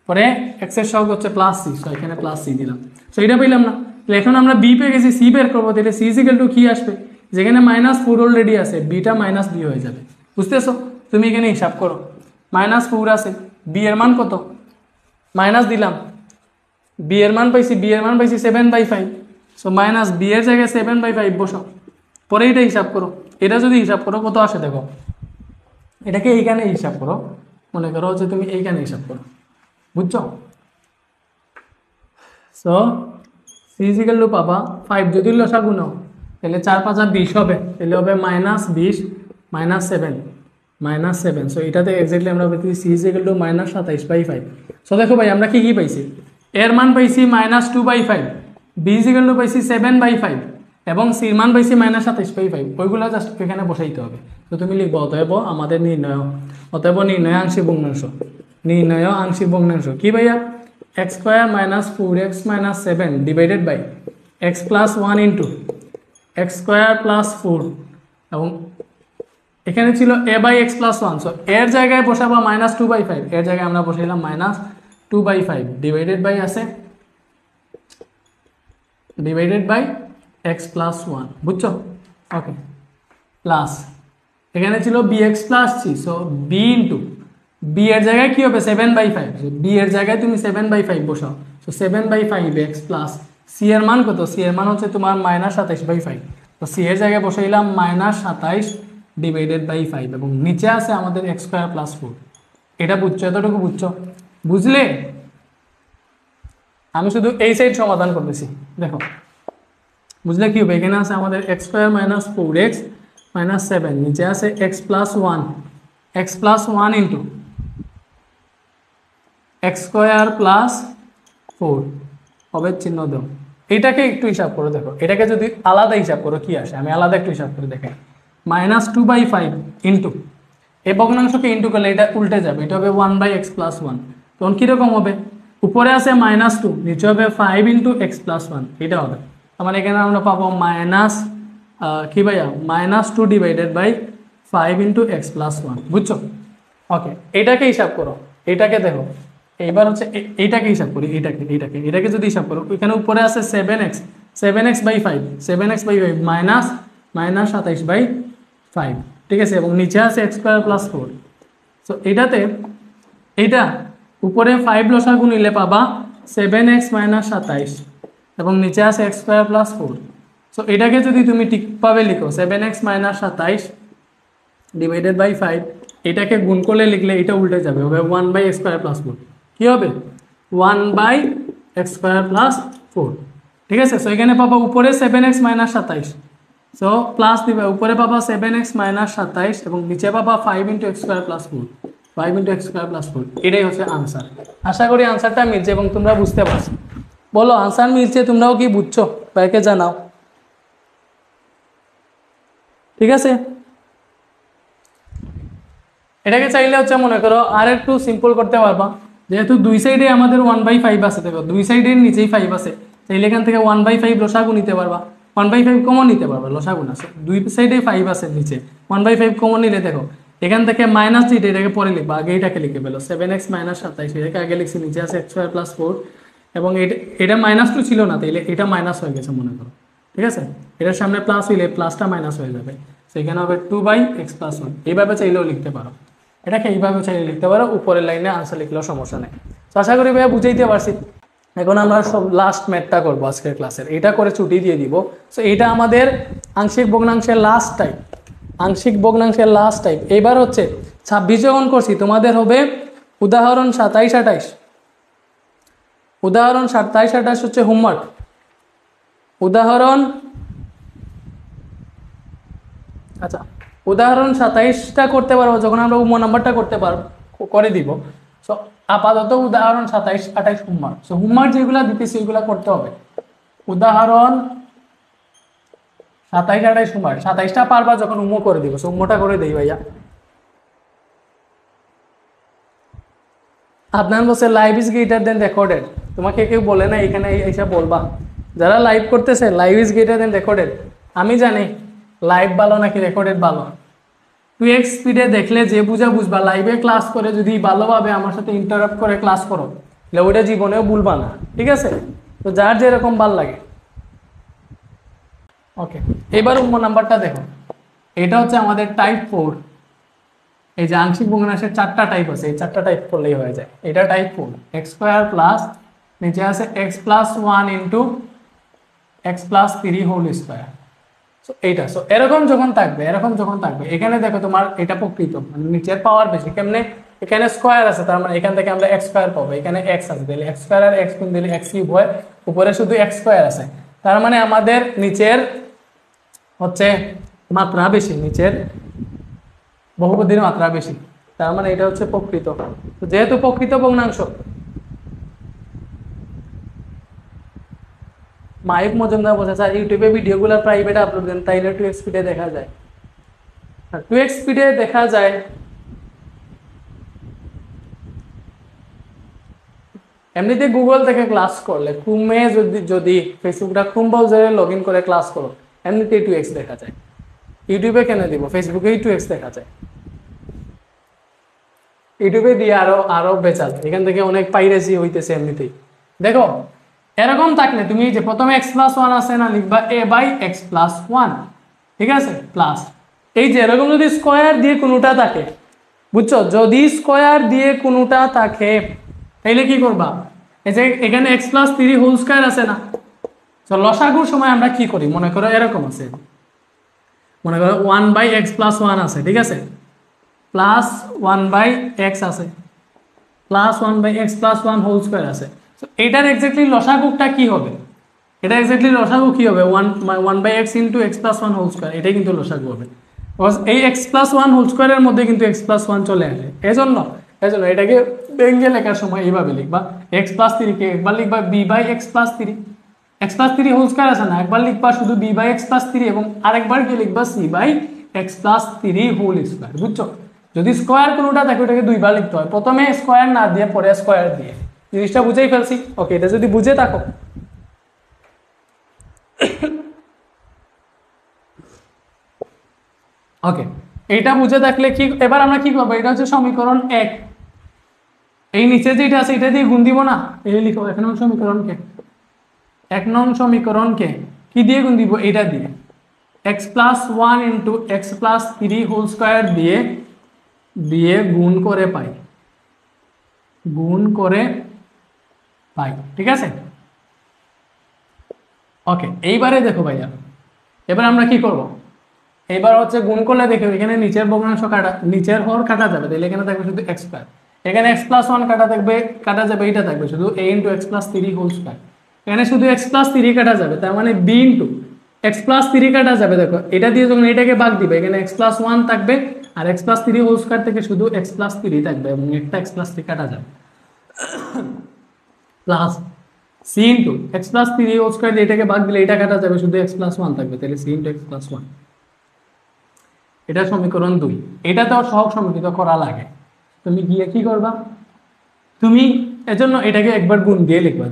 পরে x এর সহগ হচ্ছে +c, সো এখানে +c দিলাম। সো এটা পেলাম না, তাহলে এখন আমরা b পেয়ে গেছি, c বের করব, তাহলে c ইকুয়াল টু কি আসবে? যেখানে -4 অলরেডি আছে, b টা -b হয়ে যাবে, বুঝতেছো? তুমি এখানে হিসাব করো, -4 আছে, b এর মান কত? মাইনাস দিলাম, b এর মান পাইছি 7/5, সো মাইনাস b এর জায়গায় 7/5 বসাও, পরে এটা হিসাব করো। এটা যদি হিসাব করো কত আসে দেখো, এটাকে এইখানে হিসাব করো, মনে করো যে তুমি এইখানে হিসাব করো, বুঝছো? সো c ইকুয়াল টু পাবা 5, যদি লসাগু নাও তাহলে 4 5 20 হবে, তাহলে হবে -20 -7, সো এটাতে এক্স্যাক্টলি আমরা পেয়েছি c ইকুয়াল টু -27/5। সো দেখো ভাই আমরা কি পাইছি, এর মান পাইছি -2/5, b ইকুয়াল টু পাইছি 7/5 এবং c এর মান পাইছি -27/5, ওইগুলো জাস্ট এখানে বসাইতে হবে। তো তুমি লিখবো অতএব আমাদের নির্ণয় আংশিক ভগ্নাংশ কি ভাইয়া? x square - 4x - 7 divided by x + 1 into x square + 4, এবং এখানে ছিল a/x + 1, সো এর জায়গায় বসাবো -2/5, এর জায়গায় আমরা বসাইলাম -2/5 ডিভাইডেড বাই আছে x + 1, বুঝছো? ওকে, প্লাস এখানে ছিল bx + c, so b into b এর জায়গায় কি হবে 7/5, সো b এর জায়গায় তুমি 7/5 বসাও, সো 7/5x প্লাস c এর মান কত? c এর মান হচ্ছে তোমার -27/5, তো c এর জায়গায় বসাইলাম -27 ডিভাইডেড বাই 5, এবং নিচে আছে আমাদের x স্কয়ার + 4। এটা বুঝছো? এতটুকু বুঝছো? বুঝলে? আমি শুধু এই সাইড সমাধান করতেছি, দেখো বুঝলে কি হবে? এখানে আছে আমাদের x স্কয়ার - 4x - 7, নিচে আছে x + 1 ইন্টু x স্কয়ার + 4 হবে চিহ্ন দাও। এটাকে একটু হিসাব করো, দেখো এটাকে যদি আলাদা হিসাব করো কি আসে, আমি আলাদা একটু হিসাব করে দেখাই। -2/5 ইন্টু এই ভগ্নাংশকে ইন্টু করলে এটা উল্টে যাবে, এটা হবে 1/x + 1, তখন কীরকম হবে? উপরে আছে -2, নিচে হবে 5 ইন্টু x + 1, এটা হবে। মানে এখানে আমরা পাবো কি ভাইয়া -2 ডিভাইডেড বাই 5 ইন্টু x + 1, বুঝছো? ওকে, এটাকে হিসাব করো, এটাকে দেখো, এইবার হচ্ছে এইটাকে হিসাব করি, এটাকে যদি হিসাব করো, এখানে উপরে আছে 7x/5 -27/5, ঠিক আছে, এবং নিচে আছে x স্কয়ার + 4, সো এইটা উপরে 5 লসাগু নিলে পাবা 7x - 27, এবং নিচে আছে x স্কয়ার + 4, সো এটাকে যদি তুমি ঠিকভাবে লিখো 7x - 27 ডিভাইডেড বাই 5, এটাকে গুণ করলে লিখলে এটা উল্টে যাবে, হবে 1/x স্কয়ার + 4, কি হবে? 1/x স্কয়ার + 4, ঠিক আছে। সো এখানে পাবা উপরে 7x - 27, সো প্লাস দিবে, উপরে পাবা 7x - 27 এবং নিচে পাবা 5 into x square + 4, 5 into x square + 4, এটাই হচ্ছে আনসার। আশা করি আনসারটা মিলছে এবং তোমরা বুঝতে পারছো। বলো আনসার মিলছে, তোমরাও কি বুঝছো? ভাইকে জানাও, ঠিক আছে। এটাকে চাইলে হচ্ছে মনে করো আর একটু সিম্পল করতে পারবা, যেহেতু দুই সাইডে আমাদের 1/5 আছে, দেখো দুই সাইডের নিচেই 5 আছে, চাইলে এখান থেকে 1/5 লসাগু নিতে পারবা, 1/5 কমন নিতে পারবা, লসাগু না, দুই সাইডে 5 আছে, নিচে 1/5 কমন নিলে দেখো এখান থেকে মাইনাস দিতে, এটাকে পরে লিখবা, আগে এটাকে লিখে ফেলো 7x - 27, এটাকে আগে লিখছি, নিচে আছে x স্কয়ার + 4, এবং এটা -2 ছিল না, তাইলে এটা মাইনাস হয়ে গেছে মনে করো, ঠিক আছে। এটার সামনে প্লাস হইলে প্লাসটা মাইনাস হয়ে যাবে, সেখানে হবে 2/x + 1, এইভাবে চাইলেও লিখতে পারো, এটাকে এইভাবে চাইলে লিখতে পারো, উপরের লাইনে আনসার লিখলেও সমস্যা নেই। তো আশা করি ভাইয়া বুঝাইতে পারছি। এখন আমরা সব লাস্ট ম্যাথটা করবো আজকের ক্লাসের, এটা করে ছুটি দিয়ে দিব। সো এটা আমাদের আংশিক ভগ্নাংশের লাস্ট টাইপ, আংশিক ভগ্নাংশের লাস্ট টাইপ। এইবার হচ্ছে 26 যখন করছি তোমাদের হবে উদাহরণ 27-28, উদাহরণ 27-28 হচ্ছে হোমওয়ার্ক। উদাহরণ আচ্ছা উদাহরণ 27টা করতে পারবো যখন আমরা উম নাম্বারটা করতে পারবো করে দিব। সো আপাতত উদাহরণ 27-28 হোমওয়ার্ক। সো হোমওয়ার্ক যেগুলো দিতেছি ওইগুলো করতে হবে। উদাহরণ 27-28 হোমওয়ার্ক, 27টা পারবা যখন উমো করে দিব। সো উমোটা করে দেই ভাইয়া। আপনার বলছে live is greater than recorded, তোমাকে কেউ বলে না এখানে এসে বলবা যারা লাইভ করতেছে live is greater than recorded. আমি জানি লাইভ ভালো নাকি রেকর্ডেড ভালো। 2x স্পিডে দেখলে যে বুঝবা, লাইভে ক্লাস করে যদি ভালোভাবে আমার সাথে ইন্টারাপ্ট করে ক্লাস করো তাহলে ওইটা জীবনেও ভুলবা না, ঠিক আছে? তো যার যেরকম ভাল লাগে। ওকে, এবার উম্ম নাম্বারটা দেখো, এটা হচ্ছে আমাদের টাইপ 4। এই যে আংশিক ভগ্নাংশের 4টা টাইপ আছে, এই 4টা টাইপ করলেই হয়ে যায়। এটা টাইপ 4, x স্কয়ার প্লাস নিচে আছে x plus 1 into x plus 3 whole square. So এইটা সো এরকম যখন থাকবে এখানে দেখো তোমার এটা প্রকৃত মানে নিচের পাওয়ার বেশি। কেমনে? এখানে স্কয়ার আছে, তার মানে এখান থেকে আমরা x স্কয়ার পাবো। এখানে x আছে, তাহলে x স্কয়ার আর x গুণ দিলে x কিউব হয়, উপরে শুধু x স্কয়ার আছে। তার মানে আমাদের নিচের হচ্ছে মাত্রা বেশি, নিচের বহুপদীর মাত্রা বেশি। তার মানে এটা হচ্ছে প্রকৃত। তো যেহেতু প্রকৃত ভগ্নাংশ, মাইক মজুমদার বলছে স্যার ইউটিউবে ভিডিওগুলো প্রাইভেট আপলোড দেন তাইলে 2x স্পিডে দেখা যায়। 2x স্পিডে দেখা যায় এমনিতে গুগল থেকে ক্লাস করলে, ক্রোমে যদি ফেসবুকটা ক্রোম ব্রাউজারে লগ ইন করে ক্লাস করো এমনিতেই 2x দেখা যায়। ইউটিউবে কেন দিব, ফেসবুকেই 2x দেখা যায়। ইউটিউবে দিয়ে আরো বেচাল, এখান থেকে অনেক পাইরেসি হইতেছে এমনিতেই। দেখো এরকম থাকলে তুমি যে প্রথমে x প্লাস 1 আছে না, লিখবা a বাই x প্লাস 1, ঠিক আছে? প্লাস এই যে এরকম যদি স্কয়ার দিয়ে কোনোটা থাকে, বুঝছো? যদি স্কয়ার দিয়ে কোনোটা থাকে তাইলে কি করবা? এই যে এখানে x প্লাস 3 হোল স্কয়ার আছে না, তো লসাগুর সময় আমরা কি করি? মনে করো এরকম আছে, মনে করো 1 বাই x প্লাস 1 আছে, ঠিক আছে? প্লাস 1 বাই x আছে, plus 1 by x plus 1 whole square আছে। তো এটার এক্স্যাক্টলি লসাগুটা কি হবে? এটা এক্স্যাক্টলি লসাগু কি হবে? 1 by x into x plus 1 whole square, এটাই কিন্তু লসাগু হবে। এই x প্লাস 1 হোল স্কয়ারের মধ্যে কিন্তু x প্লাস 1 চলে আসে। এজন্য এটাকে ভেঙে লেখার সময় এইভাবে লিখবা, x প্লাস 3 কে একবার লিখবা b by x plus 3, x plus 3 whole square আছে না, একবার লিখবা শুধু b বাই x প্লাস 3 এবং আরেকবার কি লিখবা c by x plus 3 whole square. বুঝছো? যদি স্কয়ার কোনোটা থাকে ওটাকে দুইবার লিখতে হয়, প্রথমে স্কয়ার না দিয়ে পরে স্কয়ার দিয়ে। জিনিসটা বুঝেই ফেলছি? ওকে, এটা যদি বুঝে থাকো ওকে, এইটা বুঝে থাকলে কি এবার আমরা কি করবো? এটা হচ্ছে সমীকরণ 1। এই নিচে যেটা আছে এটা দিয়ে গুণ দিব না, এই লিখো 1 নং সমীকরণকে, 1 নং সমীকরণকে কি দিয়ে গুণ দিব? এটা দিয়ে x plus 1 into x plus 3 whole square দিয়ে গুণ করে পাই, ঠিক আছে? ওকে, এইবারে দেখো ভাইয়া, এবার আমরা কি করব? এবার হচ্ছে গুণ করলে দেখো এখানে নিচের ভগ্নাংশ নিচের হর কাটা যাবে, তাহলে এখানে থাকবে শুধু x স্কয়ার, এখানে x প্লাস 1 কাটা যাবে, এটা থাকবে শুধু a into x plus 3 whole square, এখানে শুধু x প্লাস 3 কাটা যাবে, তার মানে b ইন্টু x প্লাস 3 কাটা যাবে। দেখো এটা দিয়ে যখন এটাকে ভাগ দিবে এখানে x প্লাস 1 থাকবে আর x প্লাস 3 হোল স্কয়ার থেকে শুধু x প্লাস 3 থাকবে এবং একটা x প্লাস 3 কাটা যাবে, plus c into x plus 3 whole square দিয়ে এটাকে ভাগ দিলে এটা কাটা যাবে, শুধু x প্লাস 1 থাকবে, তাহলে c ইন্টু x প্লাস 1। এটা সমীকরণ 2। এটা তো সহগ সমীকৃত করা লাগে, তুমি গিয়ে কি করবা? তুমি এজন্য এটাকে একবার গুণ দিয়ে লিখবা,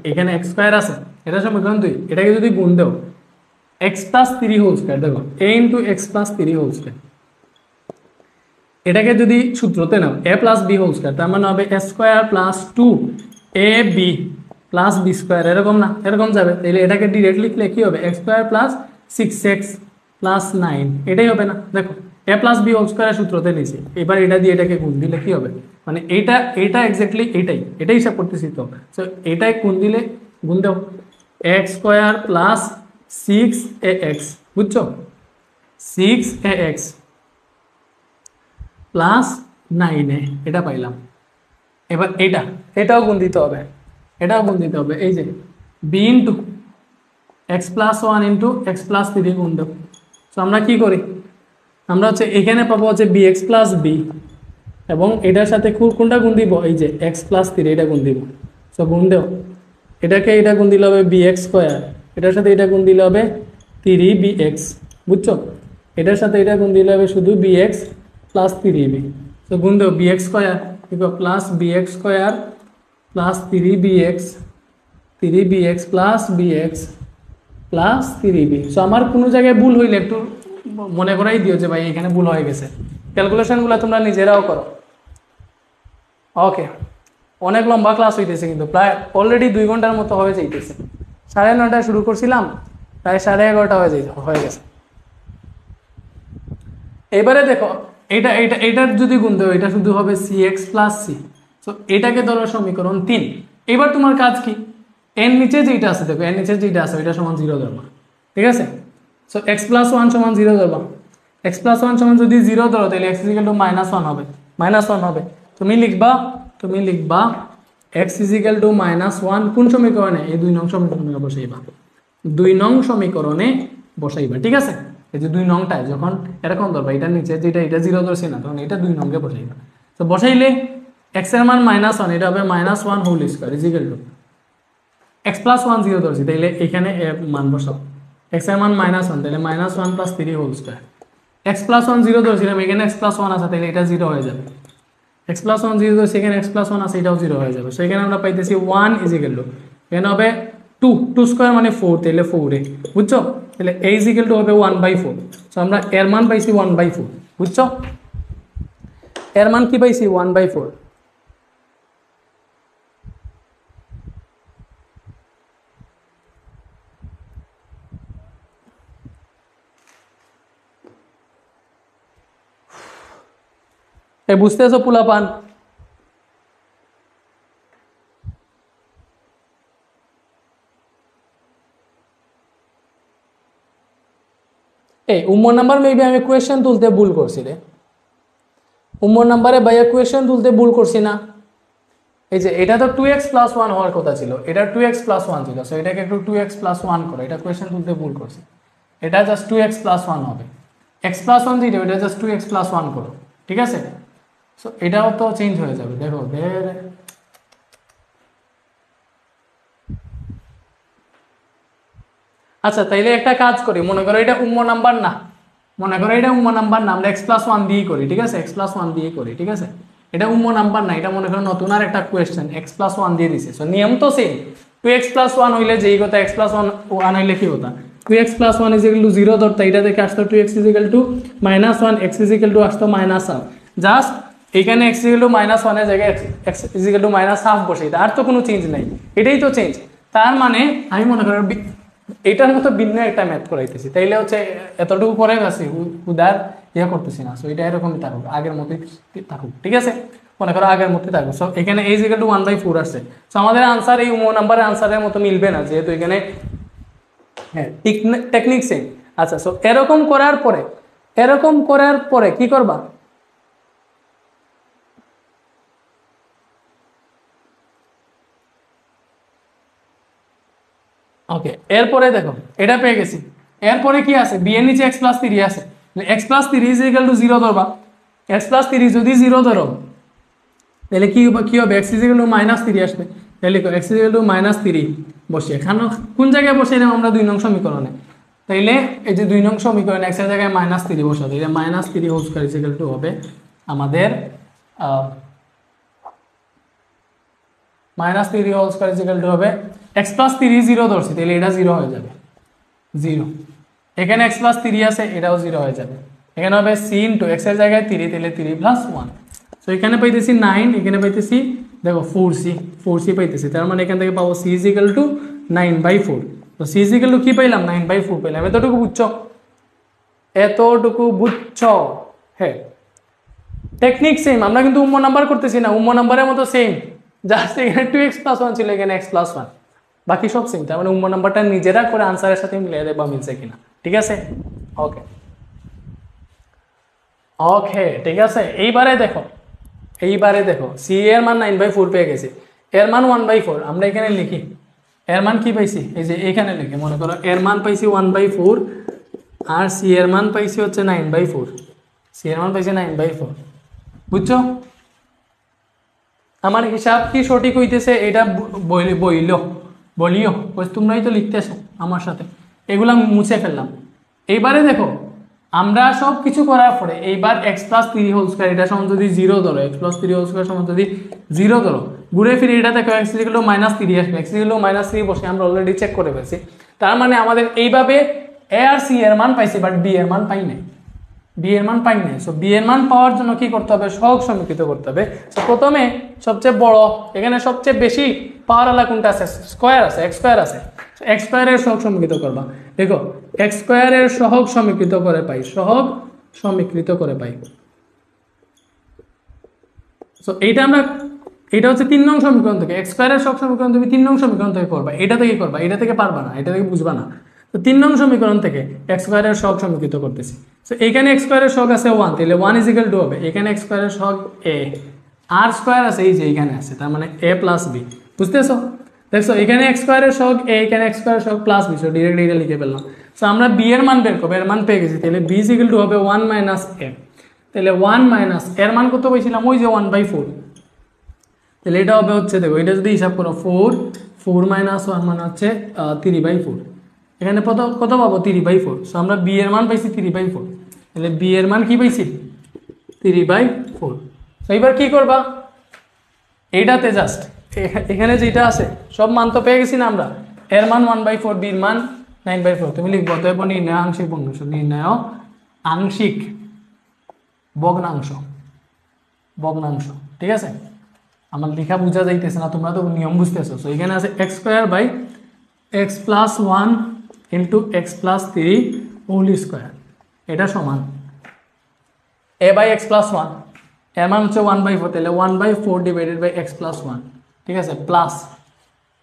এখানে x স্কয়ার আছে, এটা সমীকরণ 2, এটাকে যদি গুণ দাও x প্লাস 3 হোল স্কয়ার, দেখো a into x plus 3 whole square, এটাকে যদি সূত্রতে নাও a plus b whole square, তার মানে হবে a square plus 2ab plus b square, এরকম না? এরকম যাবে, তাহলে এটাকে ডিরেক্ট লিখলে কি হবে? x square plus 6x plus 9, এটাই হবে না? দেখো a প্লাস b হোল স্কয়ারের সূত্রতে নিয়েছি, এবার এটা দিয়ে এটাকে গুণ দিলে কি হবে? মানে এটা এক্স্যাক্টলি এটাই হিসাব করতেছি তো। সো এটাই গুণ দাও x স্কয়ার প্লাস 6ax, বুঝছো? 6ax প্লাস 9a, এটা পাইলাম। এবার এটাও গুণ দিতে হবে, এই যে b into x plus 1 into x plus 3 গুণ দেব। সো আমরা কি করি, আমরা হচ্ছে এখানে পাবো হচ্ছে বি এক্স প্লাস বি, এবং এটার সাথে কোনটা গুণ দিব, এই যে এক্স প্লাস 3 এটা গুণ দিব। সো গুণ দেও, এটা গুণ দিলে হবে বি এক্স স্কোয়ার, এটার সাথে এটা গুণ দিলে হবে 3bx, বুঝছো? এটার সাথে এটা গুণ দিলে হবে শুধু bx প্লাস 3b। তো গুণ দেও bx square plus bx square plus 3bx plus bx plus 3b। So আমার কোনো জায়গায় ভুল হইলে একটু মনে করাই দিও যে ভাই এখানে ভুল হয়ে গেছে। ক্যালকুলেশনগুলো তোমরা নিজেরাও করো। ওকে, অনেক লম্বা ক্লাস হইতেছে, কিন্তু প্রায় অলরেডি 2 ঘন্টার মতো হয়ে যাইতেছে। 9:30 শুরু করছিলাম, প্রায় 11:30 হয়ে গেছে। এবারে দেখো এটার যদি গুণ দেও, এটা শুধু হবে c x plus c. So এটাকে ধরো সমীকরণ 3। এবার তোমার কাজ কি, এর নিচে যেটা আছে দেখো, এর নিচে যেটা আছে ওইটা সমান 0 ধরবা, ঠিক আছে? সো এক্স প্লাস 1 সমান 0 ধরবা। এক্স প্লাস 1 সমান যদি 0 ধরো তাহলে এক্স ইজিক্যাল টু -1 হবে, -1 হবে। তুমি লিখবা এক্স ইজিক্যাল টু -1 কোন সমীকরণে, এই 2 নং সমীকরণে বসাইবা, 2 নং সমীকরণে বসাইবা, ঠিক আছে? এই যে 2 নংটায় যখন এরকম ধরবা, এটার নিচে যেটা এটা 0 ধরছি না, তখন এটা 2 নংকে বসাইবা। তো বসাইলে এক্স এর মান -1, এটা হবে -1 whole square is equal to x plus 1 0 ধরছি, তাইলে এখানে মান বসাও। এক্স এর মান -1, তাহলে -1 plus 3 whole square. X plus 1 0 ধরছিলাম, এখানে এক্স প্লাস 1 আছে, তাহলে এটা 0 হয়ে যাবে। এক্স প্লাস 1 0 ধরছি, এখানে এক্স প্লাস 1 আছে, এটাও 0 হয়ে যাবে। সো এখানে আমরা পাইতেছি 1 ইজিক্যাল টু, এখানে হবে 2 স্কয়ার মানে 4, তাহলে 4a, বুঝছো? তাহলে a ইজিক্যাল টু হবে 1/4। সো আমরা এর মান পাইছি 1/4, বুঝছো? এর মান কি পাইছি 1/4। বুঝতেছো পোলাপান? উম্ম নাম্বার মেবি আমি কোয়েশ্চেন তুলতে ভুল করছি রে। উম্ম নাম্বারে ভাইয়া কোয়েশ্চেন তুলতে ভুল করছি না? এই যে এটা তো 2x প্লাস 1 হওয়ার কথা ছিল, এটা 2x প্লাস 1 ছিল। সো এটাকে একটু 2x প্লাস 1 করো, এটা কোয়েশ্চেন তুলতে ভুল করছি। এটা জাস্ট 2x প্লাস 1 হবে, x প্লাস 1 যেটা এটা জাস্ট 2x প্লাস 1 করো, ঠিক আছে? সো এটাও তো চেঞ্জ হয়ে যাবে, দেখো আচ্ছা তাইলে একটা কাজ করি, মনে করো এটা উম্ম নাম্বার না, আমরা x প্লাস 1 দিয়েই করি, ঠিক আছে? x প্লাস 1 দিয়ে করি, ঠিক আছে? এটা উম্ম নাম্বার না, এটা মনে করো নতুন আর একটা কোয়েশ্চেন, x প্লাস 1 দিয়ে দিছে। সো নিয়ম তো সেম, 2x প্লাস 1 হইলে যেই কথা, x প্লাস 1 হইলে কি হতা, 2x প্লাস 1 ইজিক্যাল টু 0 ধরতা, এটা থেকে আসতো 2x is equal to -1, x is equal to আসতো -1। জাস্ট এখানে x ইজিক্যাল টু -1 এর জায়গায় x ইজিক্যাল টু -1/2 বসে, আর তো কোনো চেঞ্জ নাই, এটাই তো চেঞ্জ। তার মানে আমি মনে করি এটার মতো ভিন্ন একটা ম্যাথ করাইতেছি, তাইলে হচ্ছে এতটুকু করে গেছি, উদার ইয়া করতেছি না। সো এটা এরকমই থাকুক, আগের মতোই থাকুক, ঠিক আছে? মনে করো আগের মতোই থাকুক। সো এখানে a ইকুয়াল টু 1/4 আসছে। সো আমাদের আনসার এই উমো নাম্বারের আনসারের মতো মিলবে না, যেহেতু এখানে হ্যাঁ টেকনিক সেম। আচ্ছা, সো এরকম করার পরে কি করবা? ওকে, এরপরে দেখো এটা পেয়ে গেছি। এরপরে কি আছে, বি এর নিচে x প্লাস 3 আছে, x plus 3 is equal to 0 ধরবা। x প্লাস 3 যদি 0 ধরো তাহলে কি হবে, x ইজ ইকুয়াল টু -3 আসবে। তাহলে লিখো x ইজ ইকুয়াল টু -3 বসিয়ে, এখানে কোন জায়গায় বসাইলাম আমরা 2 নং সমীকরণে। তাইলে এই যে 2 নং সমীকরণে x এর জায়গায় -3 বসাতে, তাহলে -3 whole square is equal to হবে আমাদের -3 whole square is equal to হবে x প্লাস 3 0 ধরছি, তাহলে এটা 0 হয়ে যাবে, 0। এখানে x প্লাস 3 আছে, এটাও 0 হয়ে যাবে। এখানে হবে c ইনটু x এর জায়গায় 3, তাহলে 3 প্লাস 1। সো এখানে পাইতেছি 9, এখানে পাইতেছি দেখো 4c পাইতেছি। তার মানে এখান থেকে পাবো c ইজ ইকুয়াল টু 9/4। তো c ইজ ইকুয়াল টু কি পাইলাম, 9/4 পাইলাম। এতটুকু বুঝছো? হ্যাঁ, টেকনিক সেম, আমরা কিন্তু উম্ম নাম্বার করতেছি না, উম্ম নাম্বারের মতো সেম, জাস্ট এখানে 2x প্লাস 1 ছিল, এখানে x প্লাস 1, বাকি সব সেম। তার মানে উম্ম নাম্বারটা নিজেরা করে আনসারের সাথে মিলিয়ে দেবা মিলছে কিনা, ঠিক আছে? ওকে, ওকে ঠিক আছে। এইবারে দেখো সি এর মান 9/4 পেয়ে গেছি, এর মান 1/4। আমরা এখানে লিখি এর মান কি পাইছি, এই যে এখানে লিখি মনে করো এর মান পাইছি 1/4 আর সি এর মান পাইছি হচ্ছে 9/4। সি এর মান পাইছি 9/4, বুঝছো? আমার হিসাব কি সঠিক হইতেছে এটা বলিও, তোমরাই তো লিখতেছো আমার সাথে, এগুলা মুছে ফেললাম। এইবারে দেখো আমরা সব কিছু করার পরে এইবার x+3² এটা সমান যদি 0 ধরো, x+3² সমান যদি 0 ধরো, ঘুরে ফিরে এটা দেখো x = -3 আসবে, x = -3 বসে আমরা অলরেডি চেক করে ফেলছি। তার মানে আমাদের এইভাবে a আর c এর মান পাইছি, বাট b এর মান পাই নাই, বি এর মান পাই নাই। সো বি এর মান পাওয়ার জন্য কি করতে হবে, সহগ সমীকৃত করতে হবে। সো প্রথমে সবচেয়ে বড় এখানে সবচেয়ে বেশি পাওয়ার আলা কোনটা আছে, স্কয়ার আছে, x স্কয়ার আছে, x স্কয়ারের সহগ সমীকৃত করবা। দেখো x স্কয়ারের সহগ সমীকৃত করে পাই, সহগ সমীকৃত করে পাই। সো এটা হচ্ছে 3 নং সমীকরণ থেকে, x স্কয়ারের সহগ সমীকরণ তুমি 3 নং সমীকরণ থেকে করবা, এটা থেকে করবা, এটা থেকে পারবা না, এটা থেকে বুঝবা না। তো 3 নং সমীকরণ থেকে x স্কয়ারের সহগ সমীকৃত করতেছি। সো এখানে x স্কয়ারের সহগ আছে 1, তাহলে 1 = 2 হবে। এখানে x স্কয়ারের সহগ a, r স্কয়ার আছে এই যে এখানে আছে, তার মানে a + b, বুঝতেছো? দেখছো এখানে x স্কয়ারের সহগ a, এখানে x স্কয়ারের সহগ + b, সো ডাইরেক্ট এটা লিখে ফেললাম। সো আমরা b এর মান বের করব, এর মান পেয়ে গেছি, তাহলে b = হবে 1 - a, তাহলে 1 - এর মান কত পেয়েছিলাম, ওই যে 1/4, তাহলে এটা হবে হচ্ছে, দেখো এটা যদি হিসাব করো 4 - 1 মানে হচ্ছে 3/4, এখানে কত পাবো 3/4। সো আমরা বি এর মান পাইছি 3/4, তাহলে বি এর মান কি পাইছি 3/4। তো এবার কি করবা, এইটাতে জাস্ট এখানে যেটা আছে সব মান তো পেয়ে গেছি না আমরা, এর মান 1/4, বির মান 9/4, তুমি লিখবো অতএব নির্ণয় আংশিক ভগ্নাংশ, নির্ণয় আংশিক ভগ্নাংশ, ঠিক আছে? আমার লেখা বোঝা যাইতেছে না, তোমরা তো নিয়ম বুঝতেছো। সো এখানে আছে x² / x+1 * x+3² এটা সমান a/x+1, এর মান হচ্ছে 1/4, তাহলে 1/4 / x+1, ঠিক আছে, প্লাস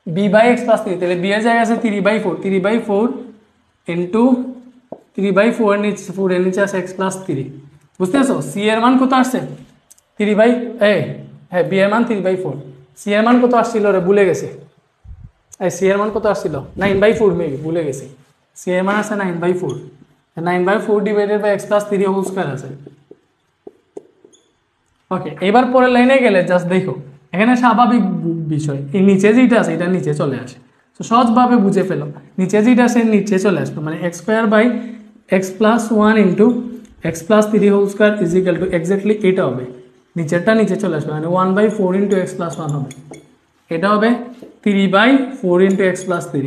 b/x+3, তাহলে b এর জায়গায় আছে 3/4, 3/4 * 3/4 এর নিচে 4 এর নিচে আছে x+3, বুঝতেছো? c এর মান কত আসছে 3/, হ্যাঁ b এর মান 3/4, c এর মান কত আসছিল রে ভুলে গেছি, c এর মান কত আসছিল 9/4, মেবি ভুলে গেছি, c এর মান আছে 9/4, 9/4 / x+3² আছে। ওকে, এবার পরের লাইনে গেলে জাস্ট দেখো এখানে স্বাভাবিক বিষয়, এই নিচে যেটা আছে এটা নিচে চলে আসে। তো সহজভাবে বুঝে ফেলো, নিচে যেটা আছে নিচে চলে আসবে, মানে x² / x+1 * x+3² এক্স্যাক্টলি এটা হবে, নিচেরটা নিচে চলে আসবে, মানে 1/4 * x+1 হবে, এটা হবে 3/4 * x+3,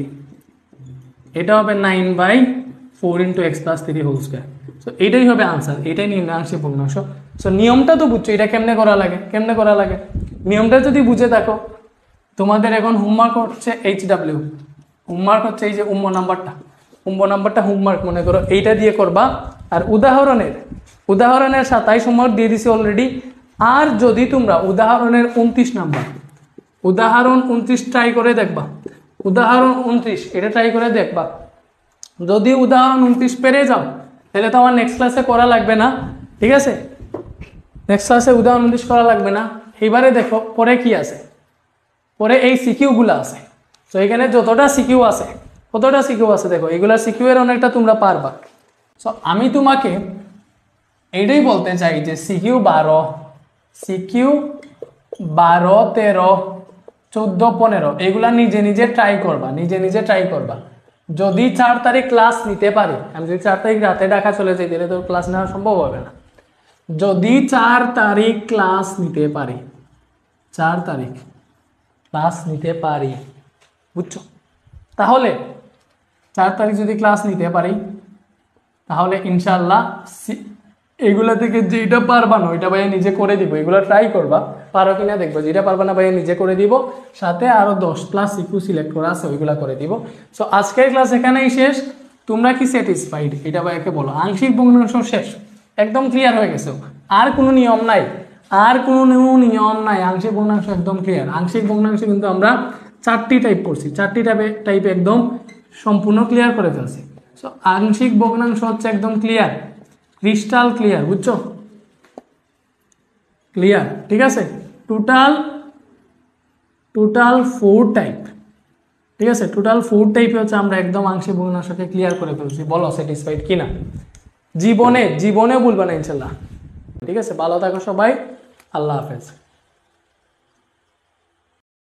এটা হবে 9/4 * x+3²। সো এটাই হবে আনসার, এটাই নির্ণয় আংশিক ভগ্নাংশ। সো নিয়মটা তো বুঝছো, এটা কেমনে করা লাগে, নিয়মটা যদি বুঝে থাকো, তোমাদের এখন হোমওয়ার্ক হচ্ছে HW, হোমওয়ার্ক হচ্ছে এই যে উম্ম নাম্বারটা হোমওয়ার্ক মনে করো এইটা দিয়ে করবা। আর উদাহরণের 27 হোমওয়ার্ক দিয়ে দিছি অলরেডি। আর যদি তোমরা উদাহরণের 29 নাম্বার, উদাহরণ 29 ট্রাই করে দেখবা, উদাহরণ 29 এটা ট্রাই করে দেখবা, যদি উদাহরণ 29 পেরে যাও তাহলে তো আমার নেক্সট ক্লাসে করা লাগবে না, ঠিক আছে? নেক্সট ক্লাসে উদাহরণ 29 করা লাগবে না। এবারে দেখো পরে কি আছে, পরে এই সিকিউগুলো আছে। তো এখানে যতটা সিকিউ আছে, কতটা সিকিউ আছে দেখো, এগুলা সিকিউ এর অনেকটা তোমরা পারবা। সো আমি তোমাকে এইটাই বলতে চাই যে সিকিউ 12, 13, 14, 15 এগুলা নিজে ট্রাই করবা, যদি 4 তারিখ ক্লাস নিতে পারি, আমি যদি 4 তারিখ রাতে ঢাকা চলে যাই তাহলে তো ক্লাস নেওয়া সম্ভব হবে না। যদি 4 তারিখ ক্লাস নিতে পারি, 4 তারিখ ক্লাস নিতে পারি, বুঝছো? তাহলে 4 তারিখ যদি ক্লাস নিতে পারি তাহলে ইনশাল্লাহ এগুলা থেকে যেটা পারবা না ওইটা ভাইয়া নিজে করে দিব, এগুলো ট্রাই করবা, পারো কিনা দেখবো, যেটা পারবা না ভাইয়া নিজে করে দিব, সাথে আরো 10+ সিকিউ সিলেক্ট করা আছে ওইগুলা করে দিব। সো আজকের ক্লাস এখানেই শেষ। তোমরা কি স্যাটিসফাইড এটা ভাইয়াকে বলো। আংশিক ভগ্নাংশ শেষ, একদম ক্লিয়ার হয়ে গেছে, আর কোনো নিয়ম নাই, আংশিক ভগ্নাংশ একদম ক্লিয়ার। আংশিক ভগ্নাংশ কিন্তু আমরা 4টি টাইপ করছি, 4টি টাইপে একদম সম্পূর্ণ ক্লিয়ার করে ফেলছি। সো আংশিক ভগ্নাংশ হচ্ছে একদম ক্লিয়ার, ক্রিস্টাল ক্লিয়ার, বুঝছো? ক্লিয়ার? ঠিক আছে, টোটাল 4 টাইপ। ঠিক আছে, টোটাল 4 টাইপে হচ্ছে আমরা একদম আংশিক ভগ্নাংশকে ক্লিয়ার করে ফেলছি। বলো স্যাটিসফাইড কিনা? জীবনে ভুলবে না ইনশাল্লাহ। ঠিক আছে, ভালো থাকো সবাই, আল্লাহ হাফেজ।